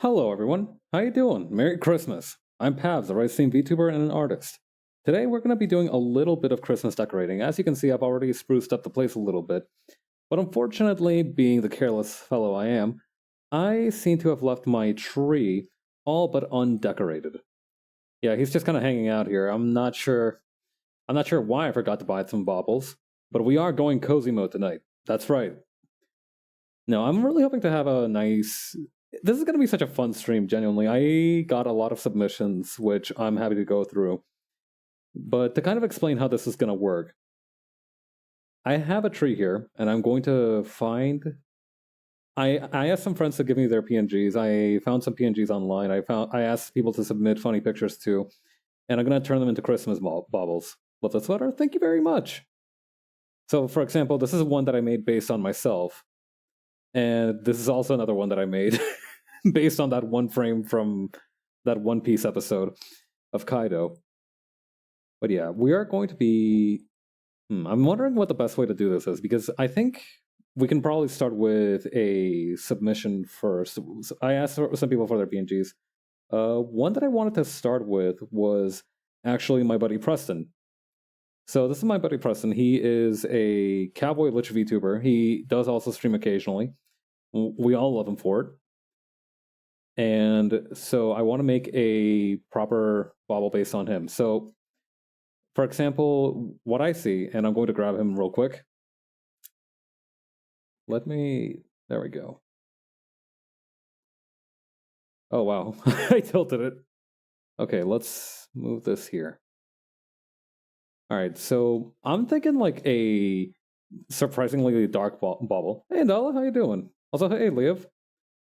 Hello everyone, how you doing? Merry Christmas! I'm Pavs, a Rice Theme VTuber and an artist. Today we're going to be doing a little bit of Christmas decorating. As you can see, I've already spruced up the place a little bit. But unfortunately, being the careless fellow I am, I seem to have left my tree all but undecorated. Yeah, he's just kind of hanging out here. I'm not sure why I forgot to buy some baubles, but we are going cozy mode tonight. That's right. No, I'm really hoping to have a nice. This is going to be such a fun stream, genuinely. I got a lot of submissions, which I'm happy to go through. But to kind of explain how this is going to work, I have a tree here, and I'm going to find. I asked some friends to give me their PNGs. I found some PNGs online. I asked people to submit funny pictures too, and I'm going to turn them into Christmas baubles. Love the sweater. Thank you very much. So, for example, this is one that I made based on myself. And this is also another one that I made based on that one frame from that One Piece episode of Kaido. But yeah, we are going to be. I'm wondering what the best way to do this is, because I think we can probably start with a submission first. I asked some people for their PNGs. One that I wanted to start with was actually my buddy Preston. So this is my buddy Preston. He is a Cowboy Lich VTuber. He does also stream occasionally. We all love him for it. And so I want to make a proper bauble based on him. So, for example, what I see, and I'm going to grab him real quick. There we go. Oh, wow. I tilted it. Okay, let's move this here. All right, so I'm thinking like a surprisingly dark bauble. Hey, Nala, how you doing? Also, hey, Liev.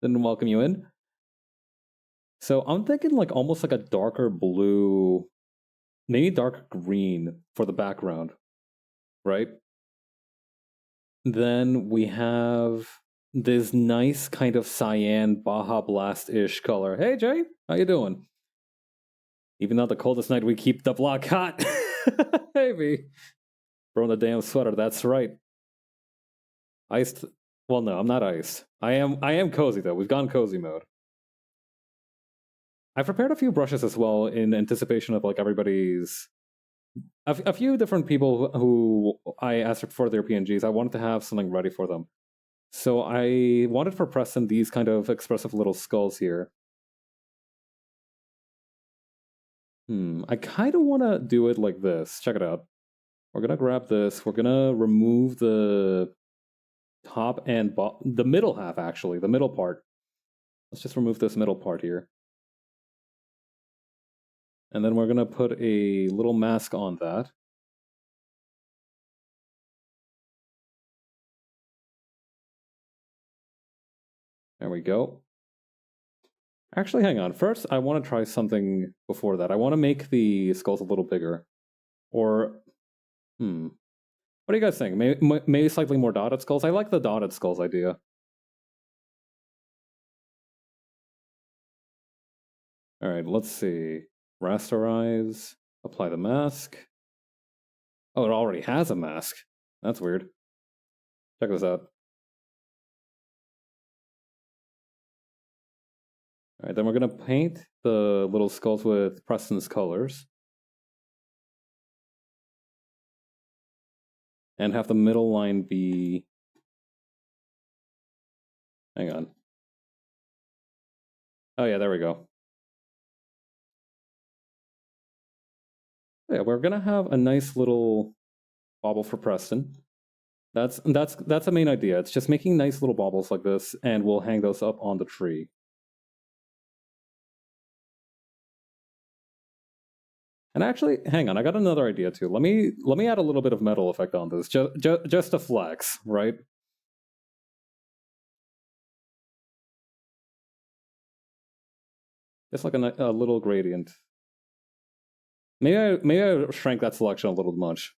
Didn't welcome you in. So I'm thinking like almost like a darker blue, maybe dark green for the background, right? Then we have this nice kind of cyan Baja Blast-ish color. Hey Jay, how you doing? Even though the coldest night we keep the block hot. Maybe. Throwing the damn sweater, that's right. Iced. Well, no, I'm not iced. I am cozy though. We've gone cozy mode. I prepared a few brushes as well in anticipation of like everybody's. A few different people who I asked for their PNGs. I wanted to have something ready for them. So I wanted for Preston these kind of expressive little skulls here. I kind of want to do it like this. Check it out. We're going to grab this. We're going to remove the top and the middle half, actually. The middle part. Let's just remove this middle part here. And then we're going to put a little mask on that. There we go. Actually, hang on. First, I want to try something before that. I want to make the skulls a little bigger. Or, what do you guys think? Maybe slightly more dotted skulls? I like the dotted skulls idea. All right, let's see. Rasterize. Apply the mask. Oh, it already has a mask. That's weird. Check this out. All right, then we're going to paint the little skulls with Preston's colors. And have the middle line be... Hang on. Oh yeah, there we go. Yeah, we're going to have a nice little bauble for Preston. That's the main idea. It's just making nice little baubles like this, and we'll hang those up on the tree. And actually, hang on, I got another idea too. Let me add a little bit of metal effect on this, just to flex, right? Just like a little gradient. Maybe I shrank that selection a little much.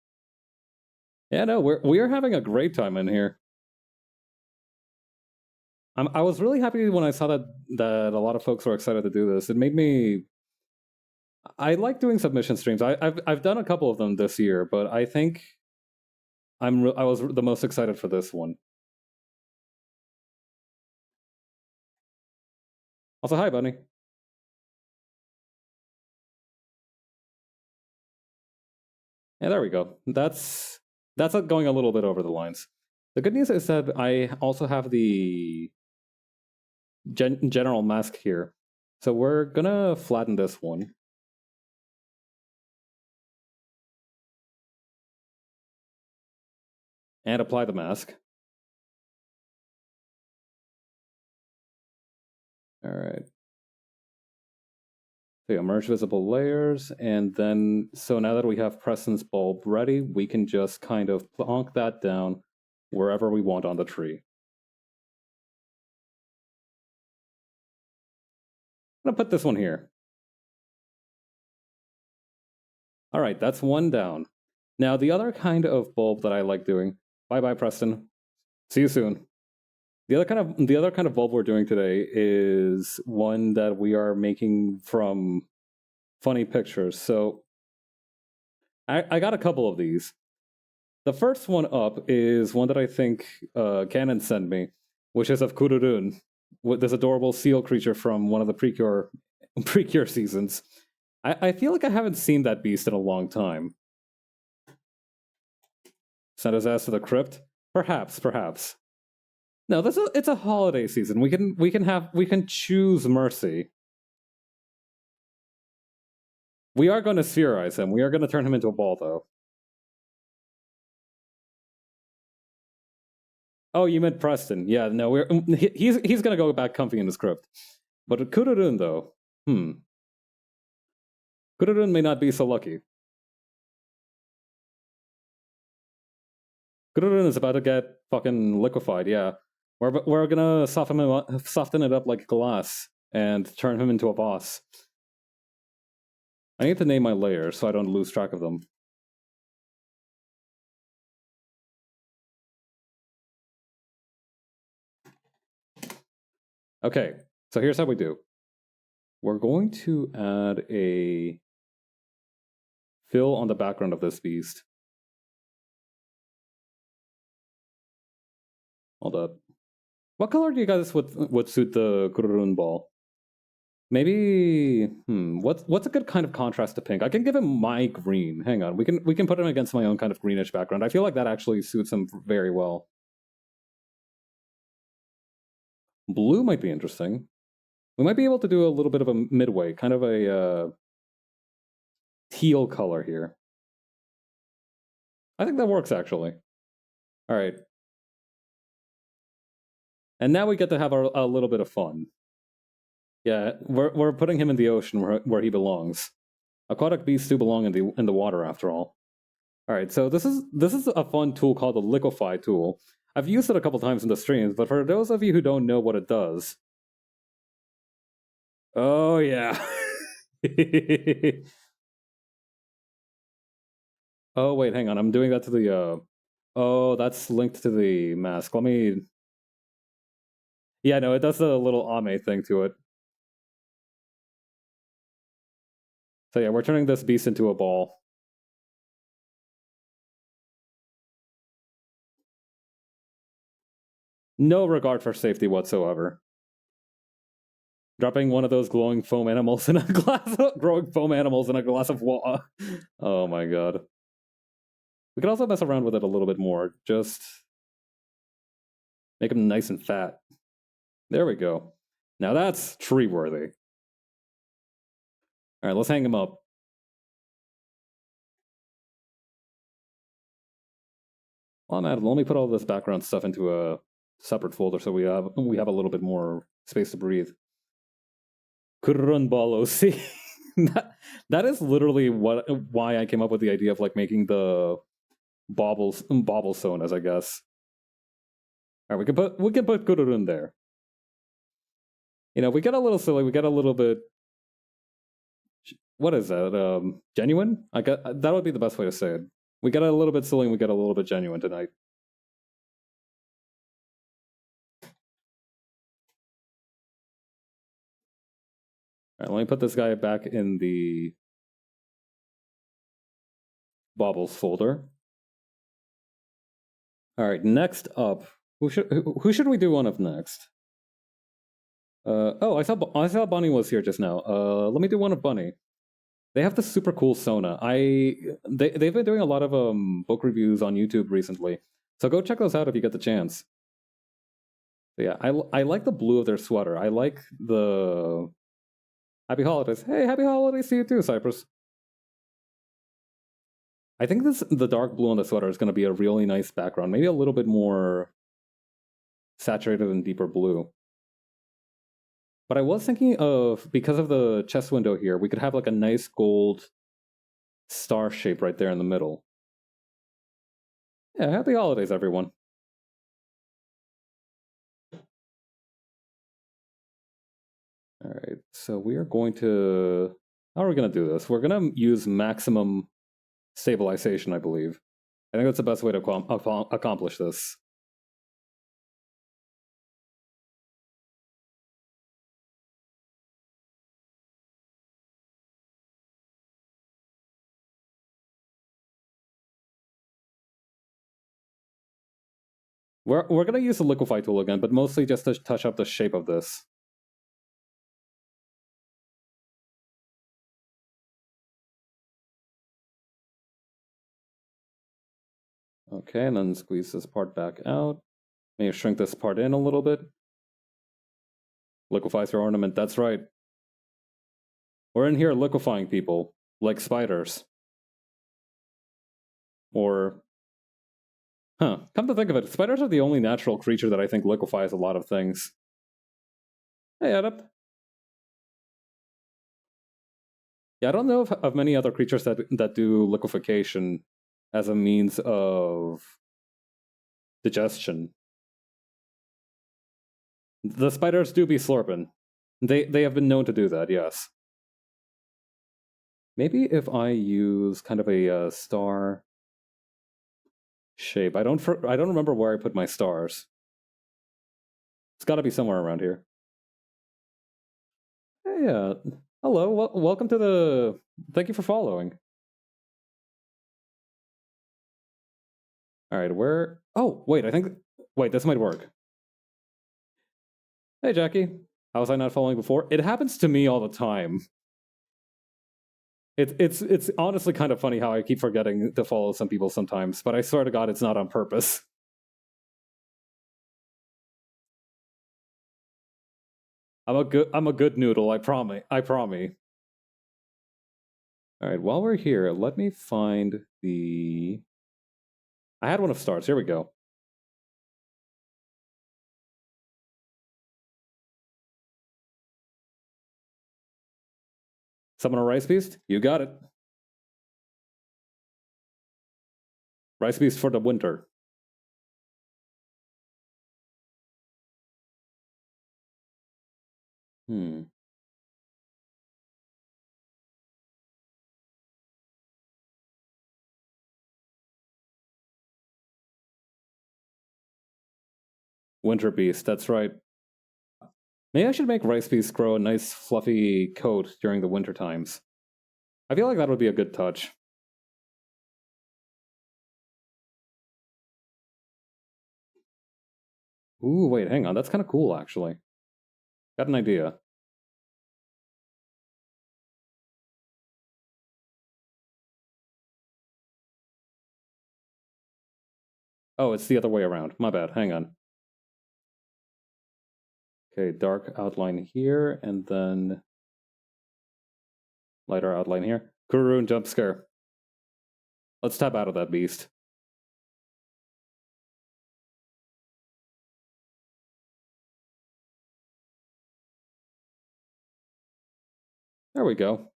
Yeah, no, we're having a great time in here. I was really happy when I saw that a lot of folks were excited to do this. It made me. I like doing submission streams. I've done a couple of them this year, but I think I was the most excited for this one. Also, hi, bunny. Yeah, there we go. That's going a little bit over the lines. The good news is that I also have the general mask here. So we're gonna flatten this one. And apply the mask. Alright. So yeah, merge visible layers, and then, so now that we have Preston's bulb ready, we can just kind of plonk that down wherever we want on the tree. I'm gonna put this one here. Alright, that's one down. Now, the other kind of bulb that I like doing, bye-bye, Preston. See you soon. The other kind of bulb we're doing today is one that we are making from funny pictures. So I got a couple of these. The first one up is one that I think Canon sent me, which is of Kururun, this adorable seal creature from one of the Precure seasons. I feel like I haven't seen that beast in a long time. Send his ass to the crypt? Perhaps. No, it's a holiday season. We can choose mercy. We are going to spherize him. We are going to turn him into a ball, though. Oh, you meant Preston. Yeah, no, he's going to go back comfy in the script. But Kururun, though, Kururun may not be so lucky. Kururun is about to get fucking liquefied, yeah. We're gonna soften it up like glass and turn him into a boss. I need to name my layers so I don't lose track of them. Okay, so here's how we do. We're going to add a fill on the background of this beast. Hold up. What color do you guys would suit the Kururun ball? Maybe what's a good kind of contrast to pink? I can give him my green. Hang on, we can put him against my own kind of greenish background. I feel like that actually suits him very well. Blue might be interesting. We might be able to do a little bit of a midway, kind of a teal color here. I think that works actually. All right. And now we get to have a little bit of fun. Yeah, we're putting him in the ocean where he belongs. Aquatic beasts do belong in the water after all. All right, so this is a fun tool called the liquefy tool. I've used it a couple times in the streams, but for those of you who don't know what it does, oh yeah. Oh wait, hang on. I'm doing that to the oh, that's linked to the mask. Let me. Yeah, no, it does a little Ame thing to it. So yeah, we're turning this beast into a ball. No regard for safety whatsoever. Dropping one of those glowing foam animals in a glass of growing foam animals in a glass of water. Oh my god. We can also mess around with it a little bit more. Just make them nice and fat. There we go. Now that's tree worthy. All right, let's hang him up. While I'm at it, let me put all this background stuff into a separate folder so we have a little bit more space to breathe. Kurunbalo, see, that is literally why I came up with the idea of like making the bauble sonas, I guess. All right, we can put Kururun there. You know, we get a little silly. We get a little bit. What is that? Genuine? I got that would be the best way to say it. We get a little bit silly. And we get a little bit genuine tonight. All right, let me put this guy back in the baubles folder. All right, next up, who should we do one of next? Oh, I saw Bunny was here just now. Let me do one of Bunny. They have this super cool Sona. They've been doing a lot of book reviews on YouTube recently, so go check those out if you get the chance. But yeah, I like the blue of their sweater. I like the Happy Holidays. Hey, Happy Holidays to you too, Cypress. I think the dark blue on the sweater is going to be a really nice background. Maybe a little bit more saturated and deeper blue. But I was thinking of, because of the chest window here, we could have like a nice gold star shape right there in the middle. Yeah, happy holidays, everyone. All right, so we are going to... How are we going to do this? We're going to use maximum stabilization, I believe. I think that's the best way to accomplish this. We're going to use the liquefy tool again, but mostly just to touch up the shape of this. Okay, and then squeeze this part back out. Maybe shrink this part in a little bit. Liquefies your ornament, that's right. We're in here liquefying people, like spiders. Or... Huh, come to think of it, spiders are the only natural creature that I think liquefies a lot of things. Hey, Adept. Yeah, I don't know of many other creatures that do liquefaction as a means of digestion. The spiders do be slurping. They have been known to do that, yes. Maybe if I use kind of a star shape. I don't remember where I put my stars. It's got to be somewhere around here. Hey, hello. Welcome to the... Thank you for following. All right, where... Oh, wait, I think... Wait, this might work. Hey, Jackie. How was I not following before? It happens to me all the time. It's honestly kind of funny how I keep forgetting to follow some people sometimes, but I swear to God, it's not on purpose. I'm a good noodle, I promise. I promise. All right, while we're here, let me find the... I had one of stars. Here we go. Summon a rice beast? You got it. Rice beast for the winter. Winter beast, that's right. Maybe I should make rice beasts grow a nice fluffy coat during the winter times. I feel like that would be a good touch. Ooh, wait, hang on. That's kind of cool, actually. Got an idea. Oh, it's the other way around. My bad. Hang on. Okay, dark outline here, and then lighter outline here. Kurun jump scare. Let's tap out of that beast. There we go.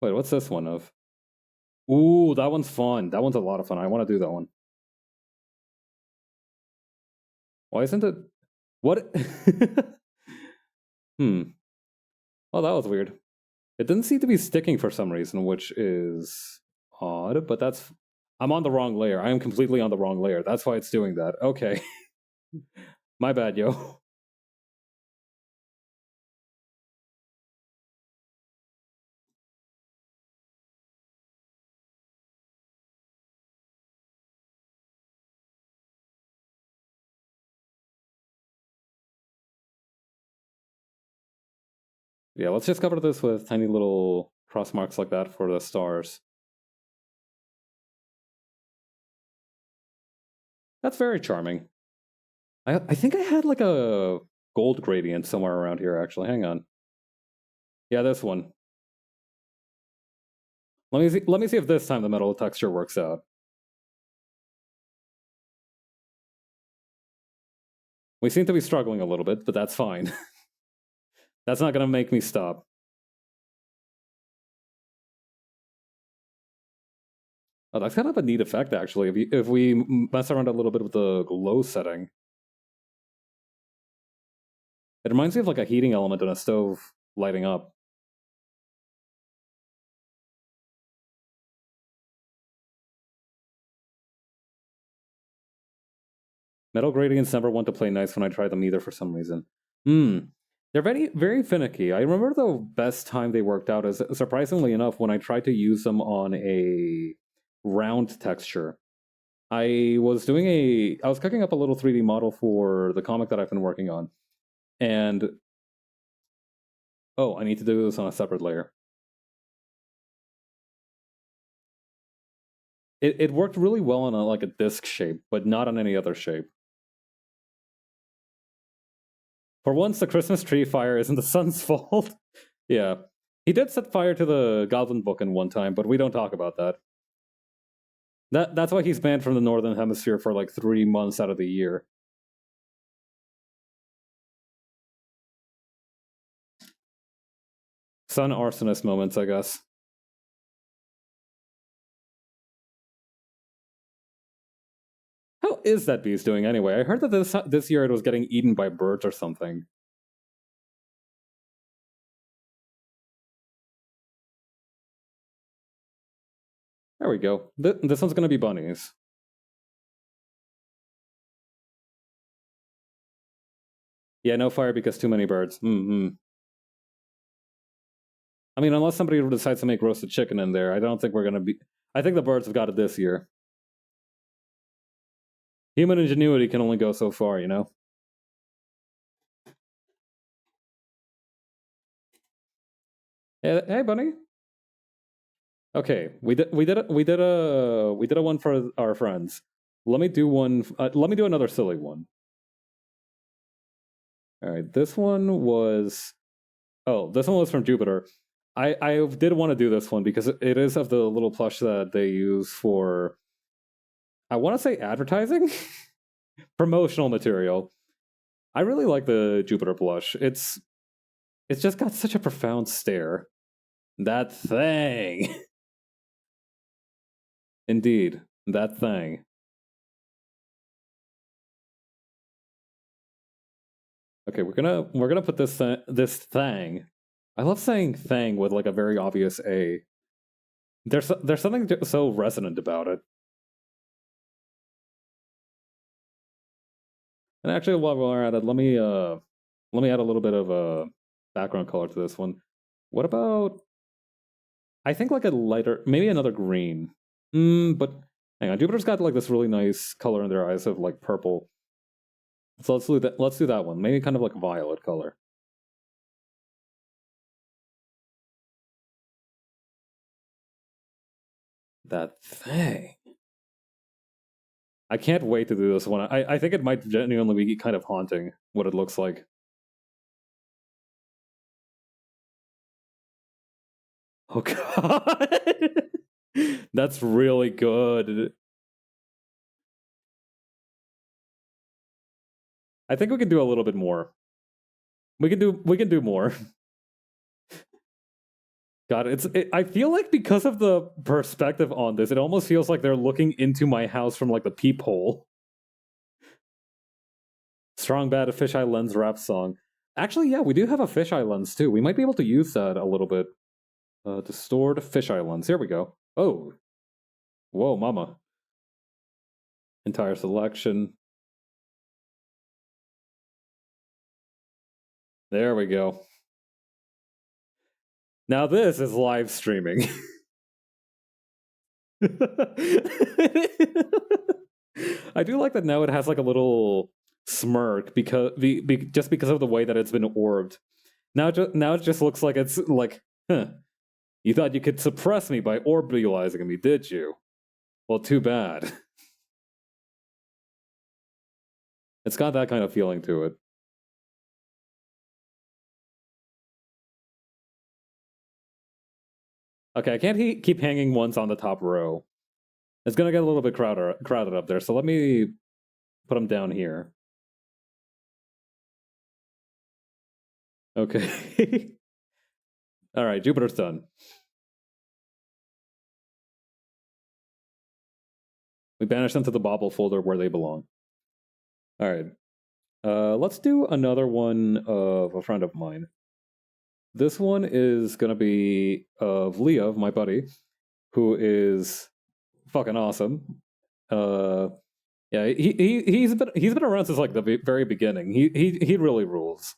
Wait, what's this one of? Ooh, that one's fun. That one's a lot of fun. I want to do that one. Why isn't it... What? Oh, that was weird. It didn't seem to be sticking for some reason, which is odd, but that's... I'm on the wrong layer. I am completely on the wrong layer. That's why it's doing that. Okay. My bad, yo. Yeah, let's just cover this with tiny little cross marks like that for the stars. That's very charming. I think I had like a gold gradient somewhere around here, actually. Hang on. Yeah, this one. Let me see if this time the metal texture works out. We seem to be struggling a little bit, but that's fine. That's not gonna make me stop. Oh, that's kind of a neat effect, actually. If we mess around a little bit with the glow setting, it reminds me of like a heating element in a stove lighting up. Metal gradients never want to play nice when I try them either for some reason. They're very, very finicky. I remember the best time they worked out is, surprisingly enough, when I tried to use them on a round texture. I was cooking up a little 3D model for the comic that I've been working on. And, oh, I need to do this on a separate layer. It worked really well on like a disc shape, but not on any other shape. For once, the Christmas tree fire isn't the sun's fault. Yeah. He did set fire to the Goblin Book in one time, but we don't talk about that. That's why he's banned from the Northern Hemisphere for like 3 months out of the year. Sun arsonist moments, I guess. How is that beast doing anyway? I heard that this year it was getting eaten by birds or something. There we go. This one's gonna be bunnies. Yeah, no fire because too many birds. I mean, unless somebody decides to make roasted chicken in there, I don't think we're gonna be... I think the birds have got it this year. Human ingenuity can only go so far, you know? Hey, bunny. Okay, we did a one for our friends. Let me do one. Let me do another silly one. All right, this one was... Oh, this one was from Jupiter. I did want to do this one because it is of the little plush that they use for... I want to say advertising? Promotional material. I really like the Jupiter plush. It's just got such a profound stare. That thing. Indeed, that thing. Okay, we're gonna put this thing. I love saying thing with like a very obvious A. There's something so resonant about it. And actually, while we're at it, let me add a little bit of a background color to this one. What about... I think like a lighter, maybe another green. But hang on, Jupiter's got like this really nice color in their eyes of like purple. So let's do that. Let's do that one. Maybe kind of like a violet color. That thing. I can't wait to do this one. I think it might genuinely be kind of haunting what it looks like. Oh god. That's really good. I think we can do a little bit more. We can do more. God, I feel like because of the perspective on this, it almost feels like they're looking into my house from like the peephole. Strong bad, a fisheye lens rap song. Actually, yeah, we do have a fisheye lens too. We might be able to use that a little bit. Distorted fisheye lens. Here we go. Oh. Whoa, mama. Entire selection. There we go. Now this is live streaming. I do like that now it has like a little smirk because just because of the way that it's been orbed. Now it just looks like it's like, huh. You thought you could suppress me by orbitalizing me, did you? Well, too bad. It's got that kind of feeling to it. Okay, I can't keep hanging ones on the top row. It's gonna get a little bit crowded up there, so let me put them down here. Okay. All right, Jupiter's done. We banish them to the Bauble folder where they belong. All right. Let's do another one of a friend of mine. This one is gonna be of Leah, my buddy, who is fucking awesome. Yeah, he's been around since like the very beginning. He really rules.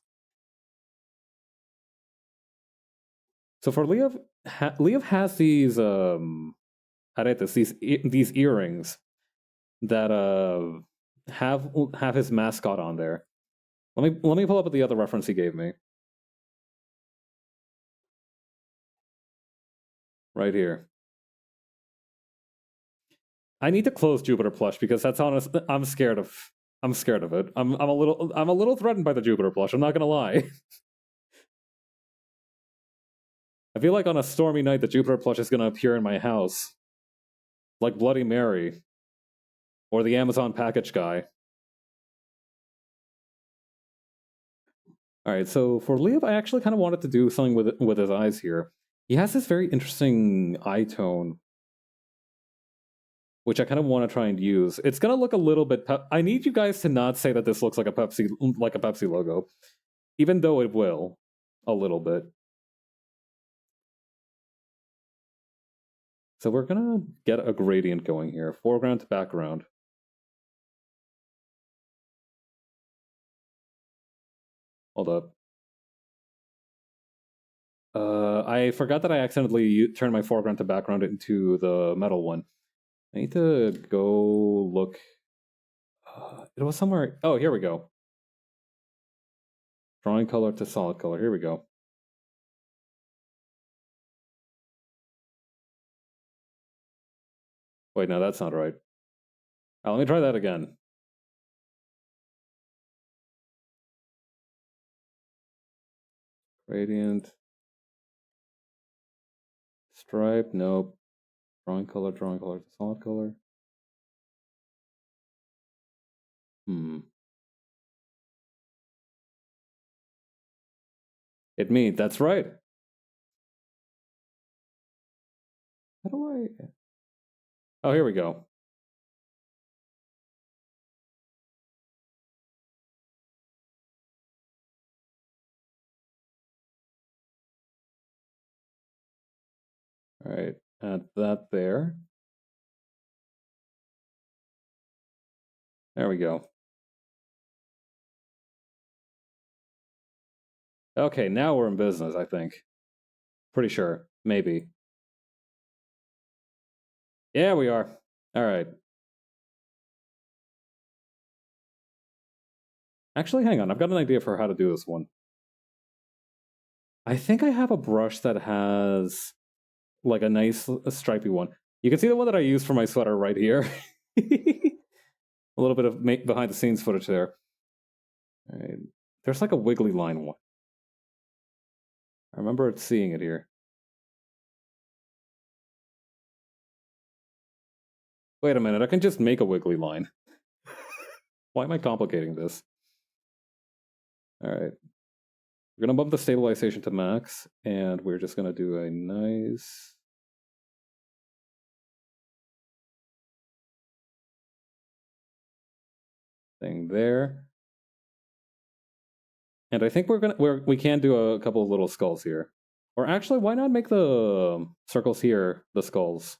So for Leah, Leah has these aretes, these earrings that have his mascot on there. Let me pull up the other reference he gave me. Right here. I need to close Jupiter plush because that's honest. I'm scared of it. I'm a little threatened by the Jupiter plush. I'm not gonna lie. I feel like on a stormy night the Jupiter plush is gonna appear in my house, like Bloody Mary, or the Amazon package guy. All right, so for Leo, I actually kind of wanted to do something with his eyes here. He has this very interesting eye tone, which I kind of want to try and use. It's gonna look a little bit. I need you guys to not say that this looks like a Pepsi logo, even though it will a little bit. So we're gonna get a gradient going here, foreground to background. Hold up. I forgot that I accidentally turned my foreground to background into the metal one. I need to go look. It was somewhere. Oh, here we go. Drawing color to solid color. Here we go. Wait, no, that's not right. Let me try that again. Gradient. Stripe, nope. Drawing color to solid color. It means that's right. How do I? Oh, here we go. All right, add that there. There we go. Okay, now we're in business, I think. Pretty sure. Maybe. Yeah, we are. All right. Actually, hang on. I've got an idea for how to do this one. I think I have a brush that has like a nice stripy one. You can see the one that I used for my sweater right here. A little bit of behind the scenes footage there. All right. There's like a wiggly line one. I remember seeing it here. Wait a minute, I can just make a wiggly line. Why am I complicating this? All right. We're going to bump the stabilization to max, and we're just going to do a nice... thing there. And I think we can do a couple of little skulls here. Or actually, why not make the circles here the skulls?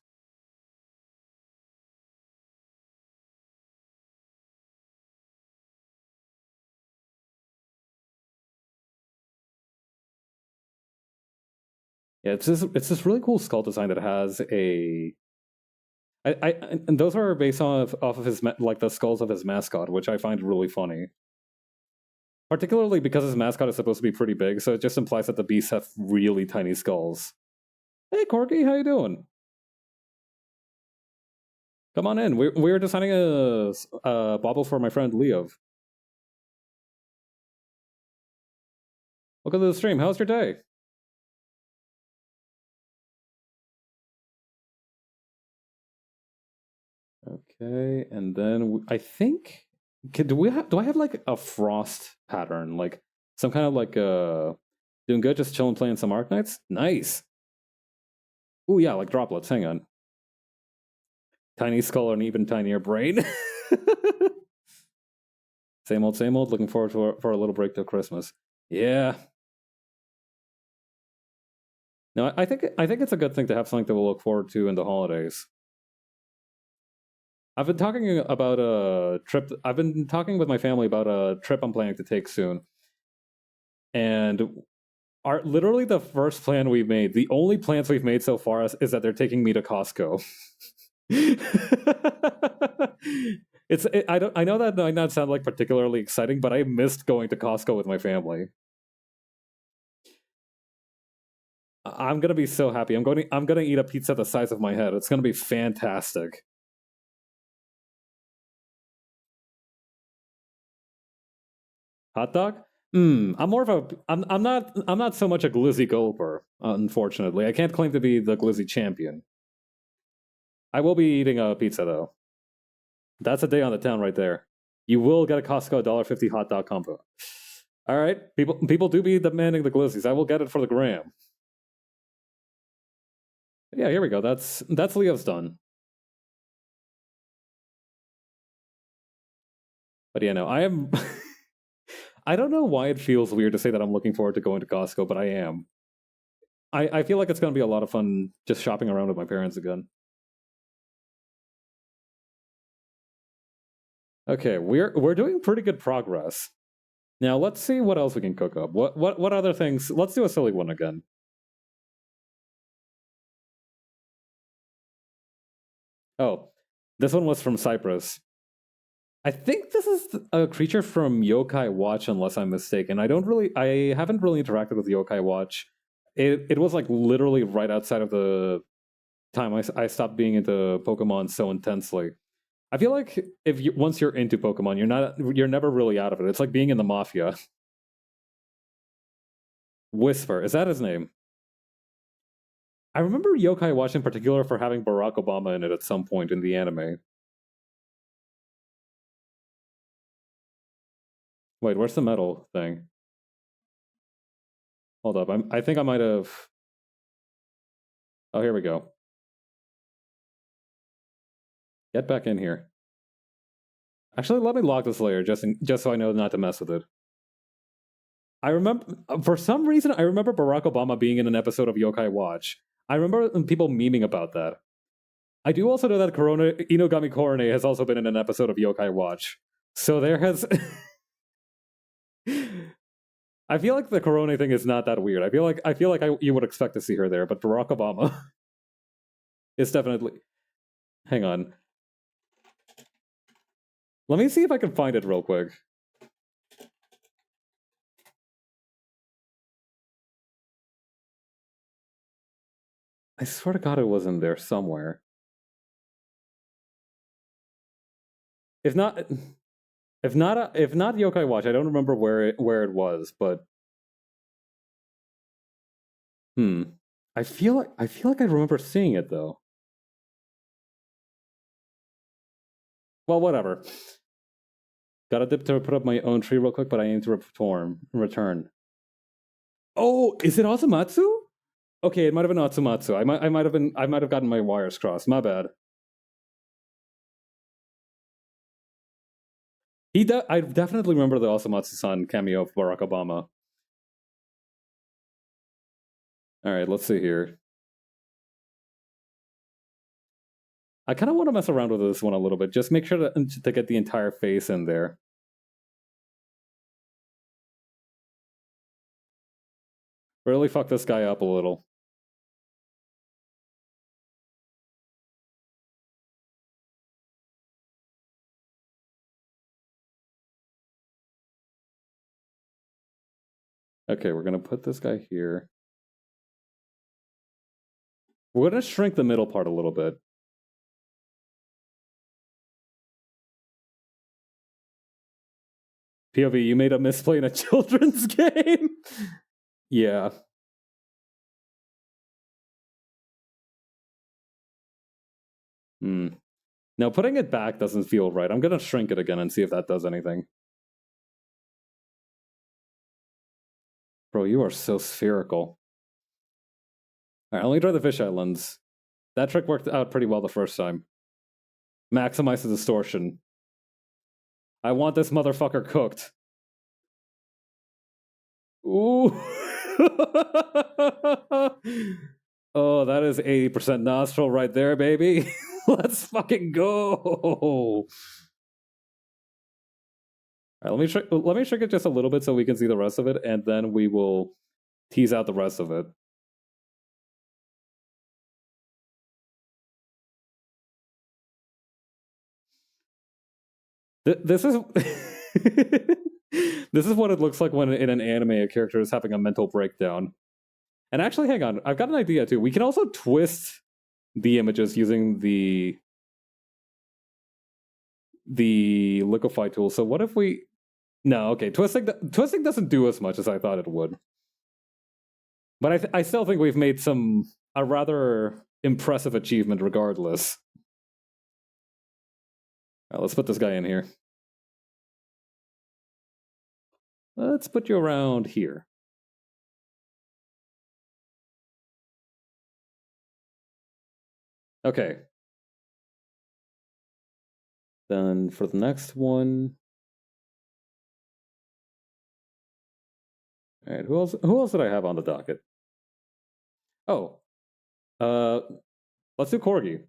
Yeah, it's this really cool skull design that has a. And those are based off of his like the skulls of his mascot, which I find really funny. Particularly because his mascot is supposed to be pretty big, so it just implies that the beasts have really tiny skulls. Hey, Corky, how you doing? Come on in. We're designing a bauble for my friend Leo. Welcome to the stream. How's your day? Okay, and then I think do I have like a frost pattern, like some kind of like doing good, just chilling, playing some Arknights? Nice. Oh yeah, like droplets. Hang on. Tiny skull and even tinier brain. Same old, same old. Looking forward for a little break till Christmas. Yeah. No, I think it's a good thing to have something to look forward to in the holidays. I've been talking about a trip. I've been talking with my family about a trip I'm planning to take soon, and literally the first plan we've made. The only plans we've made so far is that they're taking me to Costco. I know that might not sound like particularly exciting, but I missed going to Costco with my family. I'm gonna be so happy. I'm gonna eat a pizza the size of my head. It's gonna be fantastic. Hot dog? I'm more of a I'm not so much a glizzy gulper, unfortunately. I can't claim to be the glizzy champion. I will be eating a pizza though. That's a day on the town right there. You will get a Costco $1.50 hot dog combo. All right, people do be demanding the glizzies. I will get it for the gram. Yeah, here we go. That's Leo's done. But yeah, no, I am. I don't know why it feels weird to say that I'm looking forward to going to Costco, but I am. I feel like it's going to be a lot of fun just shopping around with my parents again. Okay, we're doing pretty good progress. Now let's see what else we can cook up. What other things? Let's do a silly one again. Oh, this one was from Cyprus. I think this is a creature from Yokai Watch, unless I'm mistaken. I haven't really interacted with Yokai Watch. It was like literally right outside of the time I stopped being into Pokemon so intensely. I feel like once you're into Pokemon, you're never really out of it. It's like being in the Mafia. Whisper, is that his name? I remember Yokai Watch in particular for having Barack Obama in it at some point in the anime. Wait, where's the metal thing? Hold up, I think I might have. Oh, here we go. Get back in here. Actually, let me lock this layer just so I know not to mess with it. I remember, for some reason, I remember Barack Obama being in an episode of Yokai Watch. I remember people memeing about that. I do also know that Inogami Korone has also been in an episode of Yokai Watch. So there has. I feel like the Korone thing is not that weird. I feel like you would expect to see her there, but Barack Obama is definitely. Hang on. Let me see if I can find it real quick. I swear to God, it was in there somewhere. If not, if not Yokai Watch, I don't remember where it was, but I feel like I remember seeing it though. Well, whatever. Got a dip to put up my own tree real quick, but I aim to return. Oh, is it Osamatsu? Okay, it might have been Otsumatsu. I might have gotten my wires crossed. My bad. I definitely remember the Osamatsu-san cameo of Barack Obama. All right, let's see here. I kind of want to mess around with this one a little bit. Just make sure to get the entire face in there. Really fuck this guy up a little. Okay, we're gonna put this guy here. We're gonna shrink the middle part a little bit. POV, you made a misplay in a children's game? Yeah. Now, putting it back doesn't feel right. I'm gonna shrink it again and see if that does anything. Bro, you are so spherical. Alright, let me try the fisheye lens. That trick worked out pretty well the first time. Maximize the distortion. I want this motherfucker cooked. Ooh. Oh, that is 80% nostril right there, baby. Let's fucking go. All right, let me shrink it just a little bit so we can see the rest of it, and then we will tease out the rest of it. This is this is what it looks like when in an anime a character is having a mental breakdown. And actually, hang on, I've got an idea too. We can also twist the images using the liquify tool. So what if we? No, okay, twisting doesn't do as much as I thought it would. But I still think we've made a rather impressive achievement regardless. Right, let's put this guy in here. Let's put you around here. Okay. Then for the next one. All right, who else did I have on the docket? Oh. Let's do Corgi.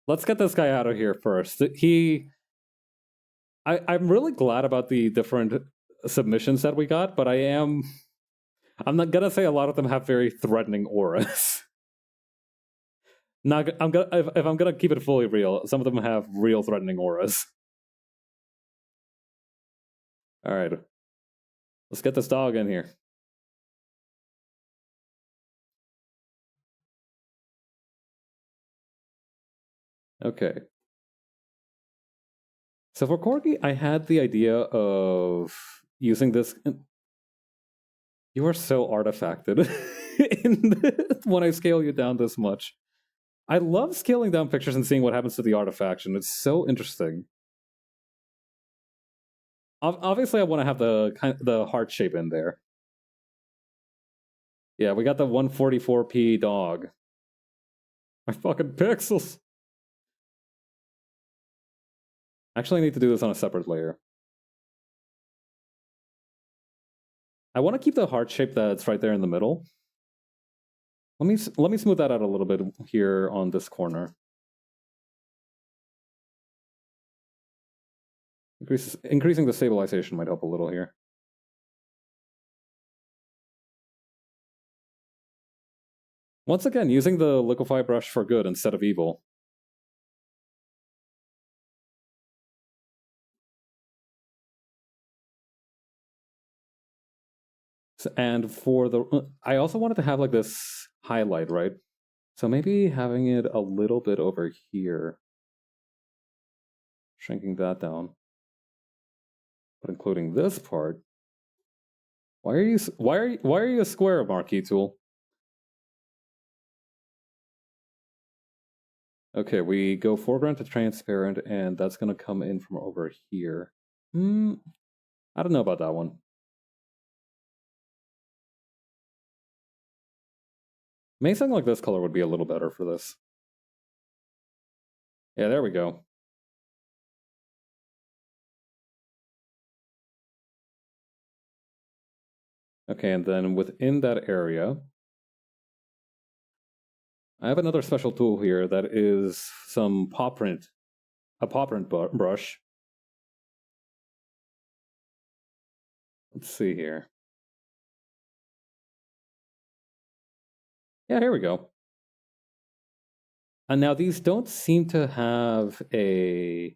Let's get this guy out of here first. I'm really glad about the different submissions that we got, but I'm not gonna say a lot of them have very threatening auras. If I'm gonna keep it fully real, some of them have real threatening auras. All right, let's get this dog in here. Okay. So for Corgi, I had the idea of using this. You are so artifacted when I scale you down this much. I love scaling down pictures and seeing what happens to the artifaction. It's so interesting. Obviously, I want to have the heart shape in there. Yeah, we got the 144p dog. My fucking pixels. Actually, I need to do this on a separate layer. I want to keep the heart shape that's right there in the middle. Let me smooth that out a little bit here on this corner. Increasing the stabilization might help a little here. Once again, using the liquify brush for good instead of evil. And for the, I also wanted to have like this highlight, right? So maybe having it a little bit over here, shrinking that down, but including this part. Why are you a square, marquee tool? Okay, we go foreground to transparent, and that's gonna come in from over here. I don't know about that one. Maybe something like this color would be a little better for this. Yeah, there we go. Okay, and then within that area, I have another special tool here that is a paw print brush. Let's see here. Yeah, here we go. And now these don't seem to have a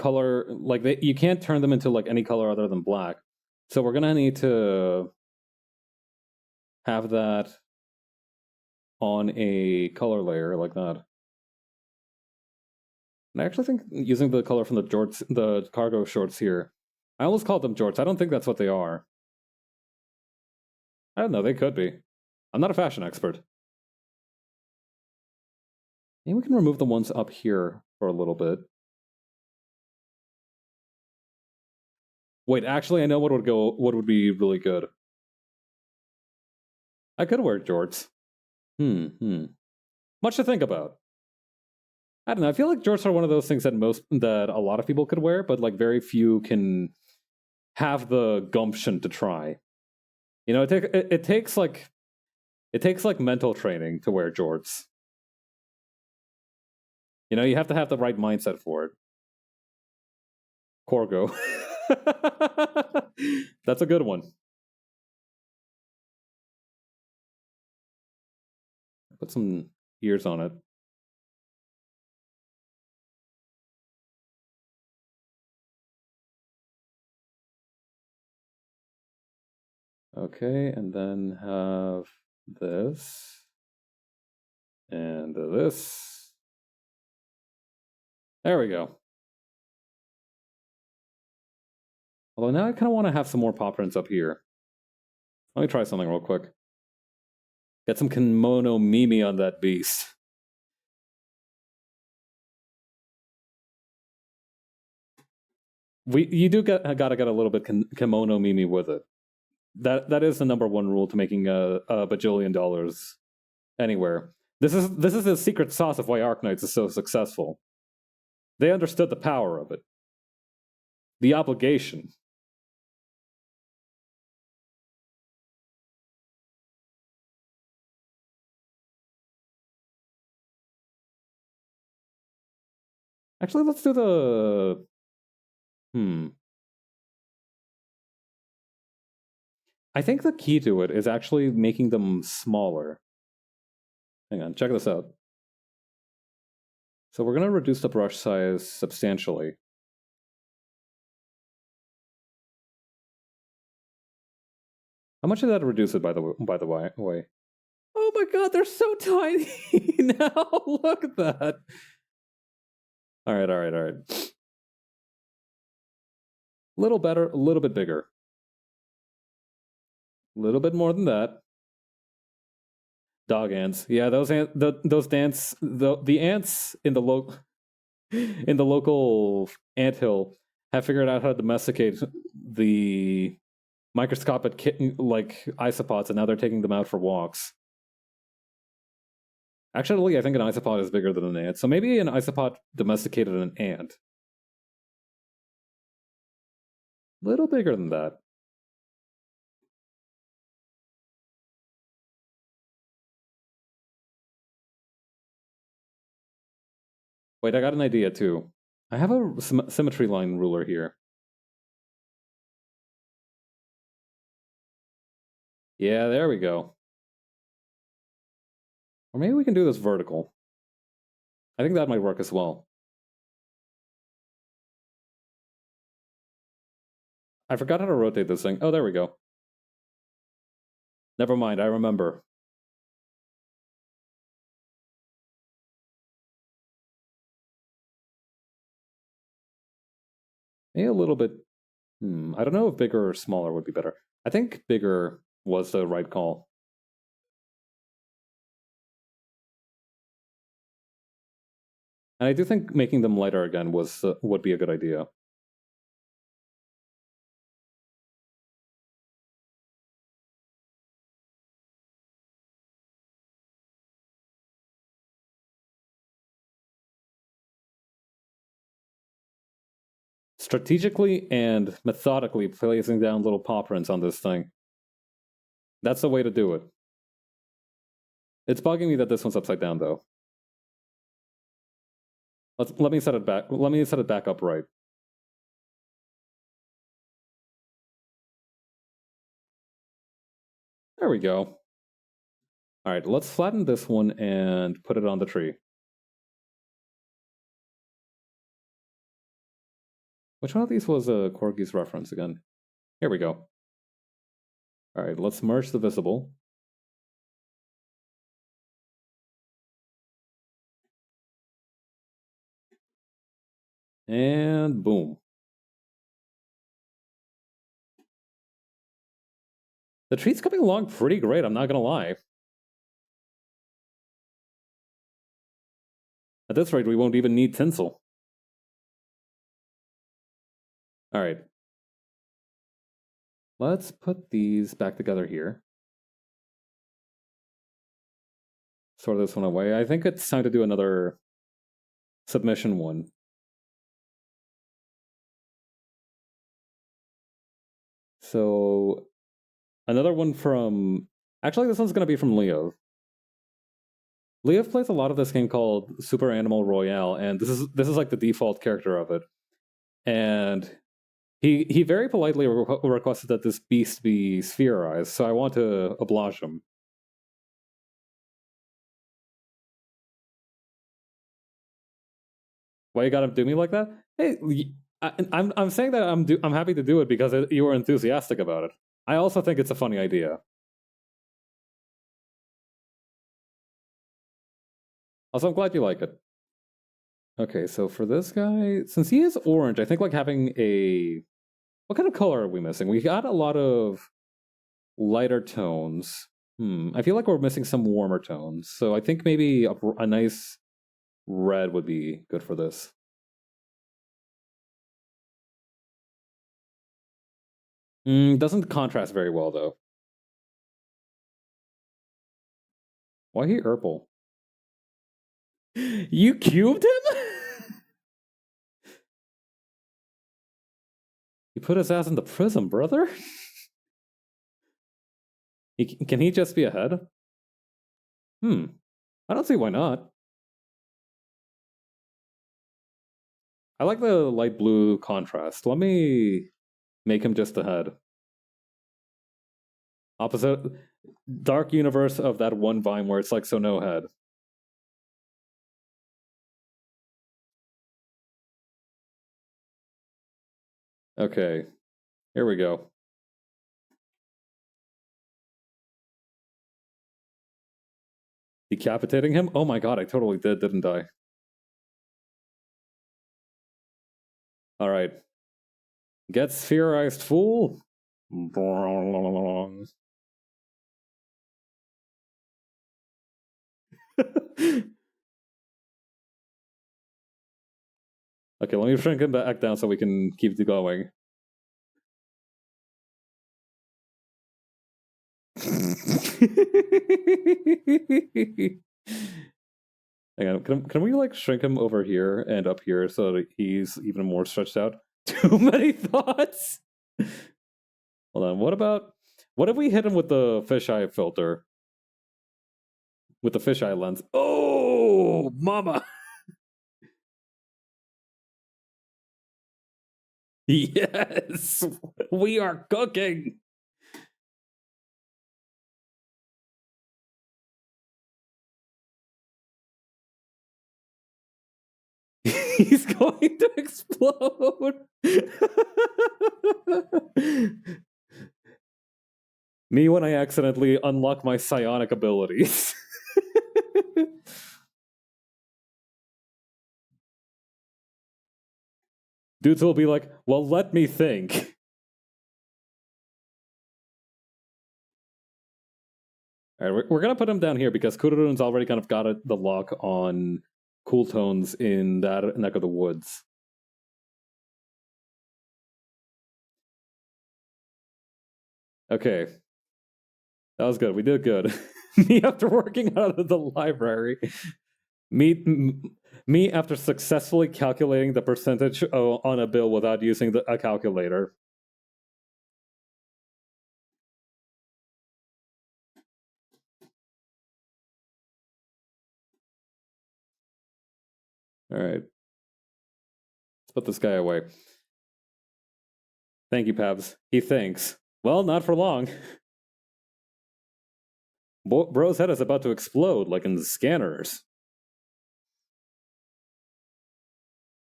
color, like you can't turn them into like any color other than black. So we're gonna need to have that on a color layer like that. And I actually think using the color from the cargo shorts here, I almost called them jorts. I don't think that's what they are. I don't know, they could be. I'm not a fashion expert. Maybe we can remove the ones up here for a little bit. Wait, actually, I know what would be really good. I could wear jorts. Much to think about. I don't know. I feel like jorts are one of those things that a lot of people could wear, but like very few can have the gumption to try. You know, it takes like mental training to wear jorts. You know, you have to have the right mindset for it. Corgo. That's a good one. Put some ears on it. Okay, and then have this. And this. There we go. Although now I kind of want to have some more paw prints up here. Let me try something real quick. Get some kimono Mimi on that beast. You do gotta get a little bit kimono Mimi with it. That is the #1 rule to making a bajillion dollars anywhere. This is the secret sauce of why Arknights is so successful. They understood the power of it. The obligation. Actually, let's do the... I think the key to it is actually making them smaller. Hang on, check this out. So we're going to reduce the brush size substantially. How much did that reduce it, by the way? Oh my god, they're so tiny now! Look at that! Alright. Little better, a little bit bigger. A little bit more than that. Dog ants. Yeah, those ants, the ants in the local anthill have figured out how to domesticate the microscopic isopods, and now they're taking them out for walks. Actually, I think an isopod is bigger than an ant, so maybe an isopod domesticated an ant. Little bigger than that. Wait, I got an idea too. I have a symmetry line ruler here. Yeah, there we go. Or maybe we can do this vertical. I think that might work as well. I forgot how to rotate this thing. Oh, there we go. Never mind, I remember. Maybe a little bit... I don't know if bigger or smaller would be better. I think bigger was the right call. And I do think making them lighter again would be a good idea. Strategically and methodically placing down little paw prints on this thing. That's the way to do it. It's bugging me that this one's upside down, though. Let me set it back. Let me set it back upright. There we go. All right, let's flatten this one and put it on the tree. Which one of these was a Corgi's reference again? Here we go. Alright, let's merge the visible. And boom. The tree's coming along pretty great, I'm not gonna lie. At this rate, we won't even need tinsel. Alright. Let's put these back together here. Sort this one away. I think it's time to do another submission one. So, another one from... Actually, this one's going to be from Leo. Leo plays a lot of this game called Super Animal Royale, and this is like the default character of it. And he very politely requested that this beast be spherized, so I want to oblige him. Why you gotta do me like that? Hey, I'm saying that I'm happy to do it because you were enthusiastic about it. I also think it's a funny idea. Also, I'm glad you like it. Okay, so for this guy, since he is orange, I think like having a... What kind of color are we missing? We got a lot of lighter tones. I feel like we're missing some warmer tones. So I think maybe a nice red would be good for this. Doesn't contrast very well, though. Why he purple? You cubed him? You put his ass in the prison, brother? Can he just be ahead? I don't see why not. I like the light blue contrast. Let me make him just ahead. Opposite dark universe of that one vine where it's like so no head. Okay, here we go. Decapitating him? Oh my god, I totally did, didn't I? Alright. Get spherized, fool! Okay, let me shrink him back down so we can keep it going. Hang on, can we like shrink him over here and up here so that he's even more stretched out? Too many thoughts? Hold on, what if we hit him with the fisheye filter? With the fisheye lens. Oh, mama! Yes! We are cooking! He's going to explode! Me when I accidentally unlock my psionic abilities. Dudes will be like, well, let me think. Alright, we're gonna put him down here because Kururun's already kind of got the lock on cool tones in that neck of the woods. Okay. That was good. We did good. Me after working out of the library. Me after successfully calculating the percentage on a bill without using a calculator. Alright. Let's put this guy away. Thank you, Pabs. He thinks. Well, not for long. Bro's head is about to explode, like in the scanners.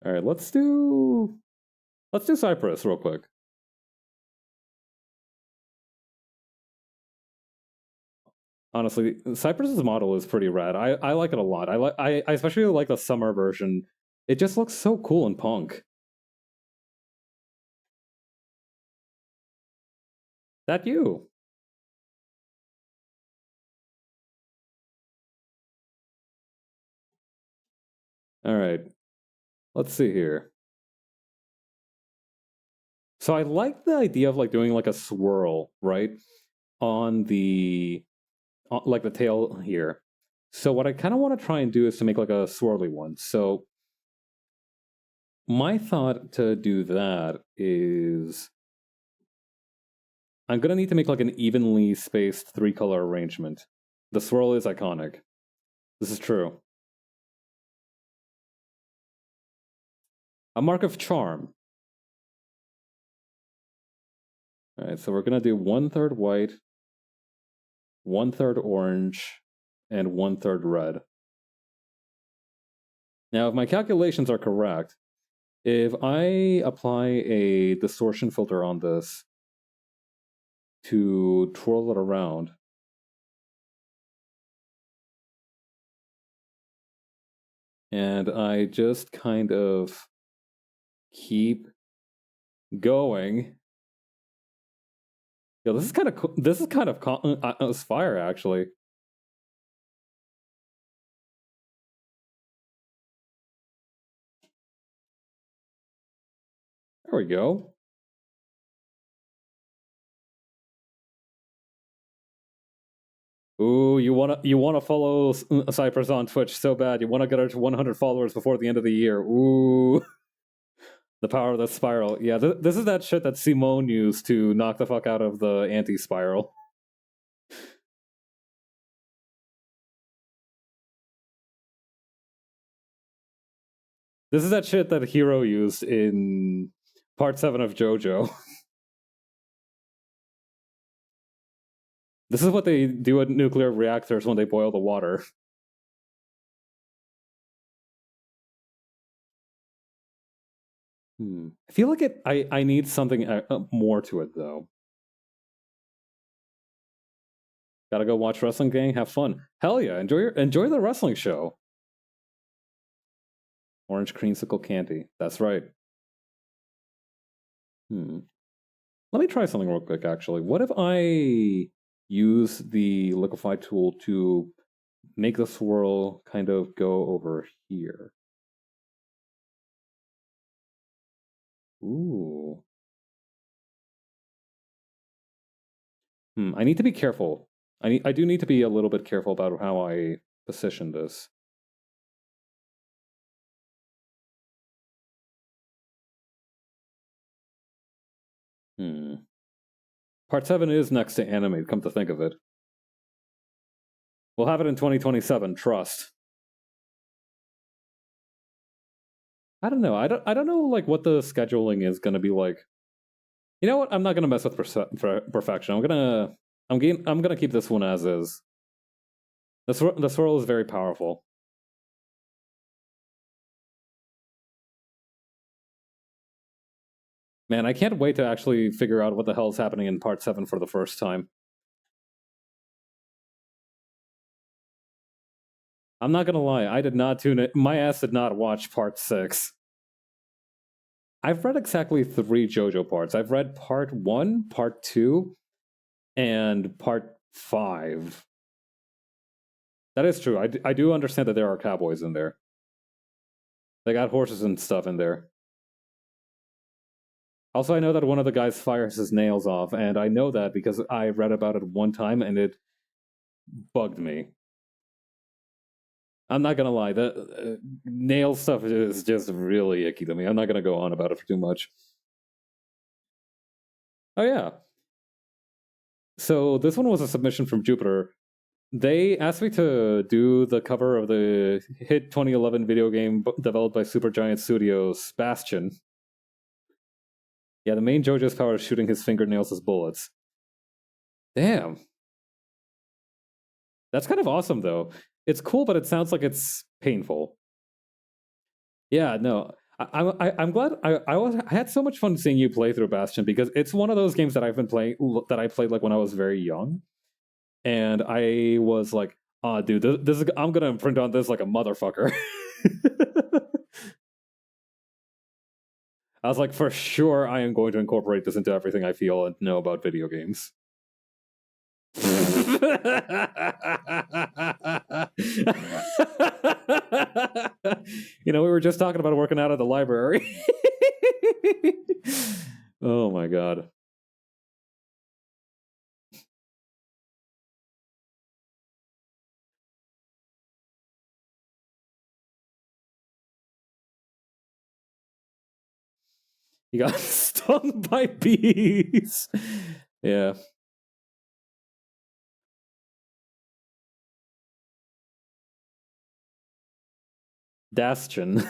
Alright, let's do... Let's do Cypress real quick. Honestly, Cypress's model is pretty rad. I like it a lot. I especially like the summer version. It just looks so cool and punk. That you. All right. Let's see here. So I like the idea of like doing like a swirl, right? On the like the tail here. So what I kind of want to try and do is to make like a swirly one. So my thought to do that is I'm gonna need to make like an evenly spaced 3-color arrangement. The swirl is iconic. This is true. A mark of charm. All right, so we're gonna do 1/3 white, 1/3 orange, and 1/3 red. Now, if my calculations are correct, if I apply a distortion filter on this to twirl it around, and I just kind of keep going. Yeah, this is kind of cool. This is kind of fire, actually. There we go. Ooh, you wanna follow Cypress on Twitch so bad. You want to get her to 100 followers before the end of the year. Ooh, the power of the spiral. Yeah, this is that shit that Simone used to knock the fuck out of the anti-spiral. This is that shit that Hero used in Part 7 of JoJo. This is what they do at nuclear reactors when they boil the water. I feel like I need something more to it though. Gotta go watch Wrestling Gang. Have fun. Hell yeah! Enjoy the wrestling show. Orange creamsicle candy. That's right. Let me try something real quick. Actually, what if I use the liquefy tool to make the swirl kind of go over here? Ooh. I need to be careful. I do need to be a little bit careful about how I position this. Part 7 is next to animate, come to think of it. We'll have it in 2027, trust. I don't know. I don't know like what the scheduling is going to be like. You know what? I'm not going to mess with perfection. I'm going to keep this one as is. The swirl is very powerful. Man, I can't wait to actually figure out what the hell is happening in Part 7 for the first time. I'm not gonna lie, I did not tune it. My ass did not watch Part 6. I've read exactly 3 JoJo parts. I've read Part 1, Part 2, and Part 5. That is true. I do understand that there are cowboys in there. They got horses and stuff in there. Also, I know that one of the guys fires his nails off, and I know that because I read about it one time and it bugged me. I'm not gonna lie, the nail stuff is just really icky to me. I'm not gonna go on about it for too much. Oh yeah. So this one was a submission from Jupiter. They asked me to do the cover of the hit 2011 video game developed by Supergiant Studios, Bastion. Yeah, the main JoJo's power is shooting his fingernails as bullets. Damn. That's kind of awesome, though. It's cool, but it sounds like it's painful. Yeah, no. I'm glad I had so much fun seeing you play through Bastion because it's one of those games that I've been playing that I played like when I was very young, and I was like, "Oh, dude, this is I'm gonna imprint on this like a motherfucker." I was like, for sure, I am going to incorporate this into everything I feel and know about video games. We were just talking about working out at the library. Oh my god. You got stung by bees. Yeah. Dastion.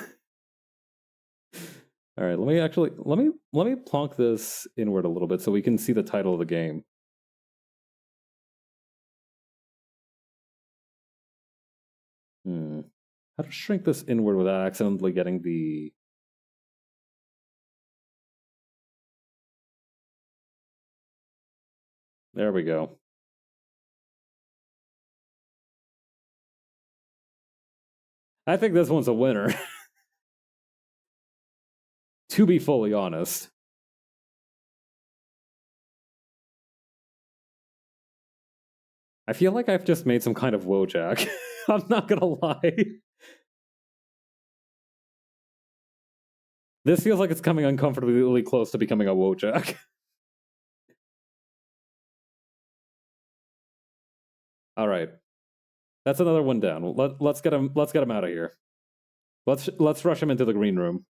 All right, let me plonk this inward a little bit so we can see the title of the game. How to shrink this inward without accidentally getting the... There we go. I think this one's a winner. To be fully honest. I feel like I've just made some kind of Wojak. I'm not gonna lie. This feels like it's coming uncomfortably close to becoming a Wojak. All right, that's another one down. Let's get him. Let's get him out of here. Let's rush him into the green room.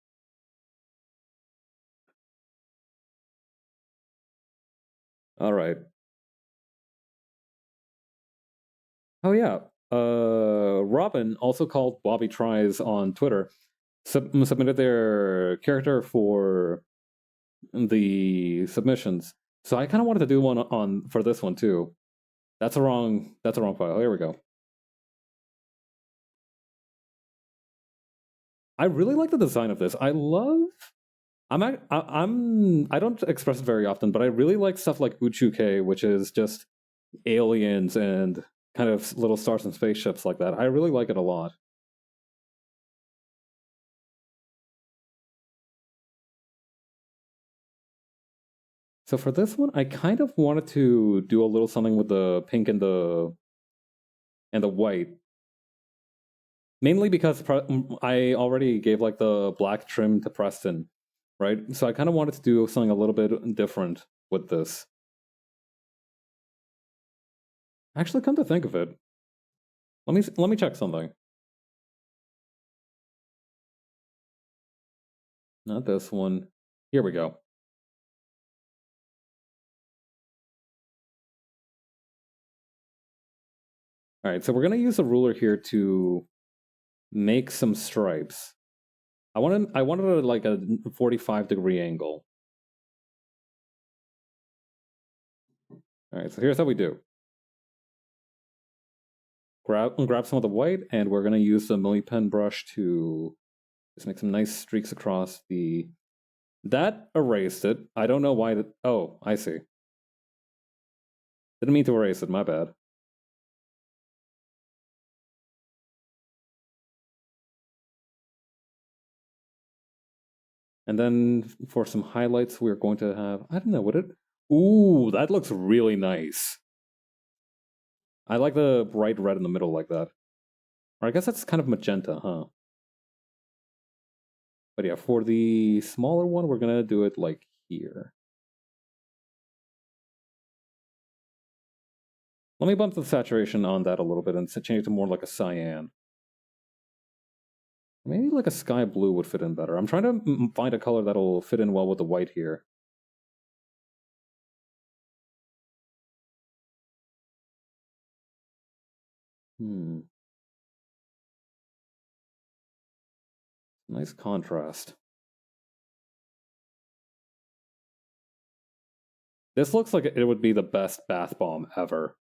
All right. Oh yeah. Robin, also called Bobby Tries on Twitter, submitted their character for the submissions. So I kind of wanted to do one on for this one too. That's a wrong file. Here we go. I really like the design of this. I love. I don't express it very often, but I really like stuff like Uchuke, which is just aliens and kind of little stars and spaceships like that. I really like it a lot. So for this one, I kind of wanted to do a little something with the pink and the white. Mainly because I already gave like the black trim to Preston, right? So I kind of wanted to do something a little bit different with this. Actually, come to think of it, let me check something. Not this one. Here we go. All right, so we're gonna use a ruler here to make some stripes. I wanted it like a 45-degree angle. All right, so here's how we do. Grab some of the white, and we're gonna use the Millie Pen brush to just make some nice streaks across the... That erased it. I don't know why that... Oh, I see. Didn't mean to erase it, my bad. And then for some highlights, we're going to have... I don't know, would it... Ooh, that looks really nice. I like the bright red in the middle like that. Or I guess that's kind of magenta, huh? But yeah, for the smaller one, we're gonna do it like here. Let me bump the saturation on that a little bit and change it to more like a cyan. Maybe like a sky blue would fit in better. I'm trying to find a color that'll fit in well with the white here. Nice contrast. This looks like it would be the best bath bomb ever.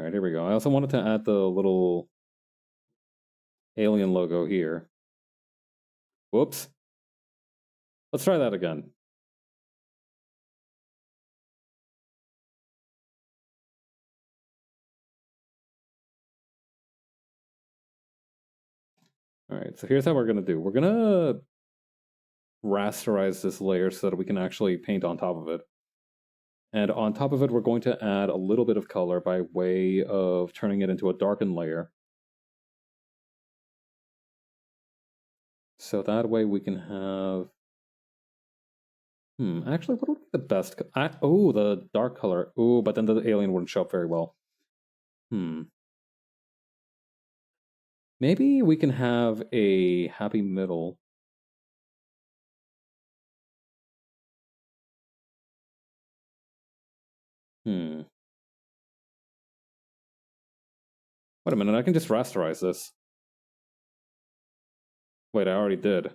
Alright, here we go. I also wanted to add the little alien logo here. Whoops. Let's try that again. Alright, so here's how we're gonna do. We're gonna rasterize this layer so that we can actually paint on top of it. And on top of it, we're going to add a little bit of color by way of turning it into a darkened layer. So that way we can have... actually, what would be the best... oh, the dark color. Oh, but then the alien wouldn't show up very well. Maybe we can have a happy middle. Wait a minute, I can just rasterize this. Wait, I already did.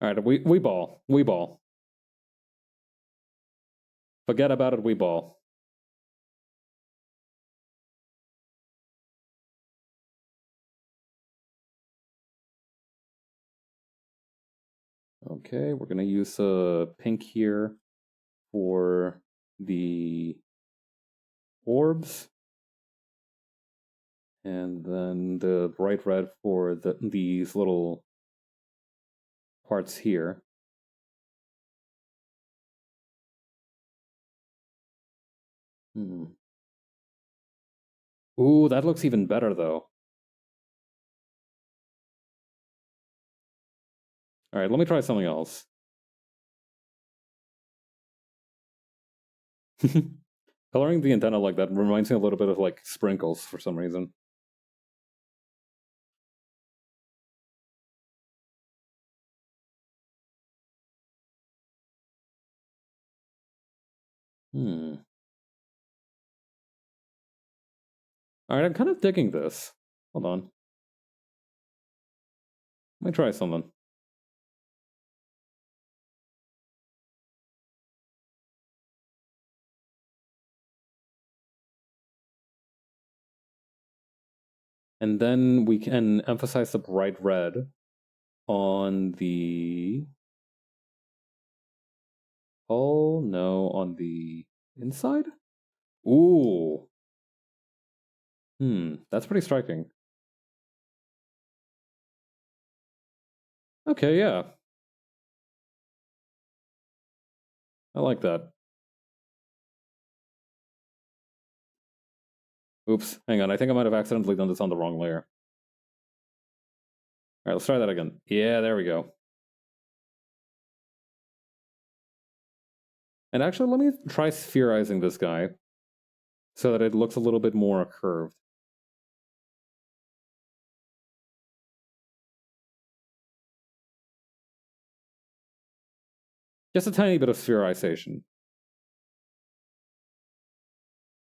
Alright, we ball. We ball. Forget about it, we ball. Okay, we're gonna use pink here for the orbs. And then the bright red for these little parts here. Ooh, that looks even better though. Alright, let me try something else. Coloring the antenna like that reminds me a little bit of like sprinkles for some reason. Alright, I'm kind of digging this. Hold on. Let me try something. And then we can emphasize the bright red on the... Oh, no, on the inside? Ooh. That's pretty striking. Okay, yeah. I like that. Oops, hang on, I think I might have accidentally done this on the wrong layer. Alright, let's try that again. Yeah, there we go. And actually, let me try spherizing this guy so that it looks a little bit more curved. Just a tiny bit of spherization.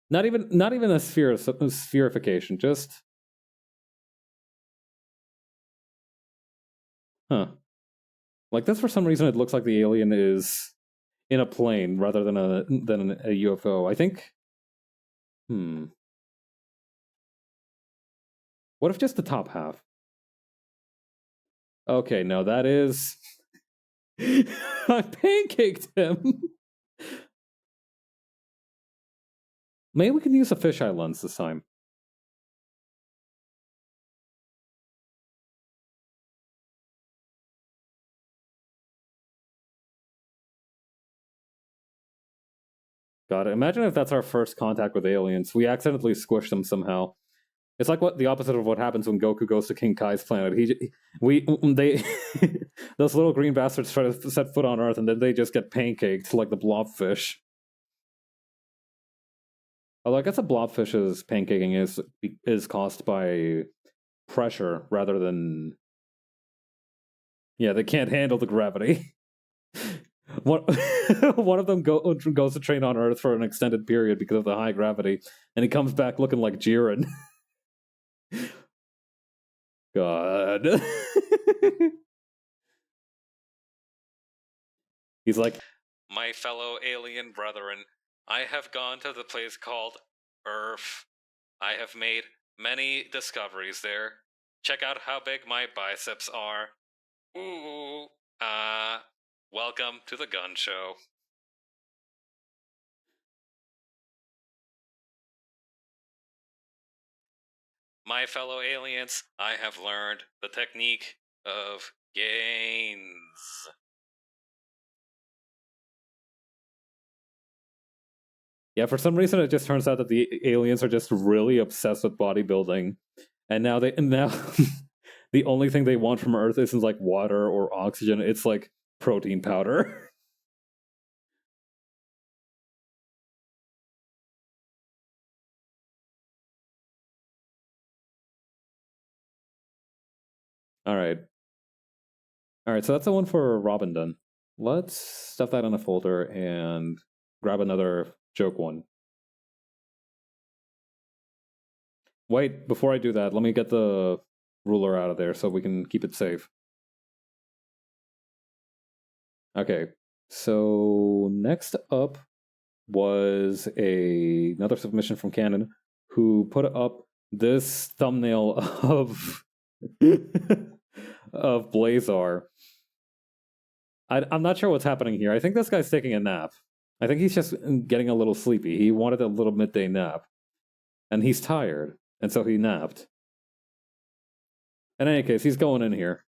Not even a spherification, just... Huh. Like this, for some reason, it looks like the alien is in a plane rather than a UFO. I think... What if just the top half? Okay, no, that is... I pancaked him! Maybe we can use a fisheye lens this time. God, imagine if that's our first contact with aliens. We accidentally squish them somehow. It's like the opposite of what happens when Goku goes to King Kai's planet. Those little green bastards try to set foot on Earth, and then they just get pancaked like the blobfish. Although I guess a blobfish's pancaking is caused by pressure rather than... Yeah, they can't handle the gravity. one, one of them goes to train on Earth for an extended period because of the high gravity, and he comes back looking like Jiren. God. He's like, my fellow alien brethren, I have gone to the place called Earth. I have made many discoveries there. Check out how big my biceps are. Ooh, welcome to the gun show. My fellow aliens, I have learned the technique of gains. Yeah, for some reason it just turns out that the aliens are just really obsessed with bodybuilding. And now the only thing they want from Earth isn't like water or oxygen, it's like protein powder. All right. All right, so that's the one for Robin done. Let's stuff that in a folder and grab another joke one. Wait, before I do that, let me get the ruler out of there so we can keep it safe. Okay, so next up was another submission from Canon who put up this thumbnail of of Blazar. I'm not sure what's happening here. I think this guy's taking a nap. I think he's just getting a little sleepy. He wanted a little midday nap, and he's tired, and so he napped. In any case, he's going in here.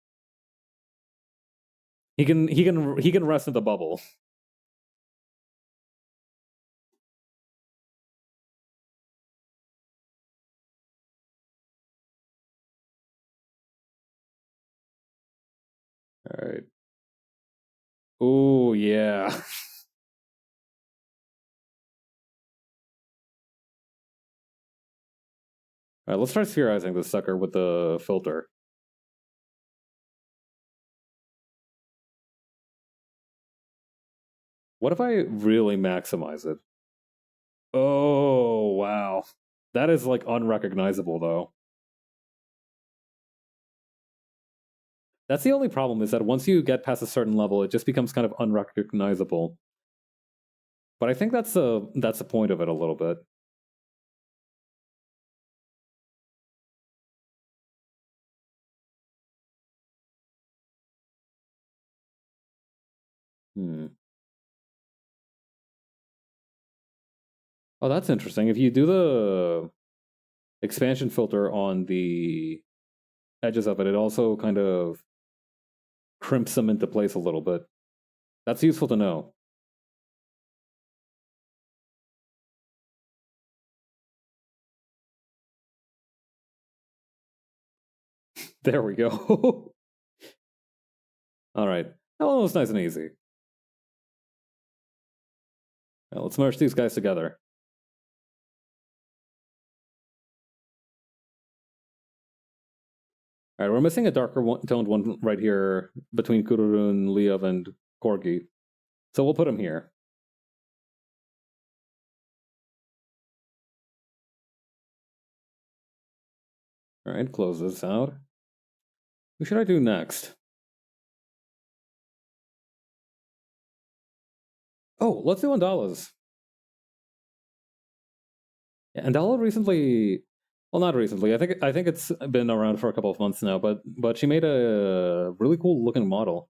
He can rest in the bubble. All right. Oh yeah. All right, let's try spherizing this sucker with the filter. What if I really maximize it? Oh, wow. That is like unrecognizable though. That's the only problem is that once you get past a certain level, it just becomes kind of unrecognizable. But I think that's the point of it a little bit. Hmm. Oh, that's interesting. If you do the expansion filter on the edges of it, it also kind of crimps them into place a little bit. That's useful to know. There we go. All right. That one was nice and easy. Now, let's merge these guys together. All right, we're missing a darker toned one right here between Kururun, Liev, and Corgi. So we'll put him here. All right, close this out. Who should I do next? Oh, let's do Andala's. Yeah, Andala recently, well, not recently. I think it's been around for a couple of months now, but she made a really cool looking model.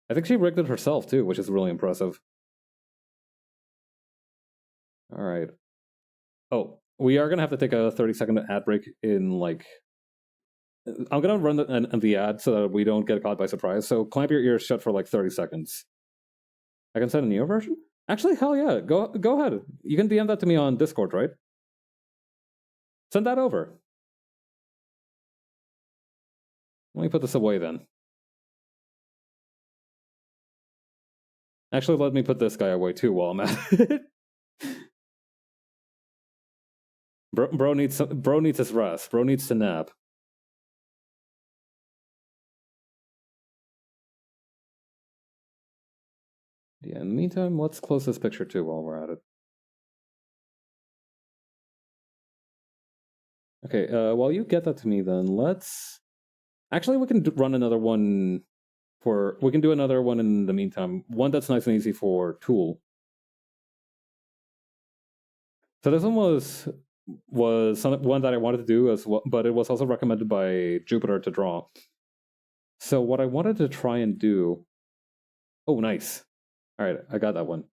I think she rigged it herself too, which is really impressive. All right. Oh, we are gonna have to take a 30-second ad break in like. I'm gonna run the ad so that we don't get caught by surprise. So clamp your ears shut for like 30 seconds. I can send a Neo version. Actually, hell yeah, go ahead. You can DM that to me on Discord, right? Send that over. Let me put this away then. Actually, let me put this guy away too while I'm at it. Bro needs his rest. Bro needs to nap. Yeah, in the meantime, let's close this picture too while we're at it. Okay, while you get that to me then, let's... Actually, we can run another one for... We can do another one in the meantime. One that's nice and easy for Tool. So this one was one that I wanted to do as well, but it was also recommended by Jupiter to draw. So what I wanted to try and do... Oh, nice. All right, I got that one.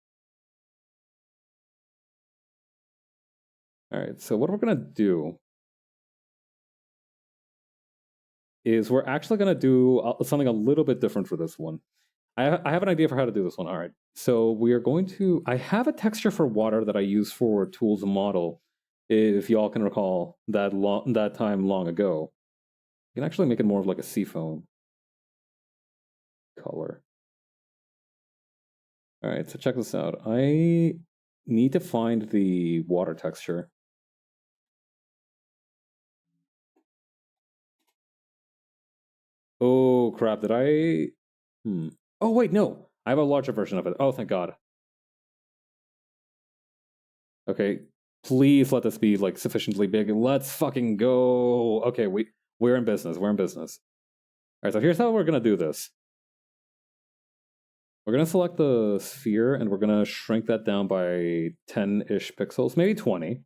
All right, so what we're going to do is we're actually going to do something a little bit different for this one. I have an idea for how to do this one. All right, so we are going to... I have a texture for water that I use for Tool's model, if y'all can recall that time long ago. You can actually make it more of like a seafoam color. All right, so check this out. I need to find the water texture. Oh, crap, did I... Oh, wait, no. I have a larger version of it. Oh, thank God. Okay, please let this be, like, sufficiently big. Let's fucking go. Okay, we're in business. We're in business. All right, so here's how we're going to do this. We're going to select the sphere, and we're going to shrink that down by 10-ish pixels. Maybe 20.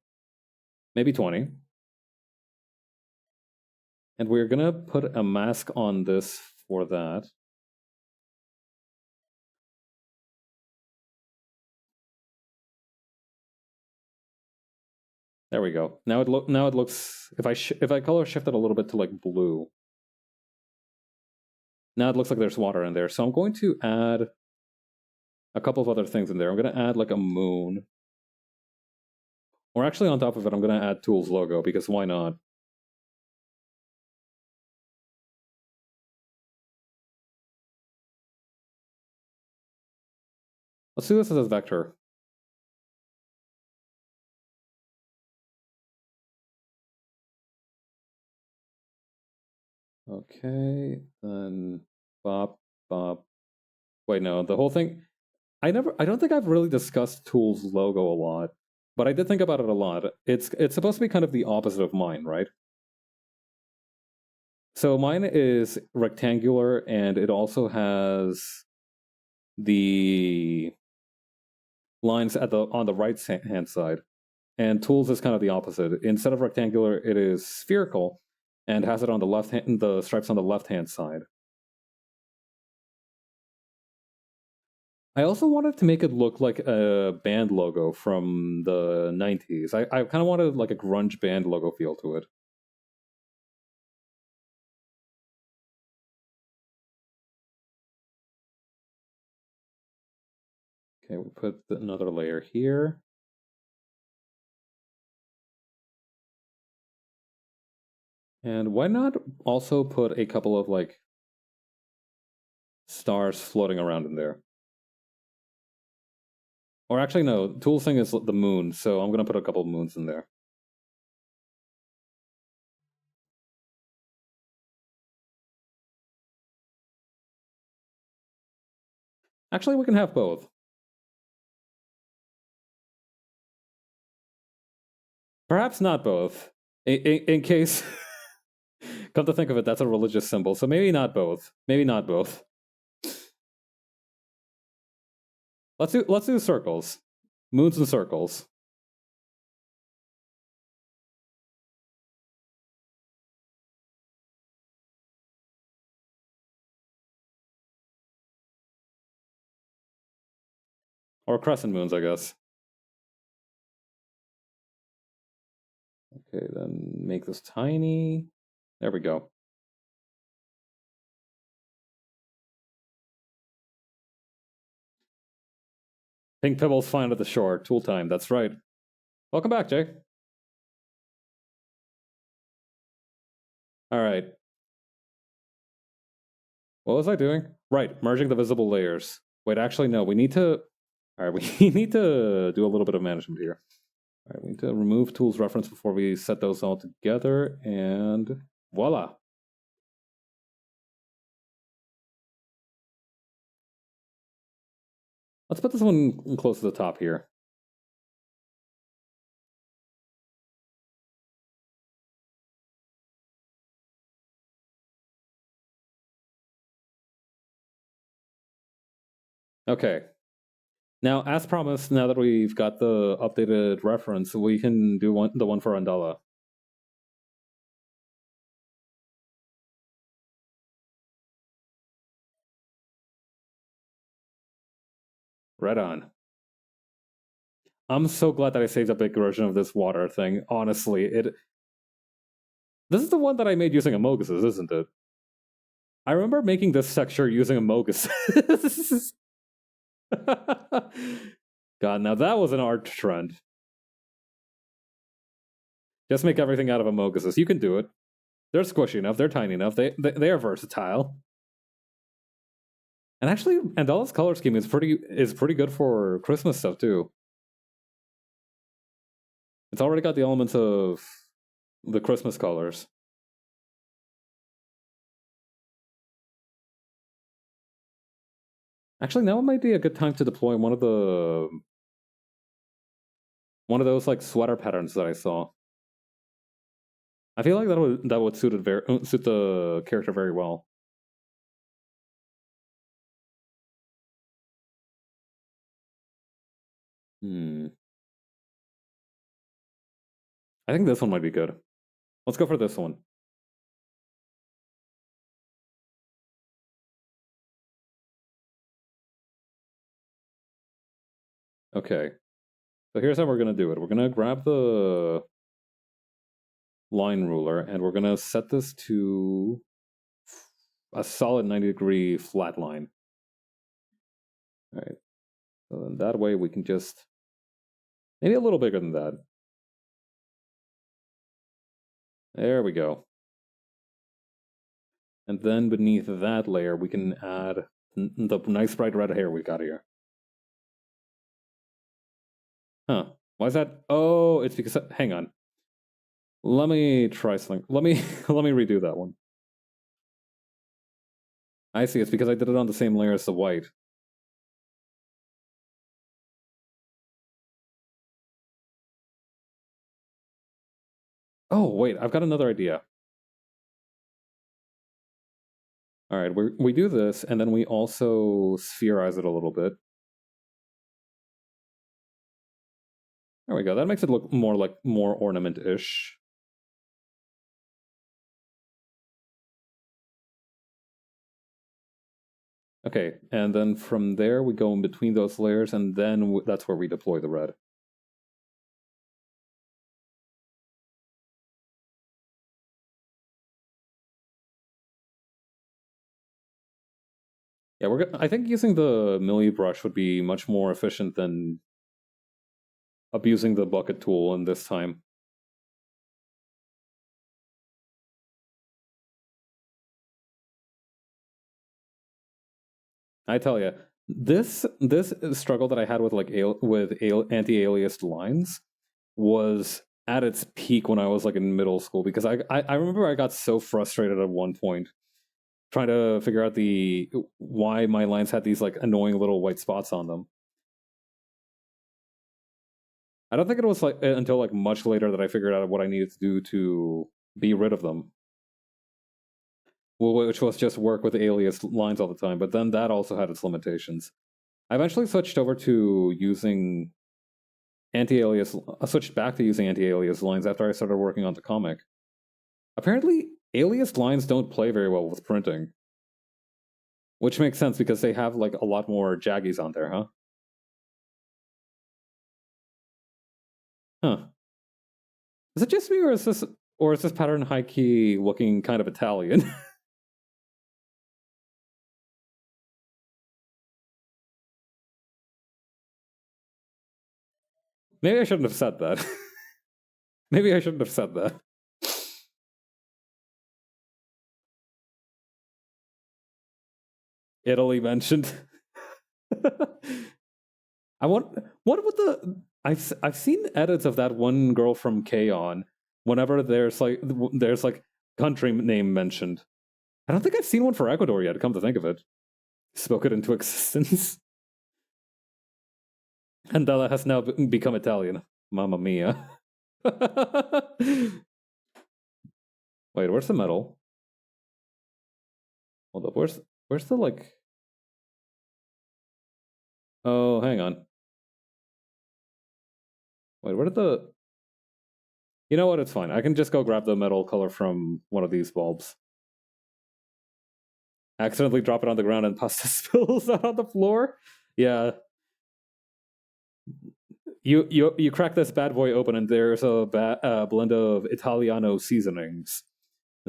Maybe 20. And we're going to put a mask on this for that. There we go. Now it looks... If I color shift it a little bit to, like, blue... Now it looks like there's water in there. So I'm going to add a couple of other things in there. I'm going to add like a moon. Or actually on top of it, I'm going to add Tool's logo, because why not? Let's do this as a vector. Okay, then bop, bop. Wait, no, the whole thing... I don't think I've really discussed Tool's logo a lot, but I did think about it a lot. It's supposed to be kind of the opposite of mine, right? So mine is rectangular, and it also has the lines on the right hand side. And Tools is kind of the opposite. Instead of rectangular, it is spherical, and has it on the left hand, the stripes on the left hand side. I also wanted to make it look like a band logo from the 90s. I kind of wanted like a grunge band logo feel to it. Okay, we put another layer here. And why not also put a couple of like stars floating around in there? Or actually, no, Tool's thing is the moon, so I'm going to put a couple of moons in there. Actually, we can have both. Perhaps not both. In case... Come to think of it, that's a religious symbol, so maybe not both. Maybe not both. Let's do circles. Moons and circles. Or crescent moons, I guess. Okay, then make this tiny. There we go. Pink pebbles flying at the shore. Tool time, that's right. Welcome back, Jay. Alright. What was I doing? Right, merging the visible layers. Wait, actually, no, we need to... Alright, we need to do a little bit of management here. Alright, we need to remove tools reference before we set those all together, and voila. Let's put this one close to the top here. Okay. Now, as promised, now that we've got the updated reference, we can do the one for Andala. Right on. I'm so glad that I saved a big version of this water thing. Honestly, this is the one that I made using Amoguses, isn't it? I remember making this texture using Amoguses. God, now that was an art trend. Just make everything out of Amoguses. You can do it. They're squishy enough. They're tiny enough. They are versatile. And actually, Andala's color scheme is pretty good for Christmas stuff too. It's already got the elements of the Christmas colors. Actually, now might be a good time to deploy one of those like sweater patterns that I saw. I feel like that would suit the character very well. I think this one might be good. Let's go for this one. Okay. So here's how we're going to do it. We're going to grab the line ruler and we're going to set this to a solid 90-degree flat line. All right. So then that way we can just, maybe a little bigger than that. There we go. And then beneath that layer, we can add the nice bright red hair we got here. Huh. Why is that? Oh, it's because, hang on. Let me try something. Let me redo that one. I see, it's because I did it on the same layer as the white. Oh, wait, I've got another idea. All right, we do this, and then we also spherize it a little bit. There we go. That makes it look more ornament-ish. Okay, and then from there we go in between those layers, and then that's where we deploy the red. Yeah, I think using the Millie brush would be much more efficient than abusing the bucket tool in this time. I tell you, this struggle that I had with anti-aliased lines was at its peak when I was like in middle school, because I remember I got so frustrated at one point trying to figure out why my lines had these like annoying little white spots on them. I don't think it was like until like much later that I figured out what I needed to do to be rid of them. Which was just work with alias lines all the time, but then that also had its limitations. I eventually switched over to using anti-alias. I switched back to using anti-alias lines after I started working on the comic. Apparently, alias lines don't play very well with printing, which makes sense because they have like a lot more jaggies on there, huh? Huh. Is it just me, or is this pattern high key looking kind of Italian? Maybe I shouldn't have said that. Maybe I shouldn't have said that. Italy mentioned. I've seen edits of that one girl from K-On! Whenever there's like country name mentioned. I don't think I've seen one for Ecuador yet, come to think of it. Spoke it into existence. Andala has now become Italian. Mamma mia. Wait, where's the medal? Hold up, where's the like? Oh, hang on. Wait, where did the? You know what? It's fine. I can just go grab the metal color from one of these bulbs. Accidentally drop it on the ground and pasta spills out on the floor. Yeah, you crack this bad boy open and there's a blend of Italiano seasonings,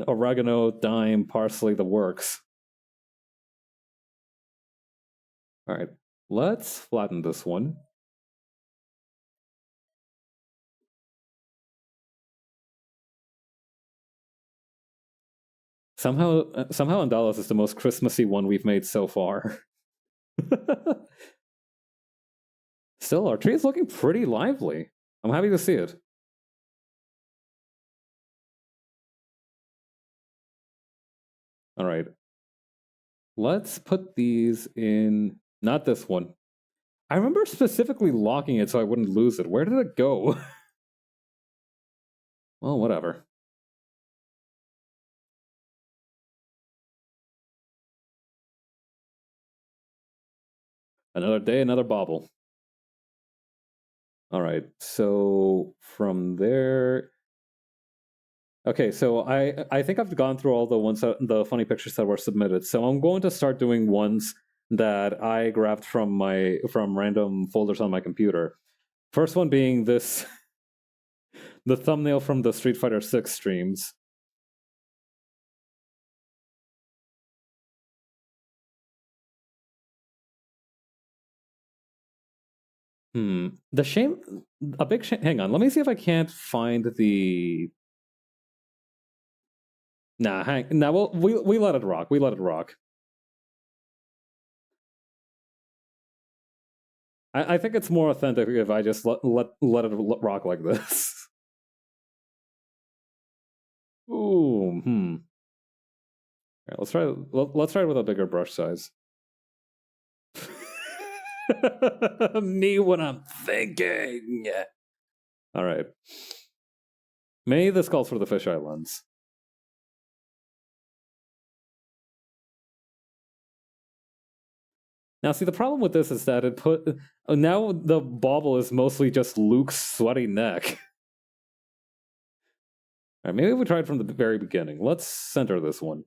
oregano, thyme, parsley, the works. All right, let's flatten this one. Somehow Andalas is the most Christmassy one we've made so far. Still, our tree is looking pretty lively. I'm happy to see it. All right. Let's put these in. Not this one. I remember specifically locking it so I wouldn't lose it. Where did it go? Well, whatever. Another day, another bauble. All right. So from there. Okay, so I think I've gone through all the funny pictures that were submitted. So I'm going to start doing ones that I grabbed from random folders on my computer. First one being this, the thumbnail from the Street Fighter 6 streams. The shame, a big shame. Hang on, let me see if I can't find the. Nah, well, we let it rock. We let it rock. I think it's more authentic if I just let it rock like this. Ooh, All right, let's try it with a bigger brush size. Me when I'm thinking. All right. Maybe this calls for the fisheye lens. Now, see, the problem with this is that now the bauble is mostly just Luke's sweaty neck. All right, maybe we try it from the very beginning. Let's center this one.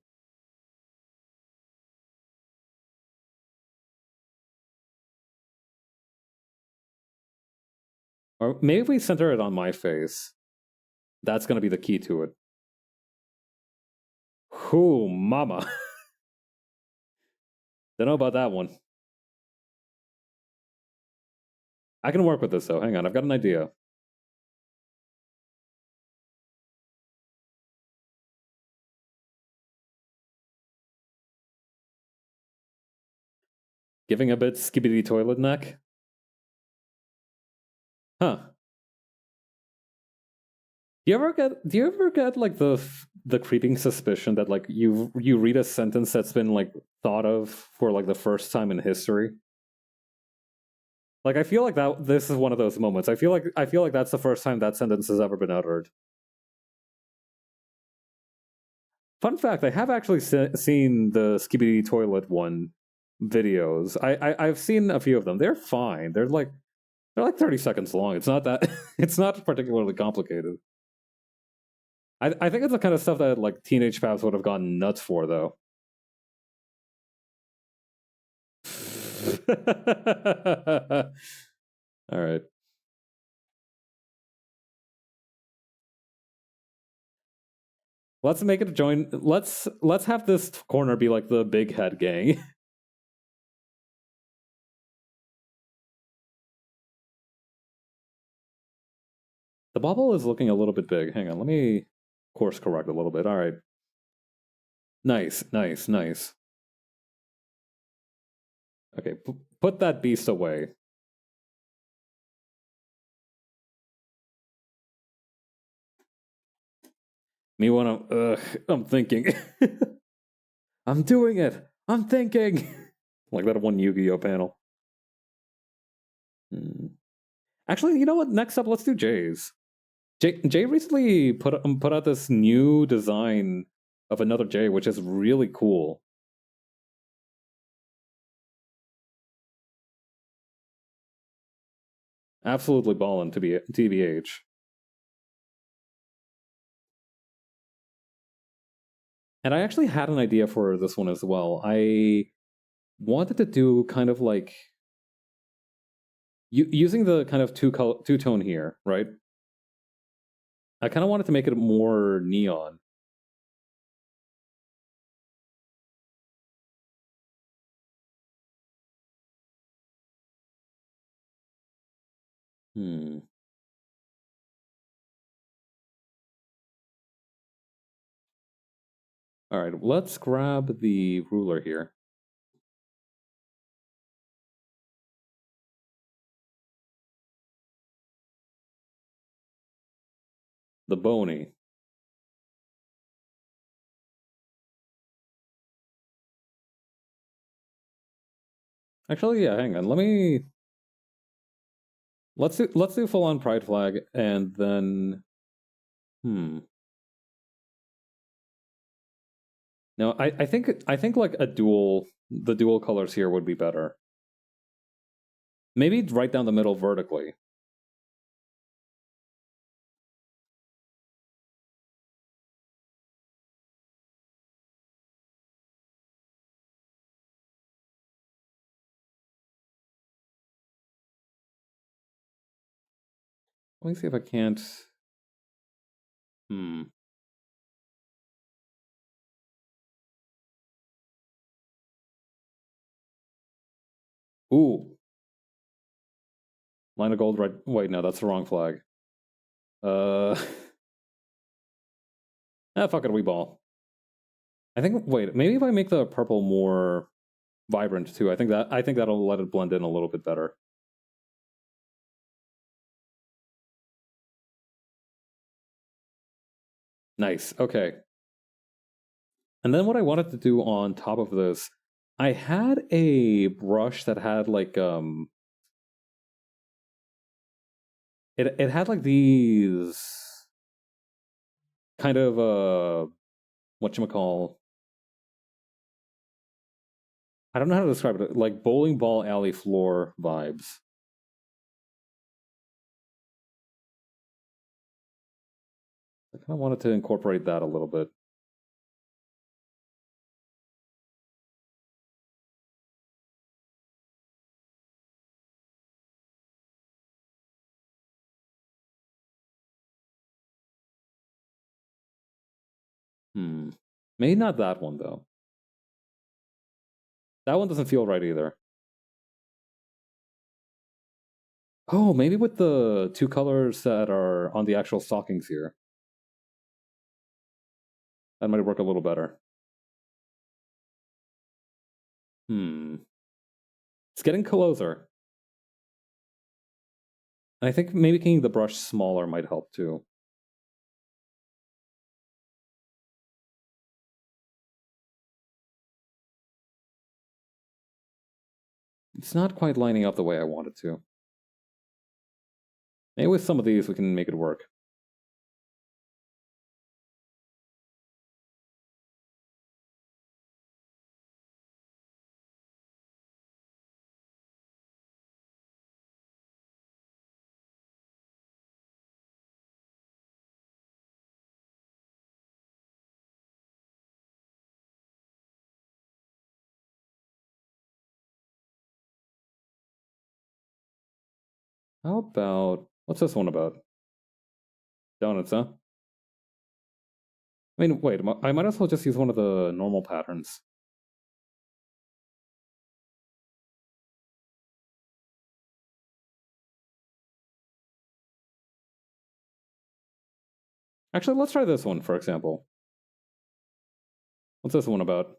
Or maybe we center it on my face. That's going to be the key to it. Whoo, mama. Don't know about that one. I can work with this, though. Hang on, I've got an idea. Giving a bit skibidi toilet neck? Huh. Do you ever get like the creeping suspicion that like you read a sentence that's been like thought of for like the first time in history? Like I feel like this is one of those moments. I feel like that's the first time that sentence has ever been uttered. Fun fact: I have actually seen the Skibidi Toilet one videos. I've seen a few of them. They're fine. They're like 30 seconds long. It's not that. It's not particularly complicated. I think it's the kind of stuff that like teenage Pavs would have gone nuts for, though. All right. Let's make it a join. Let's have this corner be like the big head gang. The bauble is looking a little bit big. Hang on, let me course correct a little bit. All right. Nice. Okay, put that beast away. Me when I'm thinking. I'm doing it. I'm thinking. Like that one Yu-Gi-Oh panel. Hmm. Actually, you know what? Next up, let's do J's. Jay recently put out this new design of another J, which is really cool. Absolutely ballin' to be TBH. And I actually had an idea for this one as well. I wanted to do kind of like using the kind of two tone here, right? I kind of wanted to make it more neon. Hmm. All right, let's grab the ruler here. The bony. Actually, yeah, hang on. Let's do full on pride flag and then No, I think like the dual colors here would be better. Maybe right down the middle vertically. Let me see if I can't. Hmm. Ooh, line of gold, red. Wait, no, that's the wrong flag. Uh, fuck it, we ball. I think. Wait, maybe if I make the purple more vibrant too, I think that'll let it blend in a little bit better. Nice. Okay. And then what I wanted to do on top of this, I had a brush that had like it had like these kind of whatchamacall. I don't know how to describe it. Like bowling ball alley floor vibes. I kind of wanted to incorporate that a little bit. Hmm. Maybe not that one though. That one doesn't feel right either. Oh, maybe with the two colors that are on the actual stockings here. That might work a little better. Hmm. It's getting closer. And I think maybe making the brush smaller might help too. It's not quite lining up the way I want it to. Maybe with some of these we can make it work. How about what's this one about? Donuts, huh? I mean, wait, I might as well just use one of the normal patterns. Actually, let's try this one, for example. What's this one about?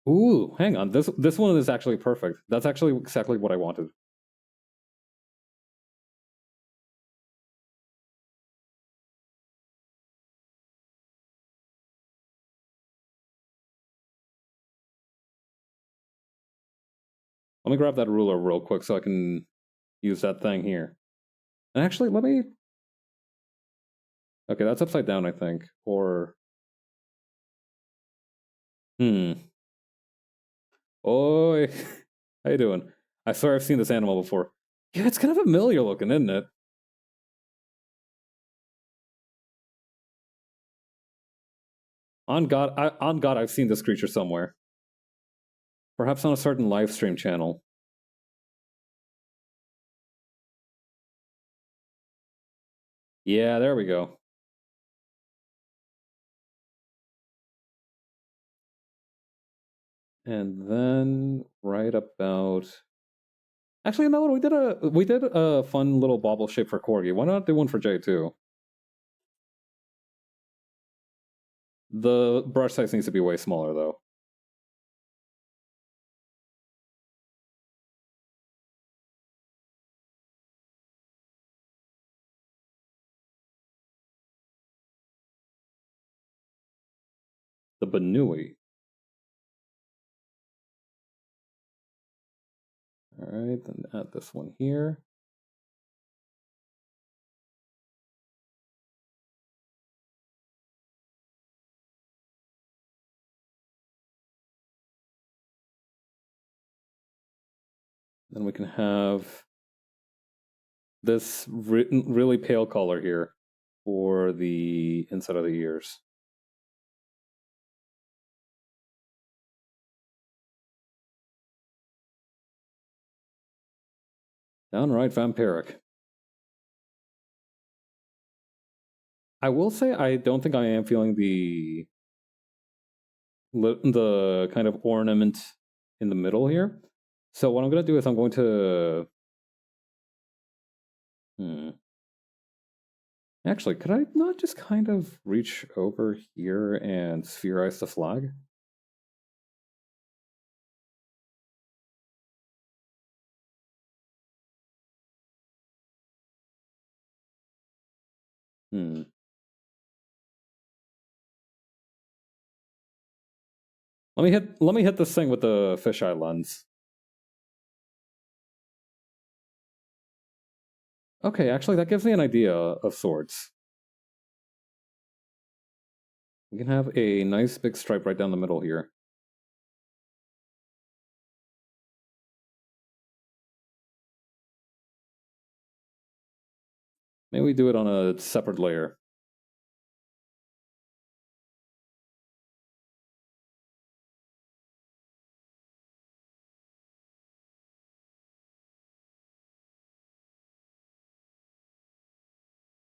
Ooh, hang on. This one is actually perfect. That's actually exactly what I wanted. Let me grab that ruler real quick so I can use that thing here. And actually, let me... Okay, that's upside down, I think. Or... Oi! How you doing? I swear I've seen this animal before. Yeah, it's kind of familiar looking, isn't it? On God, I've seen this creature somewhere. Perhaps on a certain live stream channel. Yeah, there we go. And then right about... Actually, you know what? We did a fun little bauble shape for Corgi. Why not do one for Jay too? The brush size needs to be way smaller though. The Banui. Alright, then add this one here. Then we can have this really pale color here for the inside of the ears. Downright vampiric. I will say I don't think I am feeling the kind of ornament in the middle here. So what I'm going to do is I'm going to... Actually, could I not just kind of reach over here and spherize the flag? Let me hit this thing with the fisheye lens. Okay, actually that gives me an idea of sorts. We can have a nice big stripe right down the middle here. Maybe we do it on a separate layer.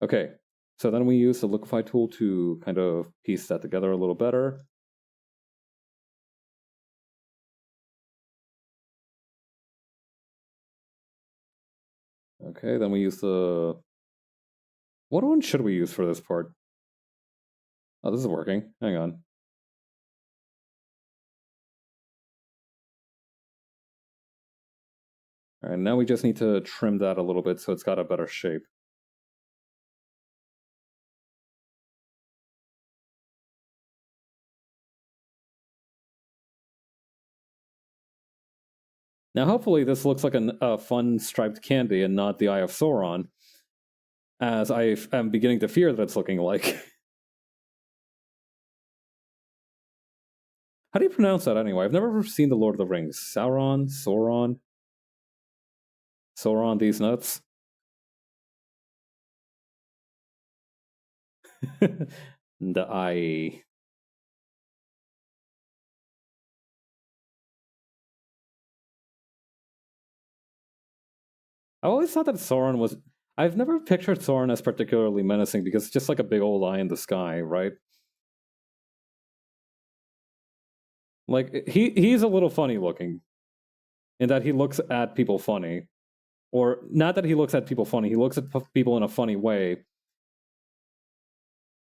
Okay, so then we use the liquify tool to kind of piece that together a little better. Okay, then we use the... What one should we use for this part? Oh, this is working. Hang on. Alright, now we just need to trim that a little bit so it's got a better shape. Now hopefully this looks like a fun striped candy and not the Eye of Sauron, as I am beginning to fear that it's looking like. How do you pronounce that anyway? I've never seen The Lord of the Rings. Sauron? Sauron? Sauron these nuts? The eye. I always thought that Sauron was... I've never pictured Sauron as particularly menacing because it's just like a big old eye in the sky, right? Like, he's a little funny looking. In that he looks at people funny. Or, not that he looks at people funny, he looks at people in a funny way.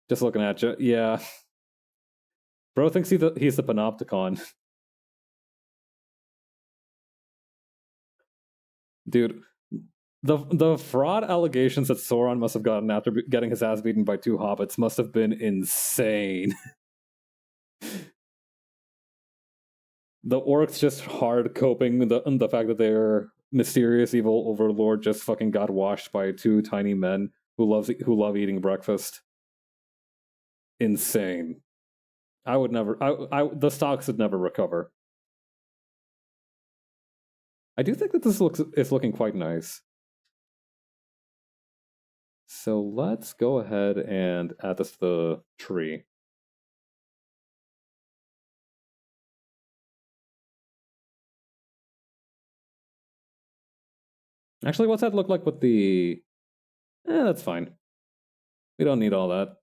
Just looking at you, yeah. Bro thinks he's the Panopticon. Dude, the fraud allegations that Sauron must have gotten after getting his ass beaten by two hobbits must have been insane. The orcs just hard coping the fact that their mysterious evil overlord just fucking got washed by two tiny men who love eating breakfast. Insane. I would never. The stocks would never recover. I do think that this is looking quite nice. So let's go ahead and add this to the tree. Actually, what's that look like with the... that's fine. We don't need all that.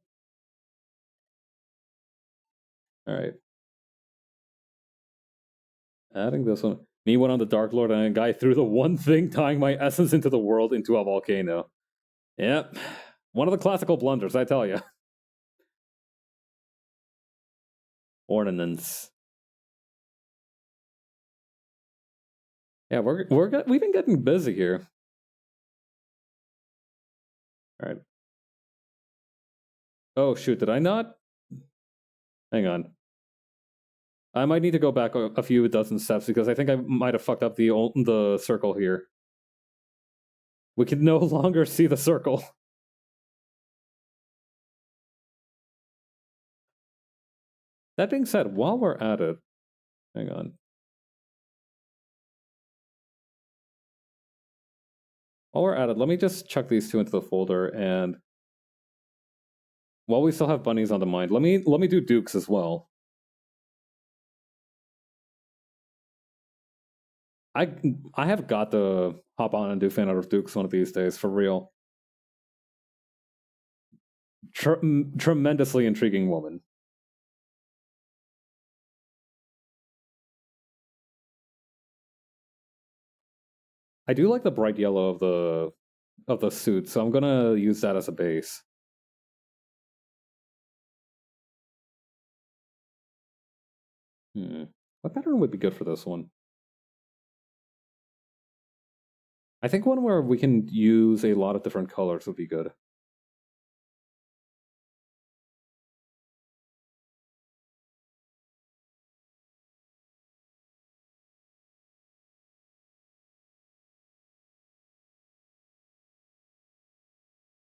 Alright. Adding this one. Me went on the Dark Lord and a guy threw the one thing tying my essence into the world into a volcano. Yep. One of the classical blunders, I tell you. Ornaments. Yeah, we've been getting busy here. Alright. Oh shoot, did I not? Hang on. I might need to go back a few dozen steps because I think I might have fucked up the circle here. We can no longer see the circle. That being said, while we're at it, hang on. While we're at it, let me just chuck these two into the folder, and while we still have bunnies on the mind, let me do dukes as well. I have got to hop on and do fan art of dukes one of these days, for real. Tremendously intriguing woman. I do like the bright yellow of the suit, so I'm gonna use that as a base. What pattern would be good for this one? I think one where we can use a lot of different colors would be good.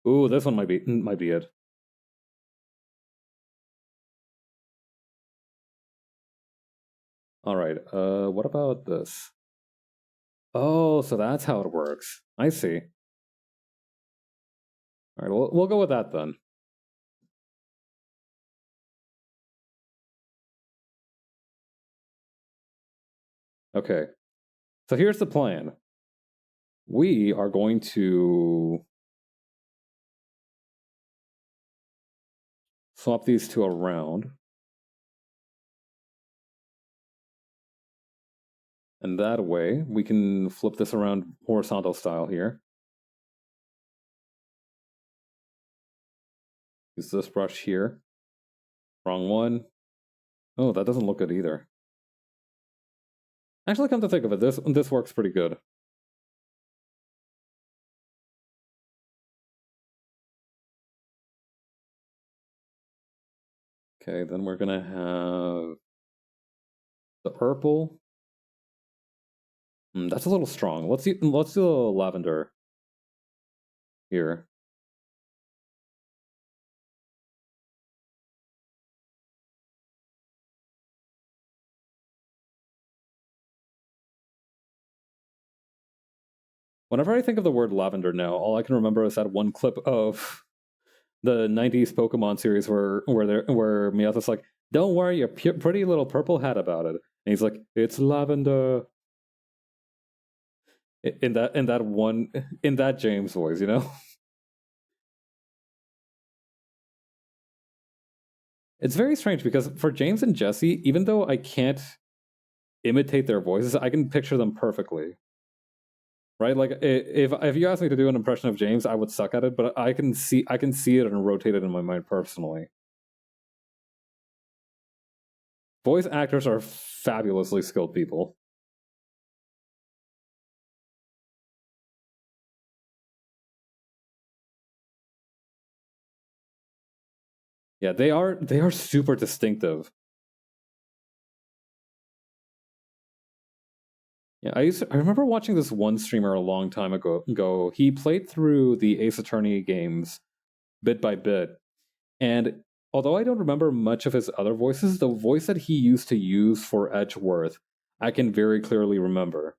Ooh, this one might be it. All right. What about this? Oh, so that's how it works. I see. All right, we'll go with that then. Okay. So here's the plan. We are going to swap these two around. And that way, we can flip this around horizontal style here. Use this brush here. Wrong one. Oh, that doesn't look good either. Actually, come to think of it, this works pretty good. Okay, then we're gonna have the purple. That's a little strong. Let's do the lavender here. Whenever I think of the word lavender now, all I can remember is that one clip of the '90s Pokemon series where Meowth's like, "Don't worry your pretty little purple hat about it," and he's like, "It's lavender." In that James voice, you know. It's very strange because for James and Jesse, even though I can't imitate their voices, I can picture them perfectly. Right? Like if you ask me to do an impression of James, I would suck at it, but I can see it and rotate it in my mind personally. Voice actors are fabulously skilled people. Yeah, they are super distinctive. Yeah, I remember watching this one streamer a long time ago. He played through the Ace Attorney games bit by bit, and although I don't remember much of his other voices, the voice that he used to use for Edgeworth, I can very clearly remember.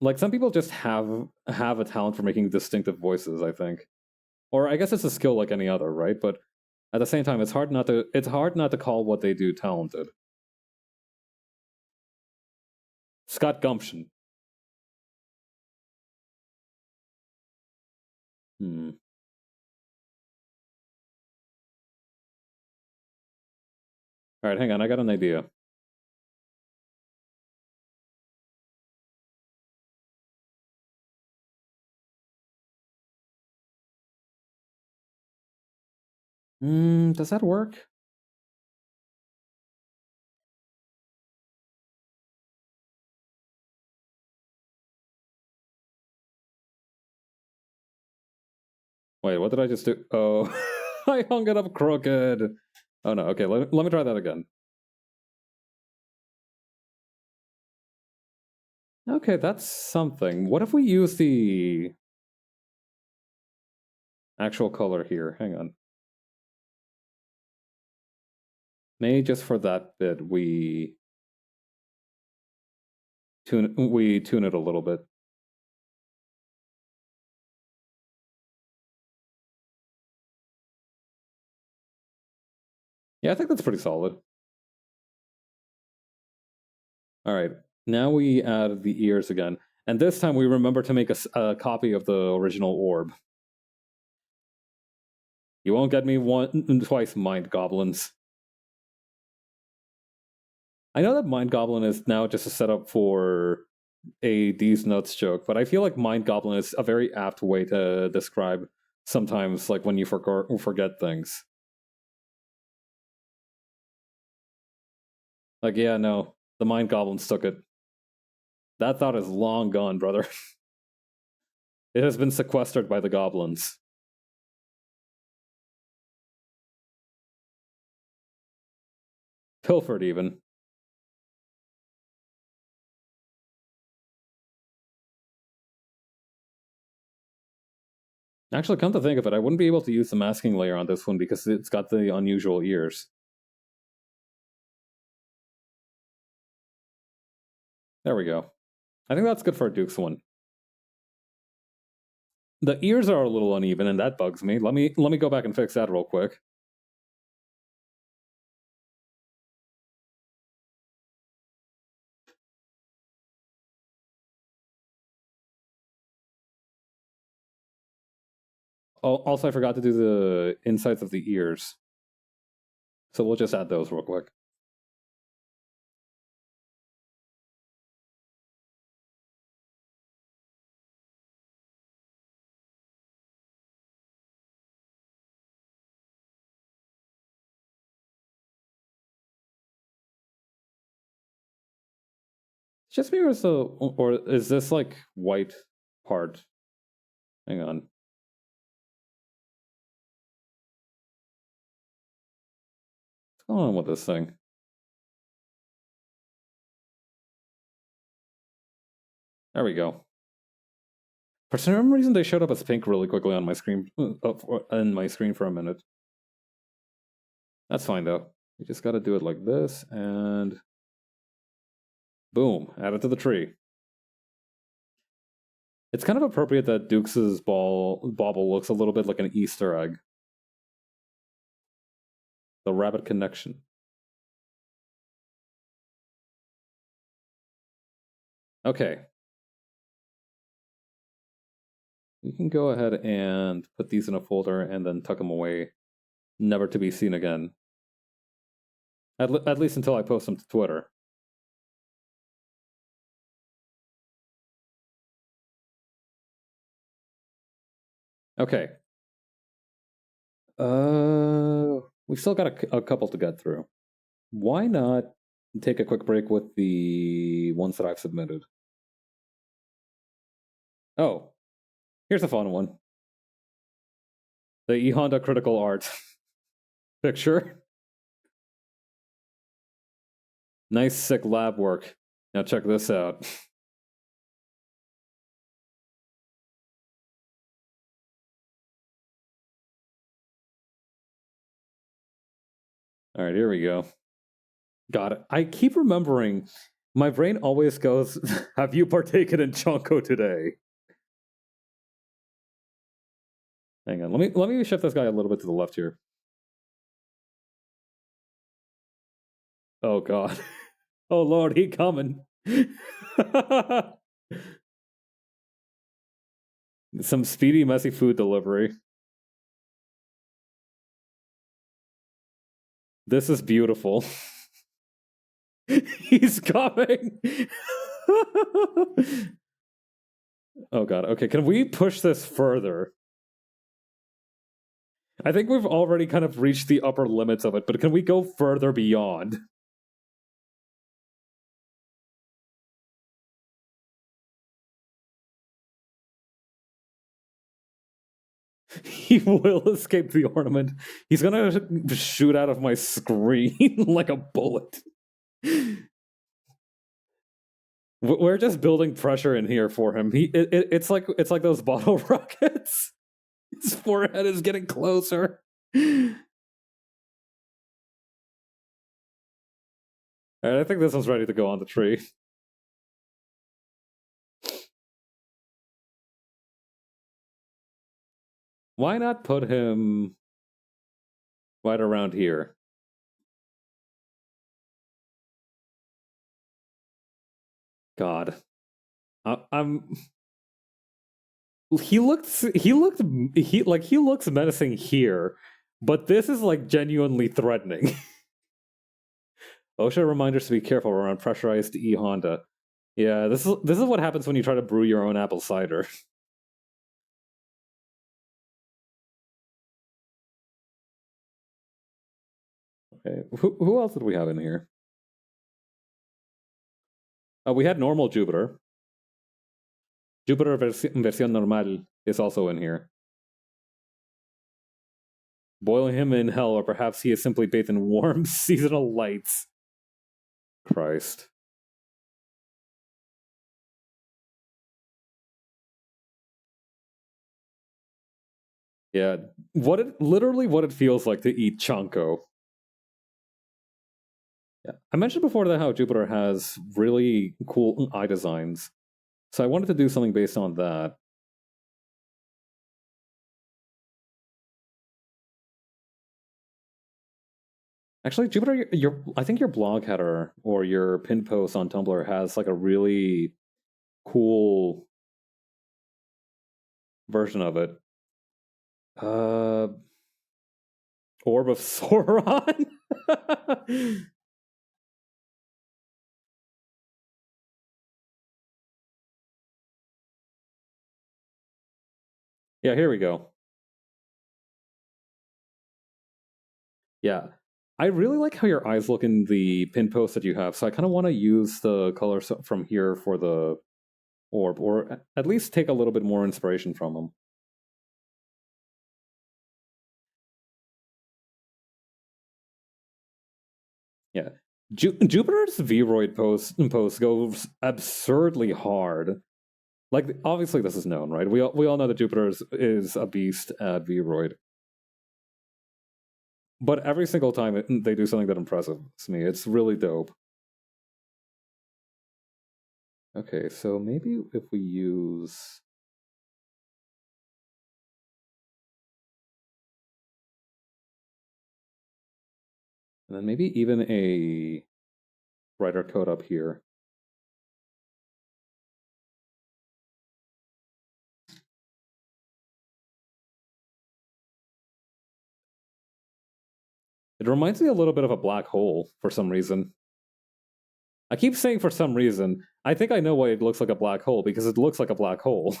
Like some people just have a talent for making distinctive voices, I think. Or I guess it's a skill like any other, right? But at the same time, it's hard not to call what they do talented. Scott Gumption. Hmm. All right, hang on. I got an idea. Does that work? Wait, what did I just do? Oh, I hung it up crooked. Oh no. Okay, let me try that again. Okay, that's something. What if we use the actual color here? Hang on. Maybe just for that bit, we tune it a little bit. Yeah, I think that's pretty solid. All right, now we add the ears again. And this time we remember to make a copy of the original orb. You won't get me twice, Mind Goblins. I know that Mind Goblin is now just a setup for a These Nuts joke, but I feel like Mind Goblin is a very apt way to describe sometimes, like when you forget things. Like, yeah, no, the Mind Goblins took it. That thought is long gone, brother. It has been sequestered by the goblins. Pilfered, even. Actually, come to think of it, I wouldn't be able to use the masking layer on this one because it's got the unusual ears. There we go. I think that's good for a Duke's one. The ears are a little uneven, and that bugs me. Let me go back and fix that real quick. Oh, also, I forgot to do the insides of the ears. So we'll just add those real quick. Just me or is this like white part? Hang on. What's going on with this thing? There we go. For some reason, they showed up as pink really quickly on my screen, in my screen for a minute. That's fine though. You just got to do it like this, and boom, add it to the tree. It's kind of appropriate that Dukes' bauble looks a little bit like an Easter egg. The rabbit connection. Okay. We can go ahead and put these in a folder and then tuck them away, never to be seen again. At least until I post them to Twitter. Okay. We still got a couple to get through. Why not take a quick break with the ones that I've submitted? Oh, here's a fun one. The E Honda Critical Art picture. Nice, sick lab work. Now check this out. All right, here we go. Got it. I keep remembering, my brain always goes, have you partaken in Chonko today? Hang on, let me shift this guy a little bit to the left here. Oh god. Oh lord, he coming. Some speedy, messy food delivery. This is beautiful. He's coming. Oh god. Okay, can we push this further? I think we've already kind of reached the upper limits of it, but can we go further beyond? He will escape the ornament. He's gonna shoot out of my screen like a bullet. We're just building pressure in here for him. It's like those bottle rockets. His forehead is getting closer. Alright, I think this one's ready to go on the tree. Why not put him right around here? God. I'm he looks menacing here, but this is like genuinely threatening. OSHA reminders to be careful around pressurized E Honda. Yeah, this is what happens when you try to brew your own apple cider. Okay, who else did we have in here? We had normal Jupiter. Jupiter versión normal is also in here. Boil him in hell, or perhaps he is simply bathed in warm seasonal lights. Christ. Yeah, literally what it feels like to eat Chonko. Yeah, I mentioned before that how Jupiter has really cool eye designs, so I wanted to do something based on that. Actually, Jupiter, I think your blog header or your pin post on Tumblr has like a really cool version of it. Orb of Sauron. Yeah, here we go. Yeah. I really like how your eyes look in the pin post that you have, so I kind of want to use the colors from here for the orb, or at least take a little bit more inspiration from them. Yeah. Jupiter's Vroid post goes absurdly hard. Like, obviously this is known, right? We all know that Jupiter is a beast at Vroid. But every single time they do something that impresses me. It's really dope. Okay, so maybe if we use... And then maybe even a brighter coat up here. It reminds me a little bit of a black hole for some reason. I keep saying for some reason. I think I know why it looks like a black hole, because it looks like a black hole.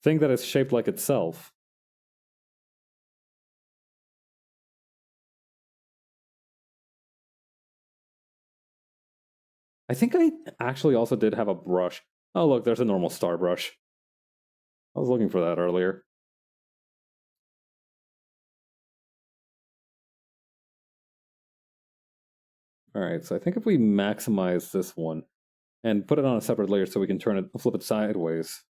Thing that is shaped like itself. I think I actually also did have a brush. Oh look, there's a normal star brush. I was looking for that earlier. Alright, so I think if we maximize this one and put it on a separate layer so we can flip it sideways.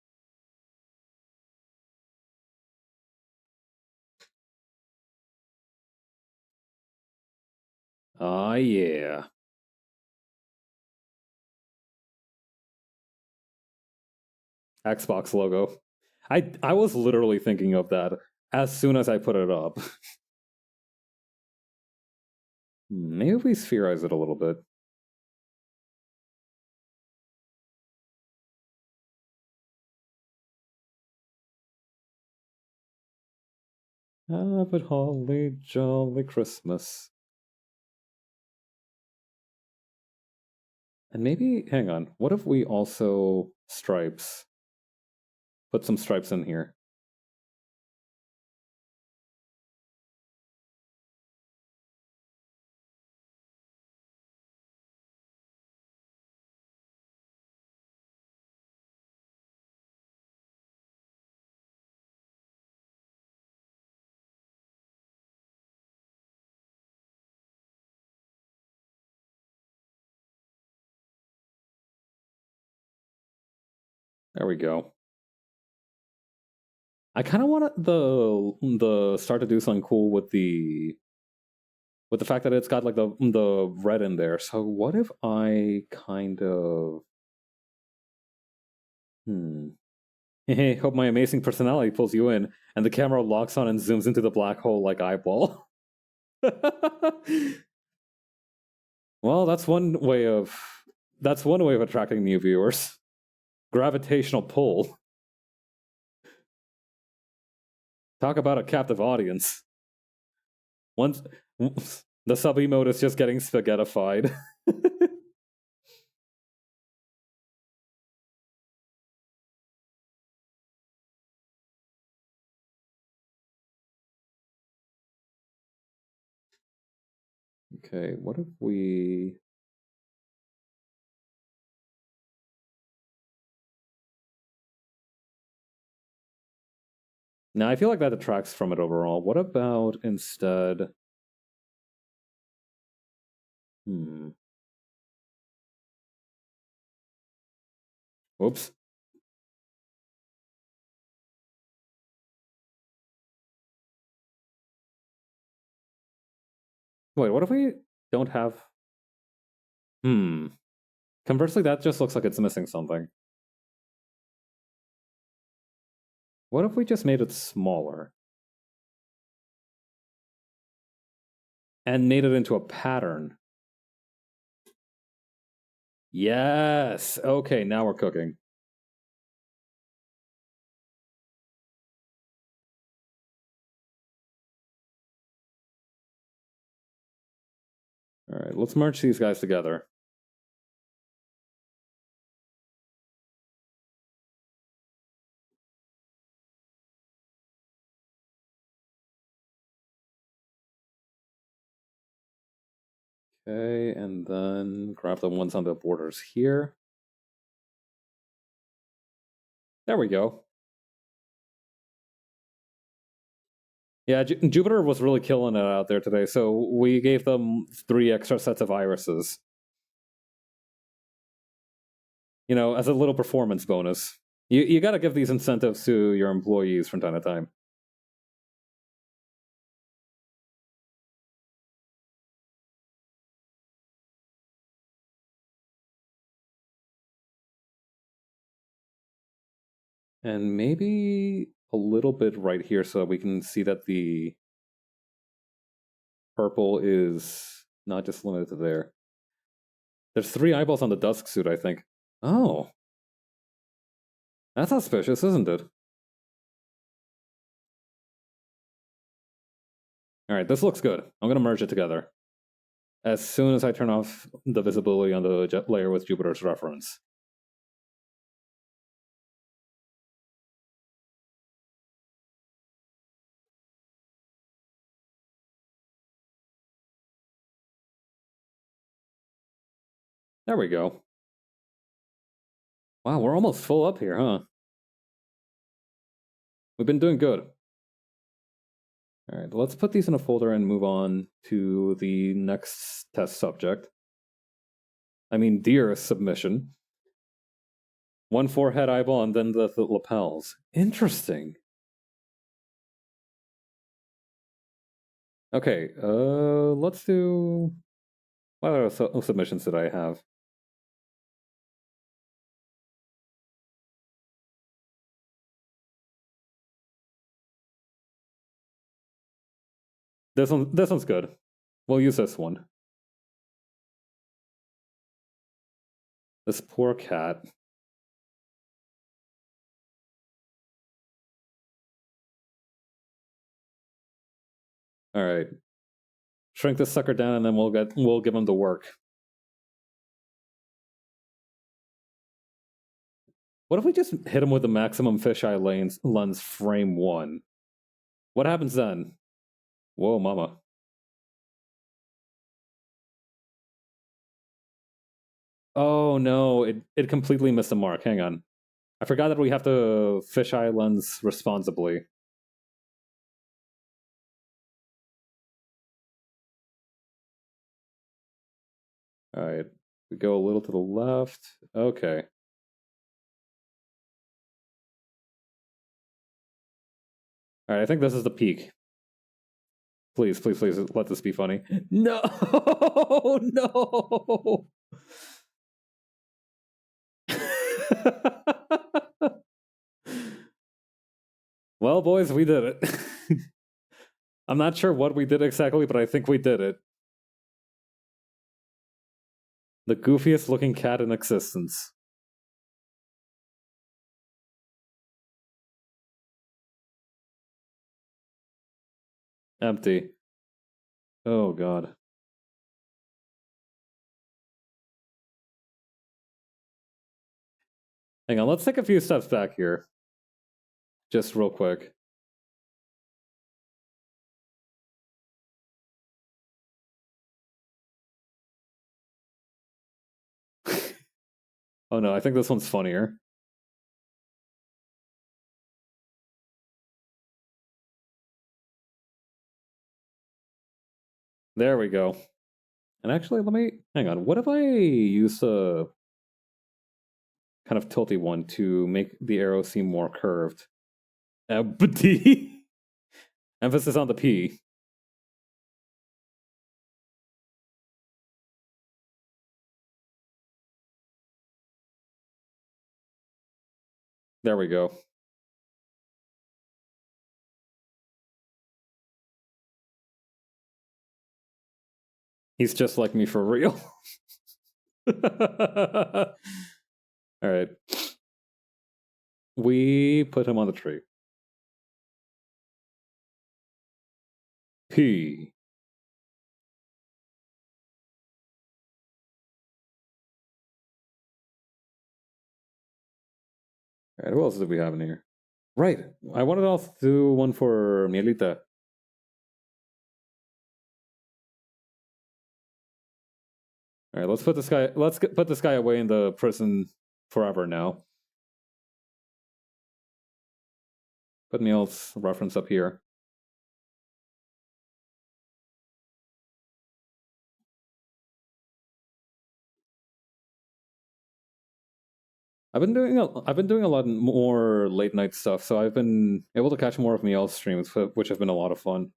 Ah, yeah. Xbox logo. I was literally thinking of that as soon as I put it up. Maybe if we spherize it a little bit. Have a holly jolly Christmas. And maybe, hang on, what if we also stripes? Put some stripes in here. There we go. I kind of want the start to do something cool with the fact that it's got like the red in there. So what if I kind of hope my amazing personality pulls you in, and the camera locks on and zooms into the black hole like eyeball. Well, that's one way of attracting new viewers. Gravitational pull. Talk about a captive audience. Once the sub emote is just getting spaghettified. Okay, what if we... Now, I feel like that detracts from it overall. What about instead... Whoops. Wait, what if we don't have... Conversely, that just looks like it's missing something. What if we just made it smaller? And made it into a pattern? Yes! Okay, now we're cooking. Alright, let's merge these guys together. Okay, and then grab the ones on the borders here. There we go. Yeah, Jupiter was really killing it out there today, so we gave them 3 extra sets of irises. You know, as a little performance bonus. You gotta give these incentives to your employees from time to time. And maybe a little bit right here so that we can see that the purple is not just limited to there. There's 3 eyeballs on the dusk suit, I think. Oh. That's auspicious, isn't it? Alright, this looks good. I'm gonna merge it together. As soon as I turn off the visibility on the layer with Jupiter's reference. There we go. Wow, we're almost full up here, huh? We've been doing good. Alright, let's put these in a folder and move on to the next test subject. deer submission. One forehead eyeball and then the lapels. Interesting. Okay, let's do... What other submissions did I have? This one's good. We'll use this one. This poor cat. All right. Shrink this sucker down and then we'll give him the work. What if we just hit him with the maximum fisheye lens frame 1? What happens then? Whoa, mama. Oh no, it completely missed the mark. Hang on. I forgot that we have to fisheye lens responsibly. Alright. We go a little to the left. Okay. Alright, I think this is the peak. Please, please, please, let this be funny. No! No! Well, boys, we did it. I'm not sure what we did exactly, but I think we did it. The goofiest looking cat in existence. Empty. Oh, God. Hang on, let's take a few steps back here. Just real quick. Oh no, I think this one's funnier. There we go. And actually, let me... Hang on, what if I use a kind of tilty one to make the arrow seem more curved? Empty. Emphasis on the P. There we go. He's just like me for real. Alright. We put him on the tree. P. Alright, who else do we have in here? Right. I wanted to also do one for Mielita. All right, let's put this guy. Let's put this guy away in the prison forever now. Put Neil's reference up here. I've been doing a lot more late night stuff, so I've been able to catch more of Neil's streams, which have been a lot of fun.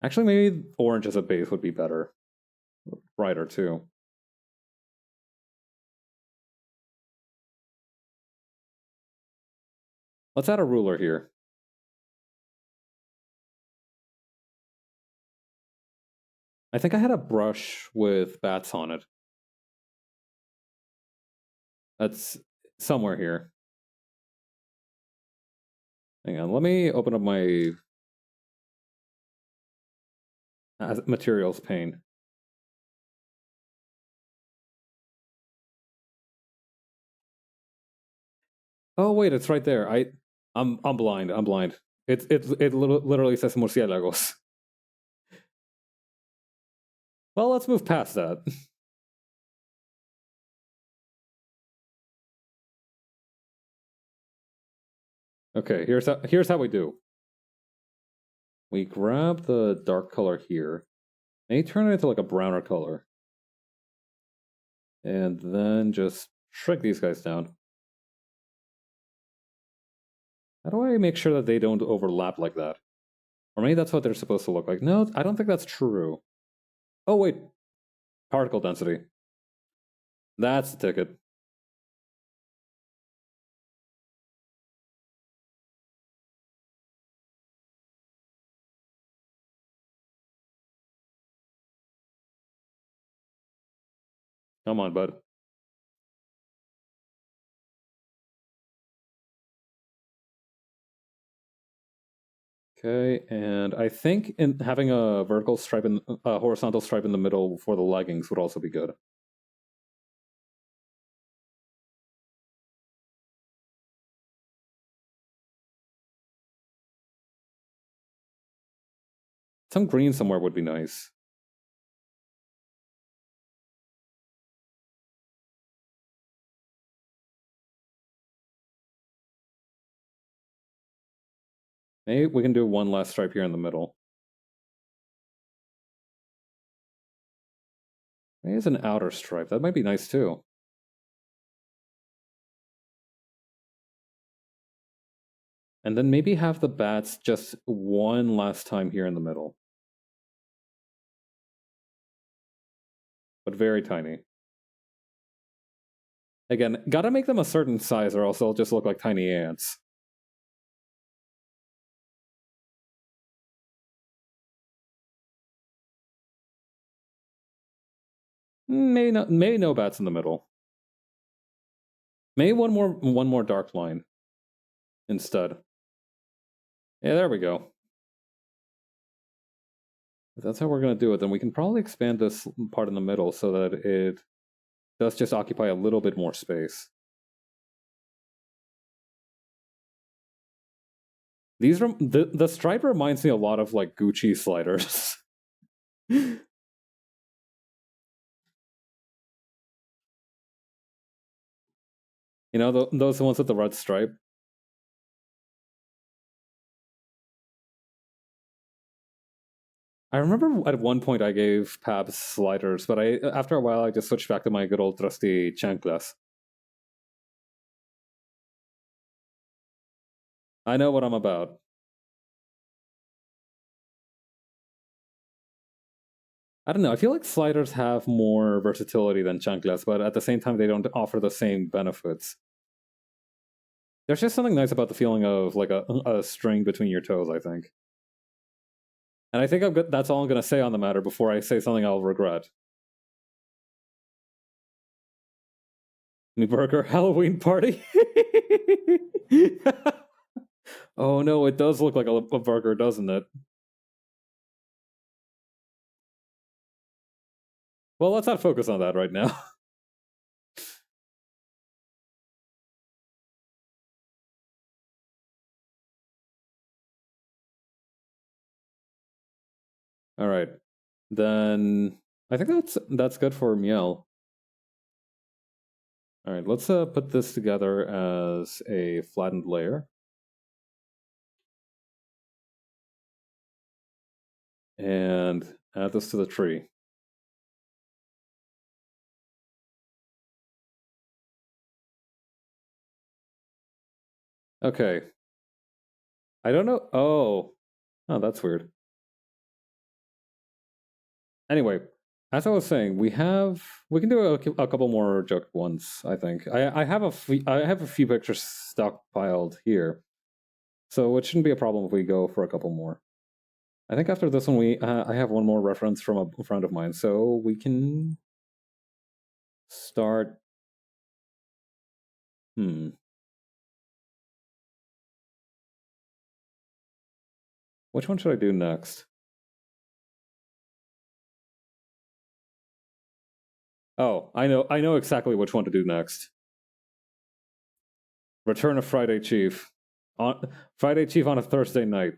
Actually, maybe orange as a base would be better. Brighter too. Let's add a ruler here. I think I had a brush with bats on it. That's somewhere here. Hang on, let me open up my materials pane. Oh wait, it's right there. I'm blind. I'm blind. It literally says murciélagos. Well, let's move past that. Okay, here's how we do. We grab the dark color here, and you turn it into like a browner color. And then just shrink these guys down. How do I make sure that they don't overlap like that? Or maybe that's what they're supposed to look like. No, I don't think that's true. Oh, wait. Particle density. That's the ticket. Come on, bud. Okay, and I think in having a vertical stripe and a horizontal stripe in the middle for the leggings would also be good. Some green somewhere would be nice. Maybe we can do one last stripe here in the middle. Maybe it's an outer stripe. That might be nice too. And then maybe have the bats just one last time here in the middle. But very tiny. Again, gotta make them a certain size or else they'll just look like tiny ants. Maybe no bats in the middle. Maybe one more dark line instead. Yeah, there we go. If that's how we're going to do it, then we can probably expand this part in the middle so that it does just occupy a little bit more space. The stripe reminds me a lot of like Gucci sliders. You know, those ones with the red stripe. I remember at one point I gave Pabs sliders, but after a while I just switched back to my good old trusty chanclas. I know what I'm about. I don't know. I feel like sliders have more versatility than chanclas, but at the same time, they don't offer the same benefits. There's just something nice about the feeling of like a string between your toes, I think. And I think that's all I'm going to say on the matter before I say something I'll regret. New burger Halloween party? Oh no, it does look like a burger, doesn't it? Well, let's not focus on that right now. All right. Then I think that's good for Miel. All right, let's put this together as a flattened layer. And add this to the tree. Okay. I don't know. Oh, that's weird. Anyway, as I was saying, we can do a couple more joke ones. I think I have a few pictures stockpiled here, so it shouldn't be a problem if we go for a couple more. I think after this one, I have one more reference from a friend of mine, so we can start. Which one should I do next? Oh, I know exactly which one to do next. Return of Friday Chief. On Friday Chief on a Thursday night.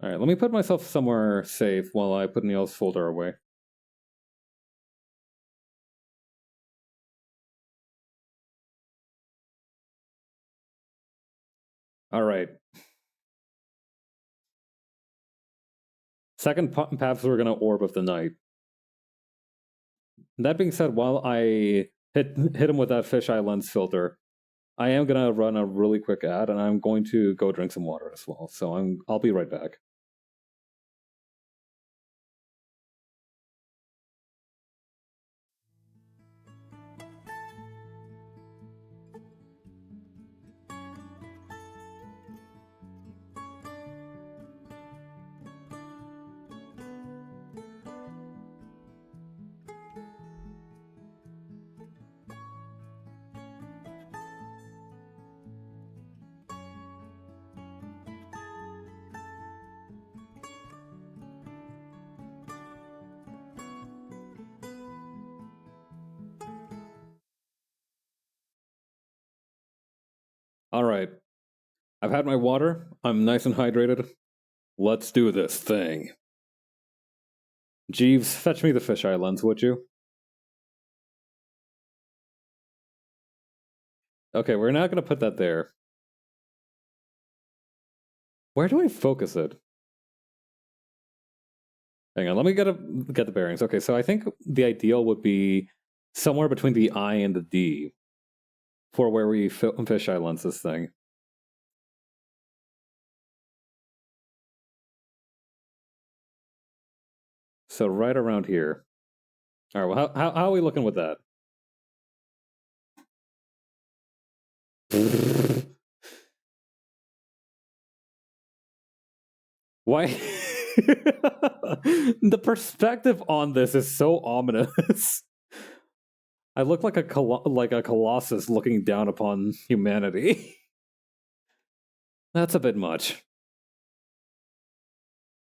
All right, let me put myself somewhere safe while I put Neil's folder away. Alright. Second paths we're gonna Orb of the Night. That being said, while I hit him with that fisheye lens filter, I am gonna run a really quick ad, and I'm going to go drink some water as well. So I'll be right back. Alright. I've had my water. I'm nice and hydrated. Let's do this thing. Jeeves, fetch me the fisheye lens, would you? Okay, we're not gonna put that there. Where do I focus it? Hang on, let me get the bearings. Okay, so I think the ideal would be somewhere between the I and the D for where we fisheye lens this thing. So right around here. All right, well, how are we looking with that? Why? The perspective on this is so ominous. I look like a colossus looking down upon humanity. That's a bit much.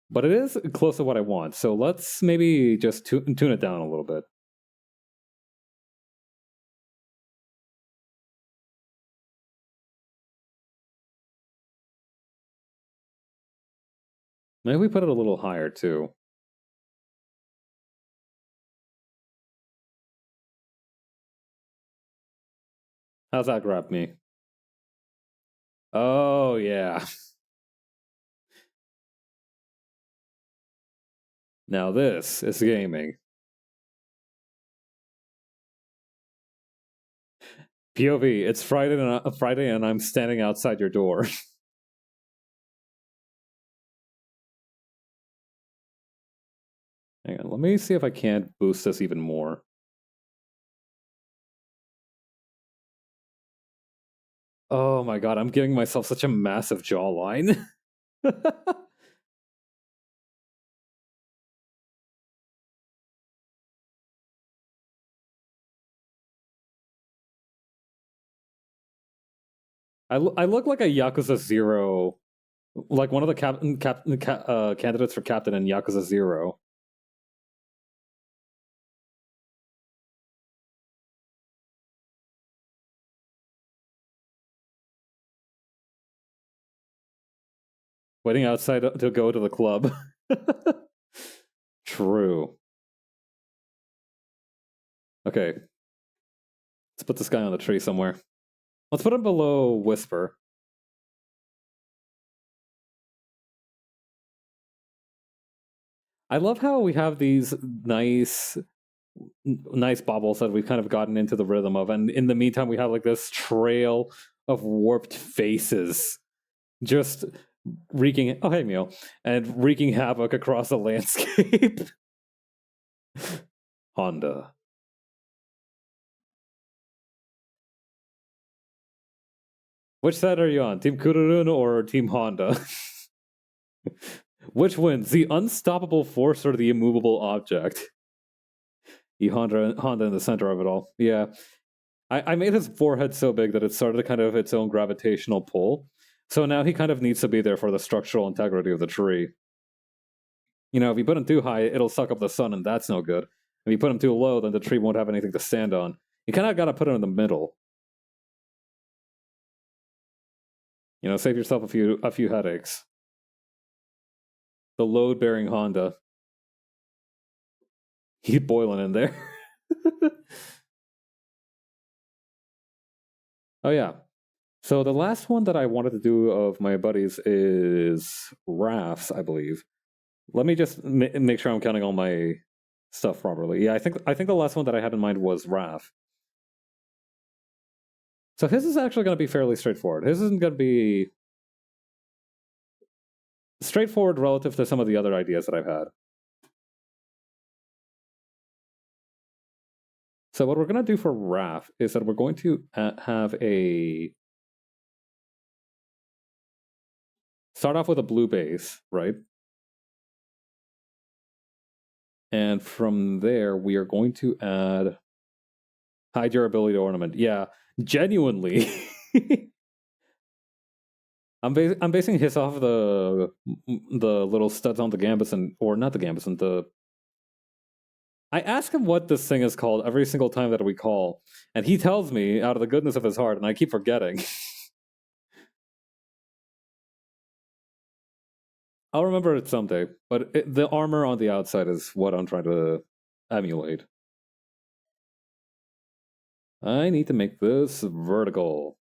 But it is close to what I want, so let's maybe just tune it down a little bit. Maybe we put it a little higher, too. How's that grab me? Oh, yeah. Now this is gaming. POV, it's Friday and I'm standing outside your door. Hang on, let me see if I can't boost this even more. Oh my god, I'm giving myself such a massive jawline. I look like a Yakuza 0, like one of the candidates for captain in Yakuza 0. Waiting outside to go to the club. True. Okay. Let's put this guy on the tree somewhere. Let's put him below Whisper. I love how we have these nice baubles that we've kind of gotten into the rhythm of, and in the meantime we have like this trail of warped faces just wreaking and wreaking havoc across the landscape. Honda. Which side are you on? Team Kururun or Team Honda? Which wins, the unstoppable force or the immovable object? Honda in the center of it all. Yeah. I made his forehead so big that it started kind of its own gravitational pull. So now he kind of needs to be there for the structural integrity of the tree. You know, if you put him too high, it'll suck up the sun, and that's no good. If you put him too low, then the tree won't have anything to stand on. You kind of got to put him in the middle. You know, save yourself a few headaches. The load-bearing Honda. He's boiling in there. Oh yeah. So the last one that I wanted to do of my buddies is rafts, I believe. Let me just make sure I'm counting all my stuff properly. Yeah, I think the last one that I had in mind was raft. So his is actually going to be fairly straightforward. His isn't going to be straightforward relative to some of the other ideas that I've had. So what we're going to do for raft is that we're going to have a start off with a blue base, right? And from there, we are going to add high durability ornament. Yeah, genuinely. I'm basing his off the little studs on the gambeson, or not the gambeson. I ask him what this thing is called every single time that we call, and he tells me out of the goodness of his heart, and I keep forgetting. I'll remember it someday, but the armor on the outside is what I'm trying to emulate. I need to make this vertical.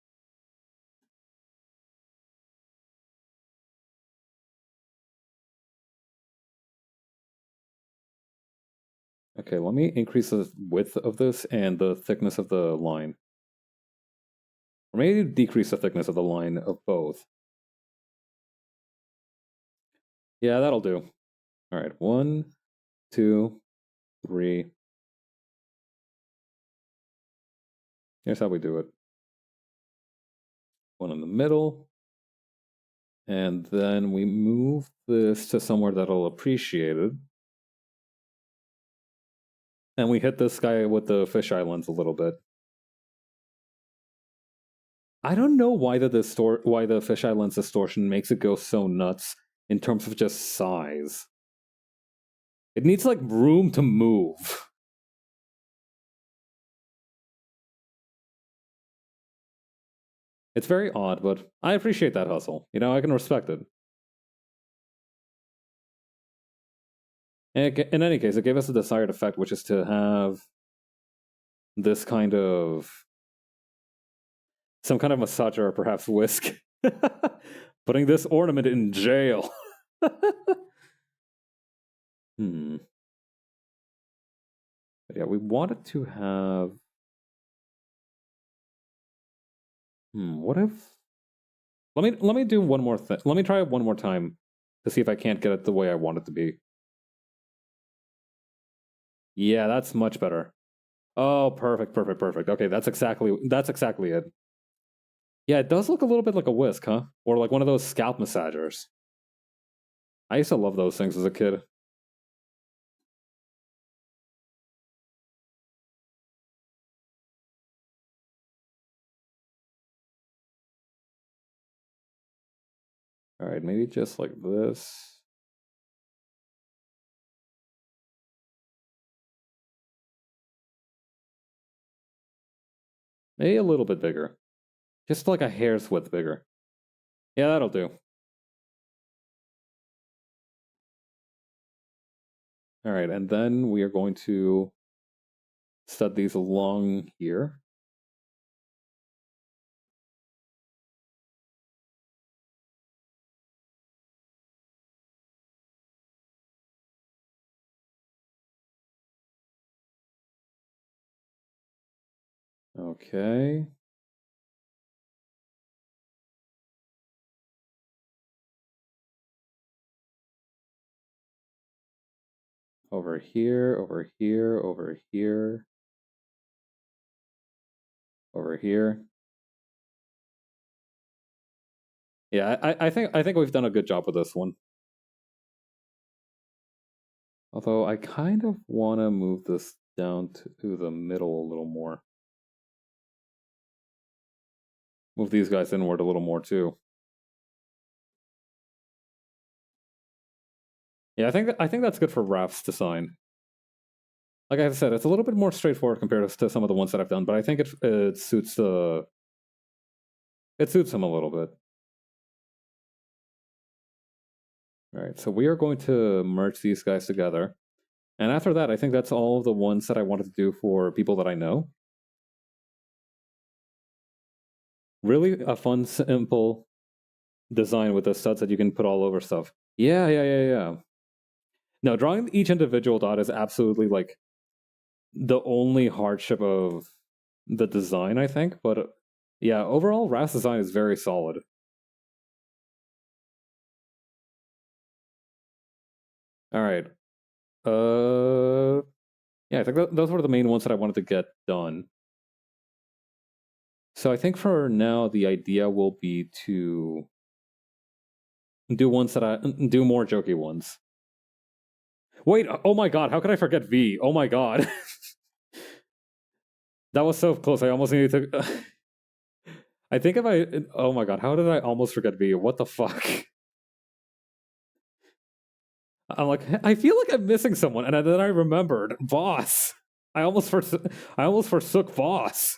Okay, let me increase the width of this and the thickness of the line. Or maybe decrease the thickness of the line of both. Yeah, that'll do. All right, 1, 2, 3. Here's how we do it. One in the middle. And then we move this to somewhere that'll appreciate it. And we hit this guy with the fisheye lens a little bit. I don't know why the fisheye lens distortion makes it go so nuts in terms of just size. It needs like room to move. It's very odd, but I appreciate that hustle. You know, I can respect it. In any case, it gave us the desired effect, which is to have this kind of some kind of massager or perhaps whisk. Putting this ornament in jail. But yeah, we wanted to have. What if? Let me do one more thing. Let me try it one more time to see if I can't get it the way I want it to be. Yeah, that's much better. Oh, perfect. Okay, that's exactly it. Yeah, it does look a little bit like a whisk, huh? Or like one of those scalp massagers. I used to love those things as a kid. All right, maybe just like this. Maybe a little bit bigger. Just like a hair's width bigger. Yeah, that'll do. All right, and then we are going to stud these along here. Okay. Over here, over here, over here. Over here. Yeah, I think we've done a good job with this one. Although I kind of want to move this down to the middle a little more. Move these guys inward a little more too. Yeah, I think that's good for rafts to sign. Like I said, it's a little bit more straightforward compared to some of the ones that I've done, but I think it suits them a little bit. All right, so we are going to merge these guys together. And after that, I think that's all of the ones that I wanted to do for people that I know. Really a fun, simple design with the studs that you can put all over stuff. Yeah. No, drawing each individual dot is absolutely like the only hardship of the design, I think. But yeah, overall, Ras design is very solid. All right. Yeah, I think those were the main ones that I wanted to get done. So I think for now, the idea will be to do ones that I do more jokey ones. Wait, oh my god, how could I forget V? Oh my god. That was so close. I almost needed to. I think if I. Oh my god, how did I almost forget V? What the fuck? I'm like, I feel like I'm missing someone, and then I remembered Boss. I almost forsook Boss.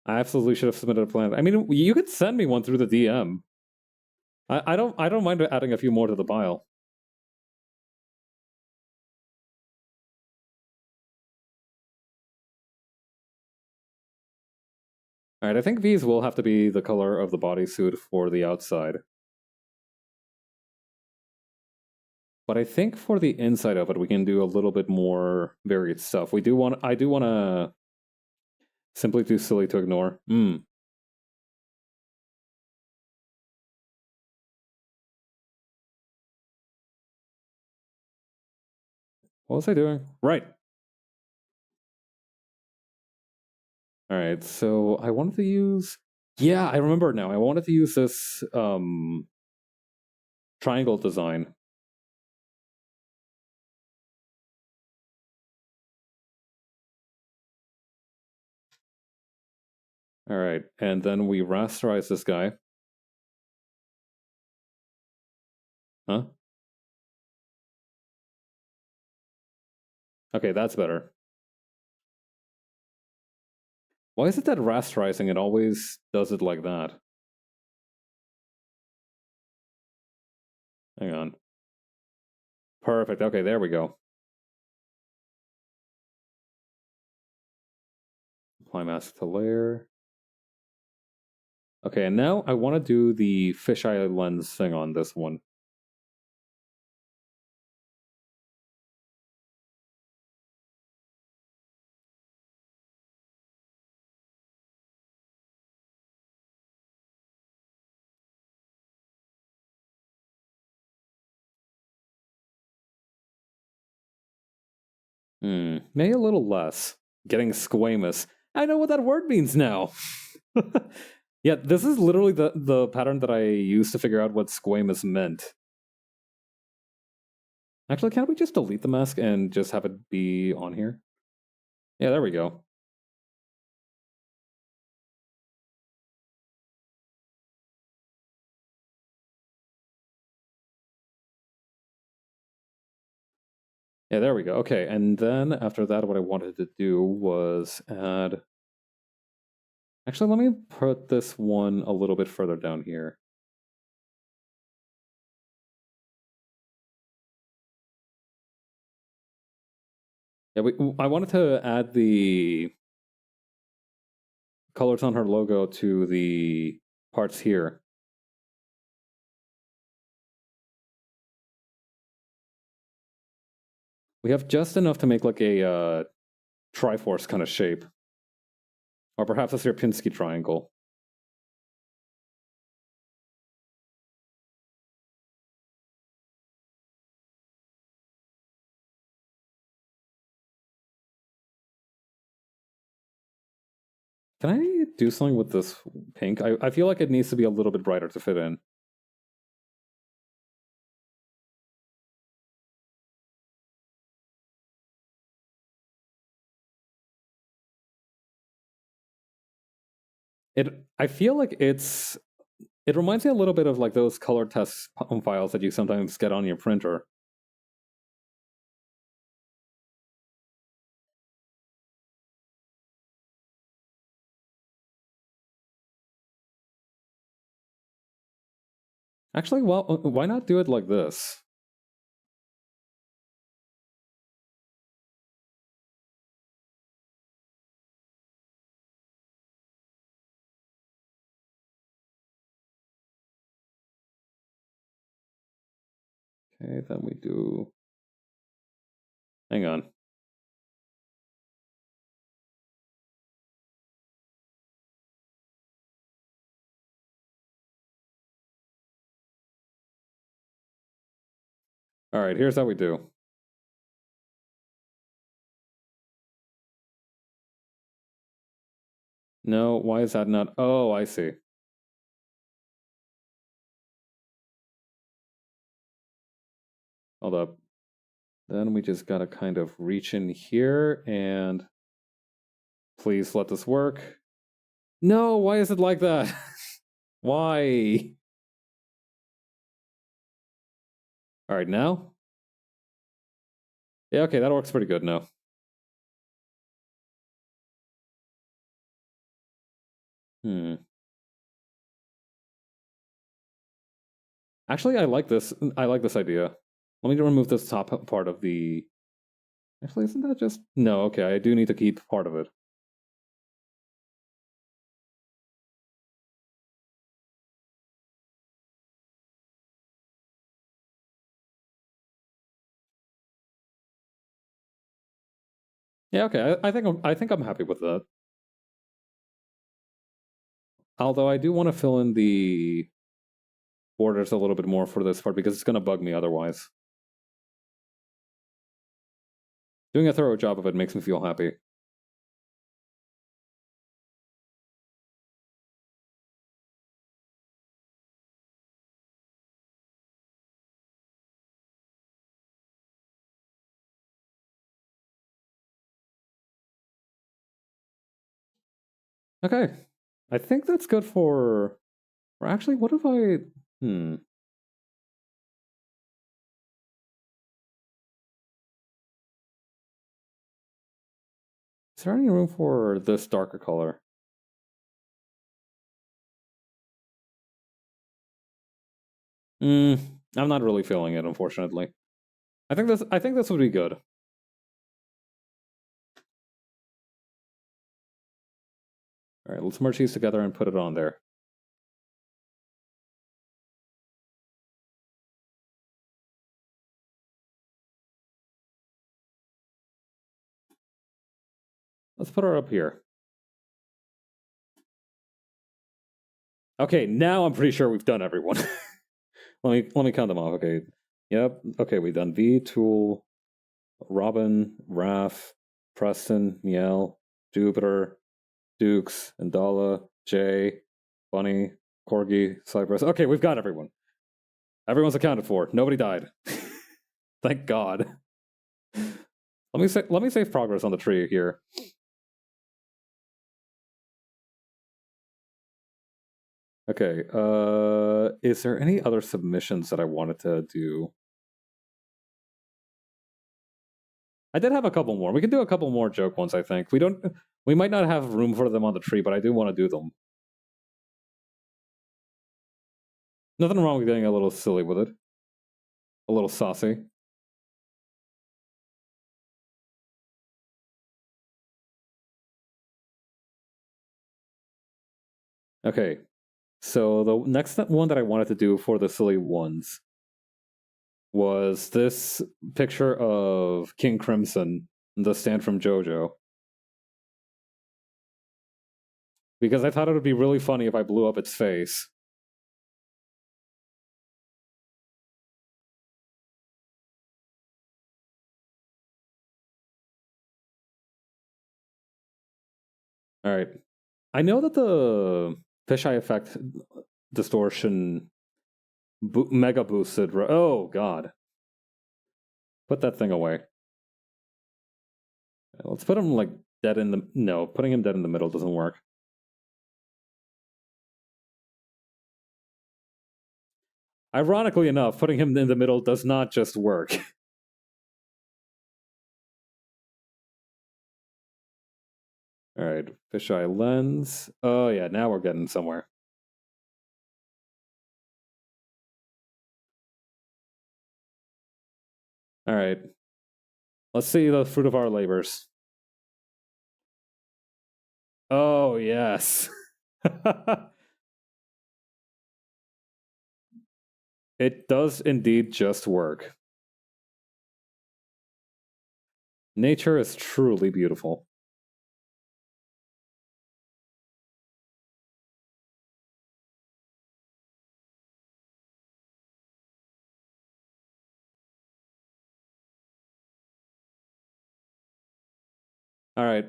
I absolutely should have submitted a plan. I mean, you could send me one through the DM. I don't mind adding a few more to the pile. All right, I think these will have to be the color of the bodysuit for the outside. But I think for the inside of it, we can do a little bit more varied stuff. I do want to simply too silly to ignore. What was I doing? Right. All right, so I wanted to use. Yeah, I remember now. I wanted to use this triangle design. All right, and then we rasterize this guy. Huh? Okay, that's better. Why is it that rasterizing it always does it like that? Hang on. Perfect. Okay, there we go. Apply mask to layer. Okay, and now I want to do the fisheye lens thing on this one. Maybe a little less. Getting squamous. I know what that word means now. Yeah, this is literally the pattern that I used to figure out what squamous meant. Actually, can't we just delete the mask and just have it be on here? Yeah, there we go. Yeah, there we go. Okay, and then after that, what I wanted to do was add... Actually, let me put this one a little bit further down here. Yeah, I wanted to add the colors on her logo to the parts here. We have just enough to make like a Triforce kind of shape. Or perhaps a Sierpinski triangle. Can I do something with this pink? I feel like it needs to be a little bit brighter to fit in. I feel like it reminds me a little bit of like those color test files that you sometimes get on your printer. Actually, well, why not do it like this? Okay, then we do... Hang on. Alright, here's how we do. No, why is that not... Oh, I see. Hold up. Then we just gotta kind of reach in here and... Please let this work. No, why is it like that? Why? Alright, now? Yeah, okay, that works pretty good now. Actually, I like this. I like this idea. Let me remove this top part of the... Actually, isn't that just... No, okay, I do need to keep part of it. Yeah, okay, I think I'm happy with that. Although I do want to fill in the borders a little bit more for this part because it's going to bug me otherwise. Doing a thorough job of it makes me feel happy. Okay, I think that's good for... Or actually, what if I... Is there any room for this darker color? I'm not really feeling it, unfortunately. I think this would be good. Alright, let's merge these together and put it on there. Let's put her up here. Okay, now I'm pretty sure we've done everyone. let me count them off. Okay. Yep. Okay, we've done V, Tool, Robin, Raph, Preston, Miel, Jupiter, Dukes, Indala, Jay, Bunny, Corgi, Cypress. Okay, we've got everyone. Everyone's accounted for. Nobody died. Thank God. Let me save progress on the tree here. Okay, is there any other submissions that I wanted to do? I did have a couple more. We can do a couple more joke ones, I think. We might not have room for them on the tree, but I do want to do them. Nothing wrong with getting a little silly with it. A little saucy. Okay, so the next one that I wanted to do for the silly ones was this picture of King Crimson, the stand from JoJo. Because I thought it would be really funny if I blew up its face. Alright. I know that the fisheye effect distortion mega boosted... Oh, God. Put that thing away. Let's put him, like, dead in the... No, putting him dead in the middle doesn't work. Ironically enough, putting him in the middle does not just work. Alright, fisheye lens. Oh yeah, now we're getting somewhere. Alright. Let's see the fruit of our labors. Oh, yes. It does indeed just work. Nature is truly beautiful. All right,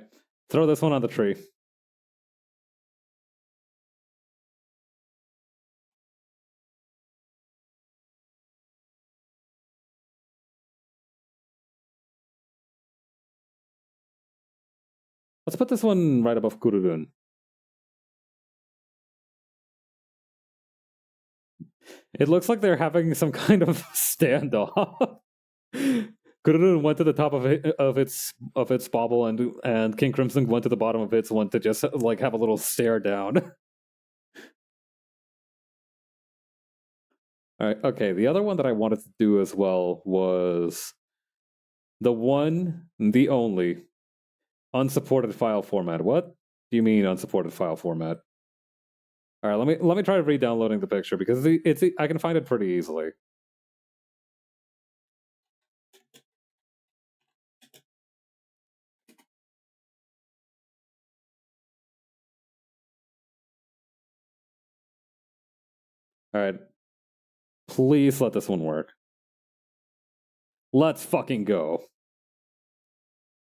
throw this one on the tree. Let's put this one right above Kururun. It looks like they're having some kind of standoff. Kururun went to the top of its bauble, and King Crimson went to the bottom of its one to just like have a little stare down. All right, okay. The other one that I wanted to do as well was the one, the only unsupported file format. What do you mean unsupported file format? All right, let me try re-downloading the picture because it's I can find it pretty easily. All right, please let this one work. Let's fucking go.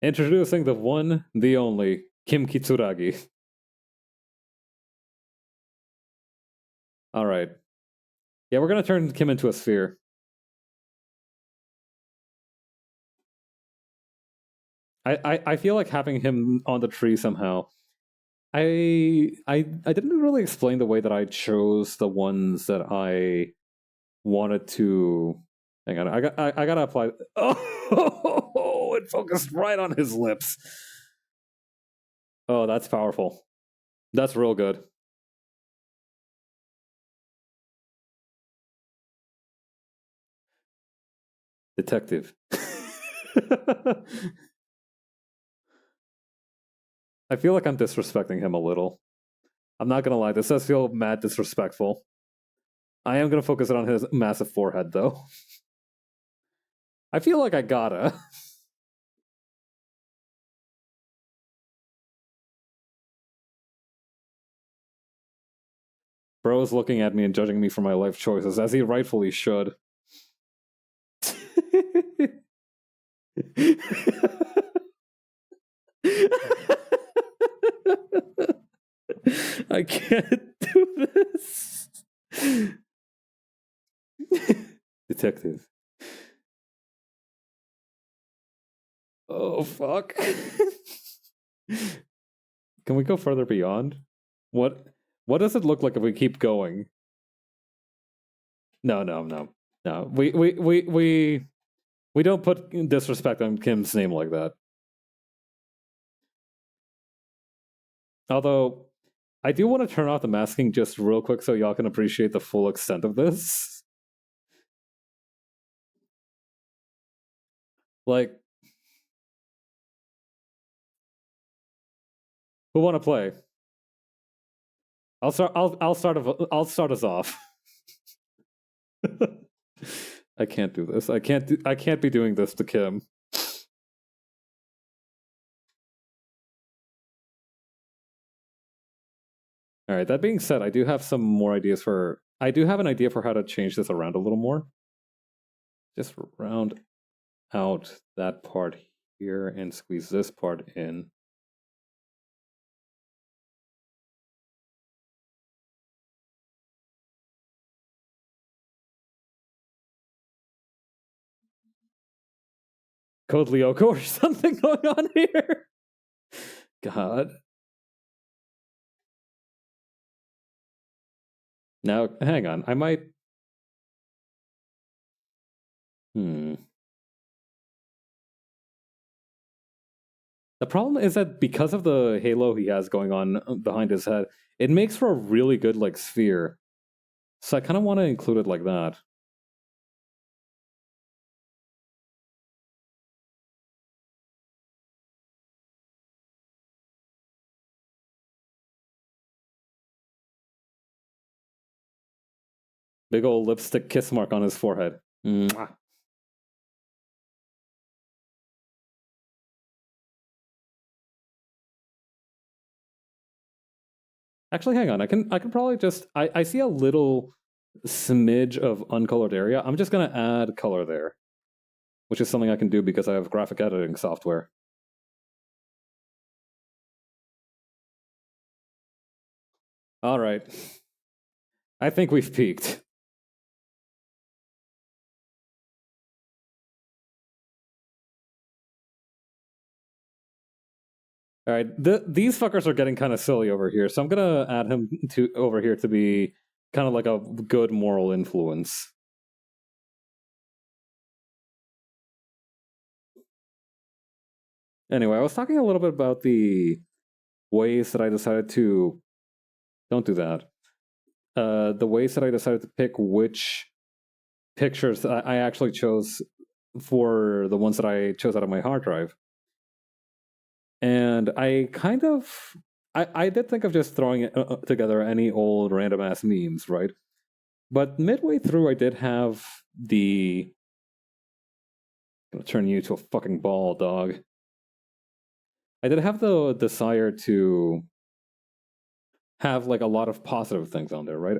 Introducing the one, the only Kim Kitsuragi. All right. Yeah, we're gonna turn Kim into a sphere. I feel like having him on the tree somehow. I didn't really explain the way that I chose the ones that I wanted to. Hang on, I gotta apply. Oh, it focused right on his lips. Oh, that's powerful. That's real good. Detective. I feel like I'm disrespecting him a little. I'm not gonna lie, this does feel mad disrespectful. I am gonna focus it on his massive forehead, though. I feel like I gotta. Bro's looking at me and judging me for my life choices, as he rightfully should. I can't do this. Detective. Oh, fuck. Can we go further beyond? What what does it look like if we keep going? No, no, no. No. We don't put disrespect on Kim's name like that. Although I do want to turn off the masking just real quick so y'all can appreciate the full extent of this. Like, who want to play? I'll start. I'll start us off. I can't do this. I can't be doing this to Kim. All right. That being said, I do have some more ideas for. I do have an idea for how to change this around a little more. Just round out that part here and squeeze this part in. Code Lyoko or something going on here. God. Now, hang on. I might. Hmm. The problem is that because of the halo he has going on behind his head, it makes for a really good like sphere. So I kind of want to include it like that. Big old lipstick kiss mark on his forehead. Mwah. Actually, hang on. I can probably just I see a little smidge of uncolored area. I'm just gonna add color there, which is something I can do because I have graphic editing software. All right. I think we've peaked. All right, these fuckers are getting kind of silly over here, so I'm gonna add him to over here to be kind of like a good moral influence. Anyway, I was talking a little bit about the ways that I decided to don't do that. The ways that I decided to pick which pictures that I actually chose for the ones that I chose out of my hard drive. And I did think of just throwing together any old random ass memes, right? But midway through, I did have the. I'm gonna turn you into a fucking ball, dog. I did have the desire to have like a lot of positive things on there, right?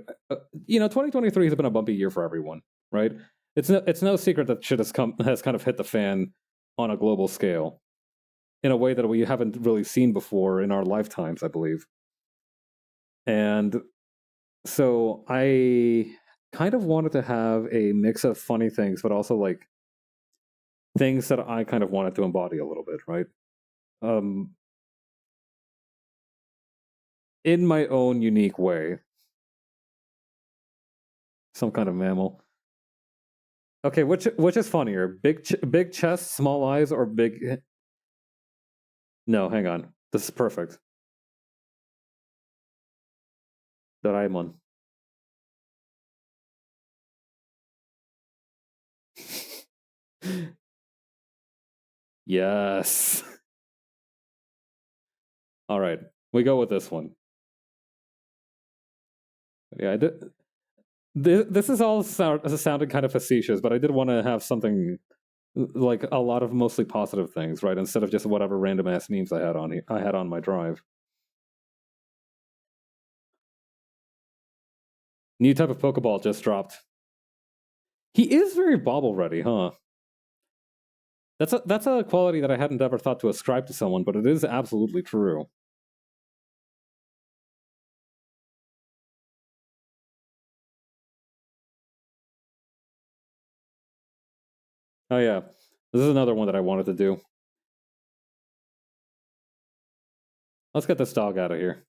2023 has been a bumpy year for everyone, right? It's no secret that shit has kind of hit the fan on a global scale in a way that we haven't really seen before in our lifetimes, I believe. And so I kind of wanted to have a mix of funny things, but also like things that I kind of wanted to embody a little bit, right? Um, in my own unique way, some kind of mammal. Okay, which is funnier, big chest, small eyes, or big? No, hang on. This is perfect. Doraemon. Yes. All right, we go with this one. Yeah, I did. This is all sounded kind of facetious, but I did want to have something like a lot of mostly positive things, right? Instead of just whatever random ass memes I had on my drive. New type of Pokeball just dropped. He is very bauble ready, huh? That's a quality that I hadn't ever thought to ascribe to someone, but it is absolutely true. Oh yeah, this is another one that I wanted to do. Let's get this dog out of here.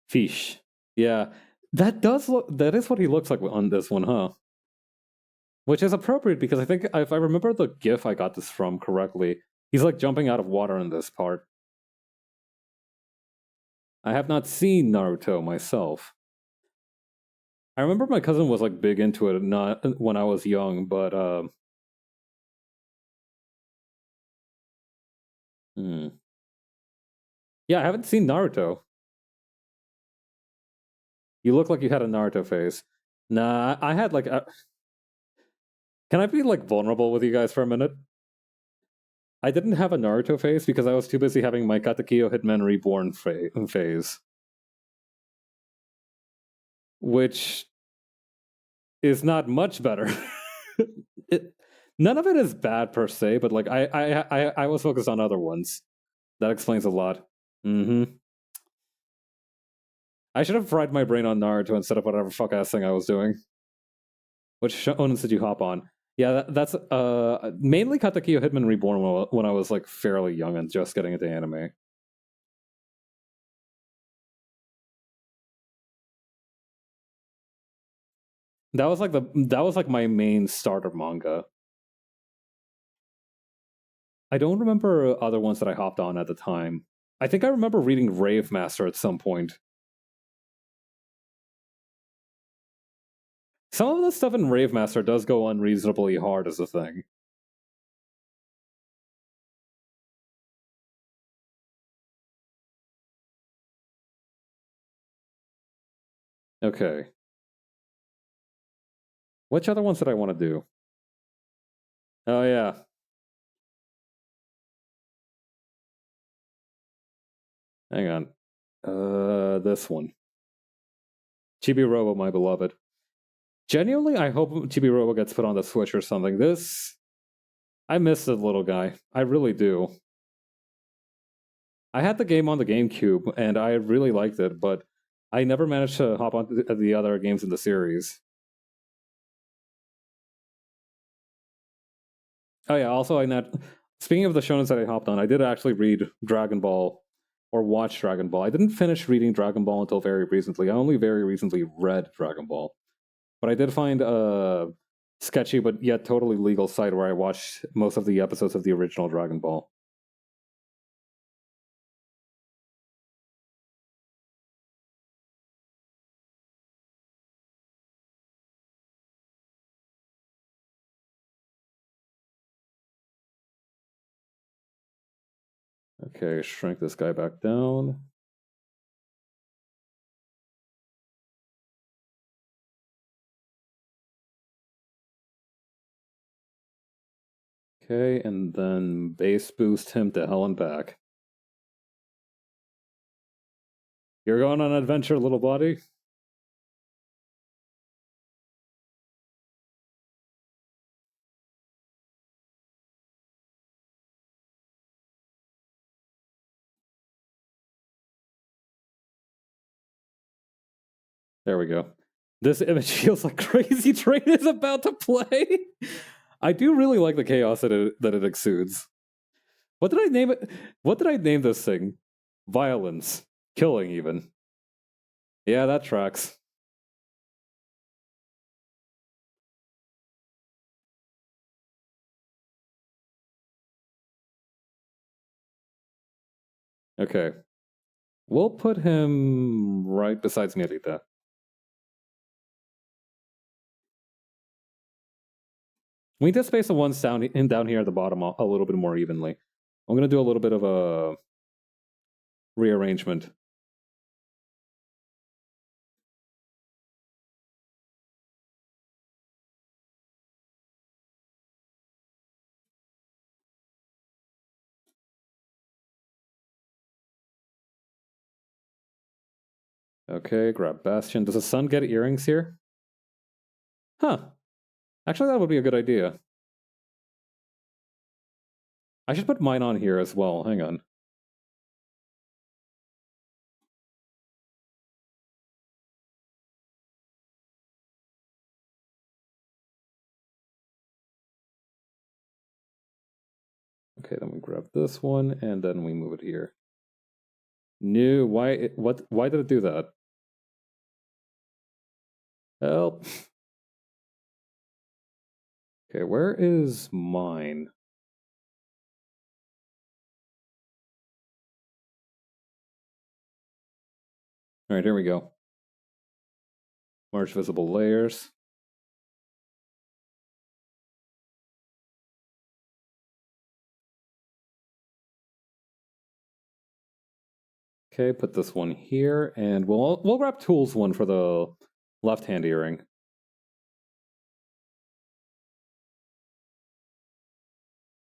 Fish. Yeah, that is what he looks like on this one, huh? Which is appropriate because I think if I remember the GIF I got this from correctly, he's like jumping out of water in this part. I have not seen Naruto myself. I remember my cousin was like big into it, not when I was young, but hmm. Yeah, I haven't seen Naruto. You look like you had a Naruto face. Nah, I had like. Can I be like vulnerable with you guys for a minute? I didn't have a Naruto face because I was too busy having my Katekyo Hitman Reborn phase, which is not much better. it, none of it is bad per se, but like I was focused on other ones. That explains a lot. Mm-hmm. I should have fried my brain on Naruto instead of whatever fuck ass thing I was doing. Which shonens did you hop on? Yeah, that's mainly Katekyo Hitman Reborn when I was like fairly young and just getting into anime. That was like my main starter manga. I don't remember other ones that I hopped on at the time. I think I remember reading Rave Master at some point. Some of the stuff in Rave Master does go unreasonably hard as a thing. Okay. Which other ones did I want to do? Oh, yeah. Hang on. This one. Chibi Robo, my beloved. Genuinely, I hope Chibi Robo gets put on the Switch or something. I miss the little guy. I really do. I had the game on the GameCube, and I really liked it, but I never managed to hop on to the other games in the series. Oh yeah, also speaking of the shonen that I hopped on, I did actually read Dragon Ball or watch Dragon Ball. I didn't finish reading Dragon Ball until very recently. I only very recently read Dragon Ball. But I did find a sketchy but yet totally legal site where I watched most of the episodes of the original Dragon Ball. Okay, shrink this guy back down. Okay, and then base boost him to hell and back. You're going on an adventure, little buddy? There we go. This image feels like Crazy Train is about to play. I do really like the chaos that it exudes. What did I name it? What did I name this thing? Violence. Killing, even. Yeah, that tracks. Okay. We'll put him right beside Mierita. We need to space the ones down here at the bottom a little bit more evenly. I'm going to do a little bit of a rearrangement. Okay, grab Bastion. Does the sun get earrings here? Huh. Actually, that would be a good idea. I should put mine on here as well. Hang on. Okay, then we grab this one, and then we move it here. No, why did it do that? Help. Okay, where is mine? All right, here we go. Merge visible layers. Okay, put this one here, and we'll grab tools one for the left-hand earring.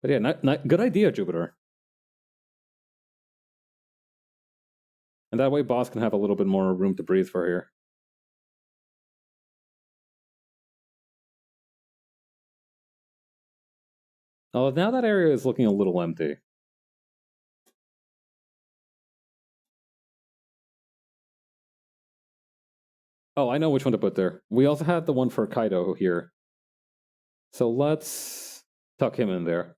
But yeah, not good idea, Jupiter. And that way boss can have a little bit more room to breathe for here. Oh, now that area is looking a little empty. Oh, I know which one to put there. We also have the one for Kaido here. So let's tuck him in there.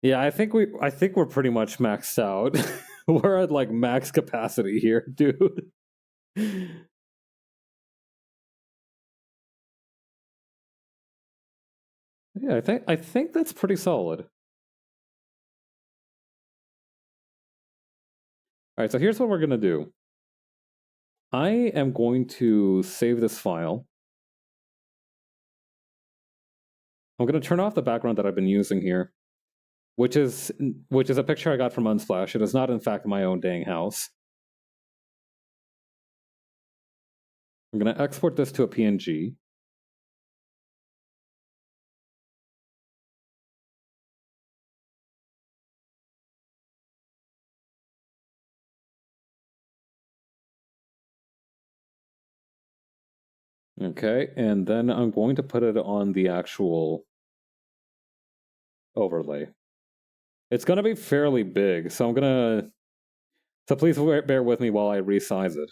Yeah, I think we're pretty much maxed out. We're at like max capacity here, dude. Yeah, I think that's pretty solid. All right, so here's what we're gonna do. I am going to save this file. I'm gonna turn off the background that I've been using here. which is a picture I got from Unsplash. It is not, in fact, my own dang house. I'm going to export this to a PNG. Okay, and then I'm going to put it on the actual overlay. It's going to be fairly big, so I'm going to... So please bear with me while I resize it.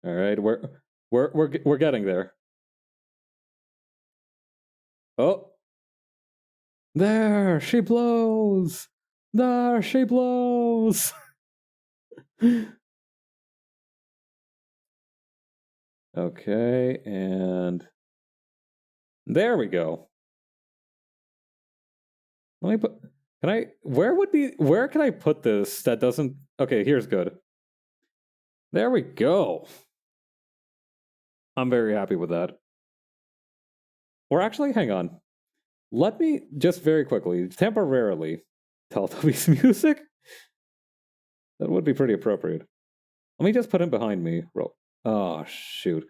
All right, we're getting there. Oh, there she blows. There she blows. Okay, and there we go. Let me put. Can I? Where can I put this that doesn't? Okay, here's good. There we go. I'm very happy with that. Or actually, hang on. Let me just very quickly, temporarily, Teletubbies music. That would be pretty appropriate. Let me just put him behind me. Oh, shoot.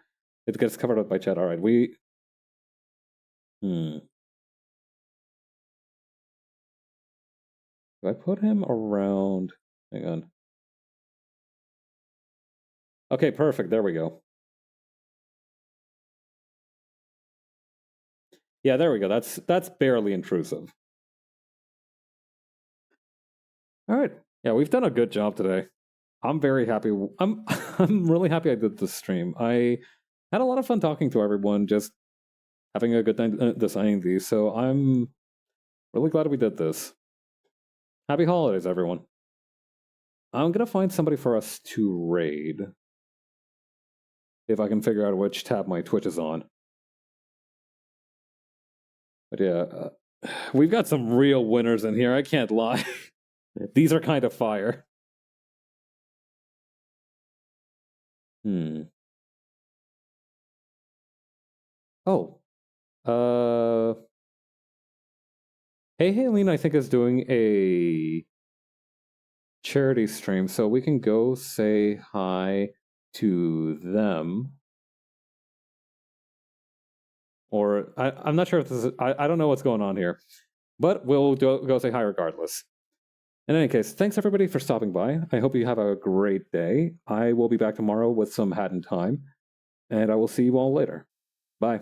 It gets covered up by chat. All right, Do I put him around... Hang on. Okay, perfect. There we go. Yeah, there we go. That's barely intrusive. All right. Yeah, we've done a good job today. I'm very happy. I'm really happy I did this stream. I had a lot of fun talking to everyone, just having a good time designing these. So I'm really glad we did this. Happy holidays, everyone. I'm gonna find somebody for us to raid. If I can figure out which tab my Twitch is on. But yeah, we've got some real winners in here, I can't lie. These are kind of fire. Oh. Hey Haleen, I think, is doing a charity stream, so we can go say hi to them. Or I'm not sure if this is... I don't know what's going on here. But we'll go say hi regardless. In any case, thanks everybody for stopping by. I hope you have a great day. I will be back tomorrow with some Hat in Time. And I will see you all later. Bye.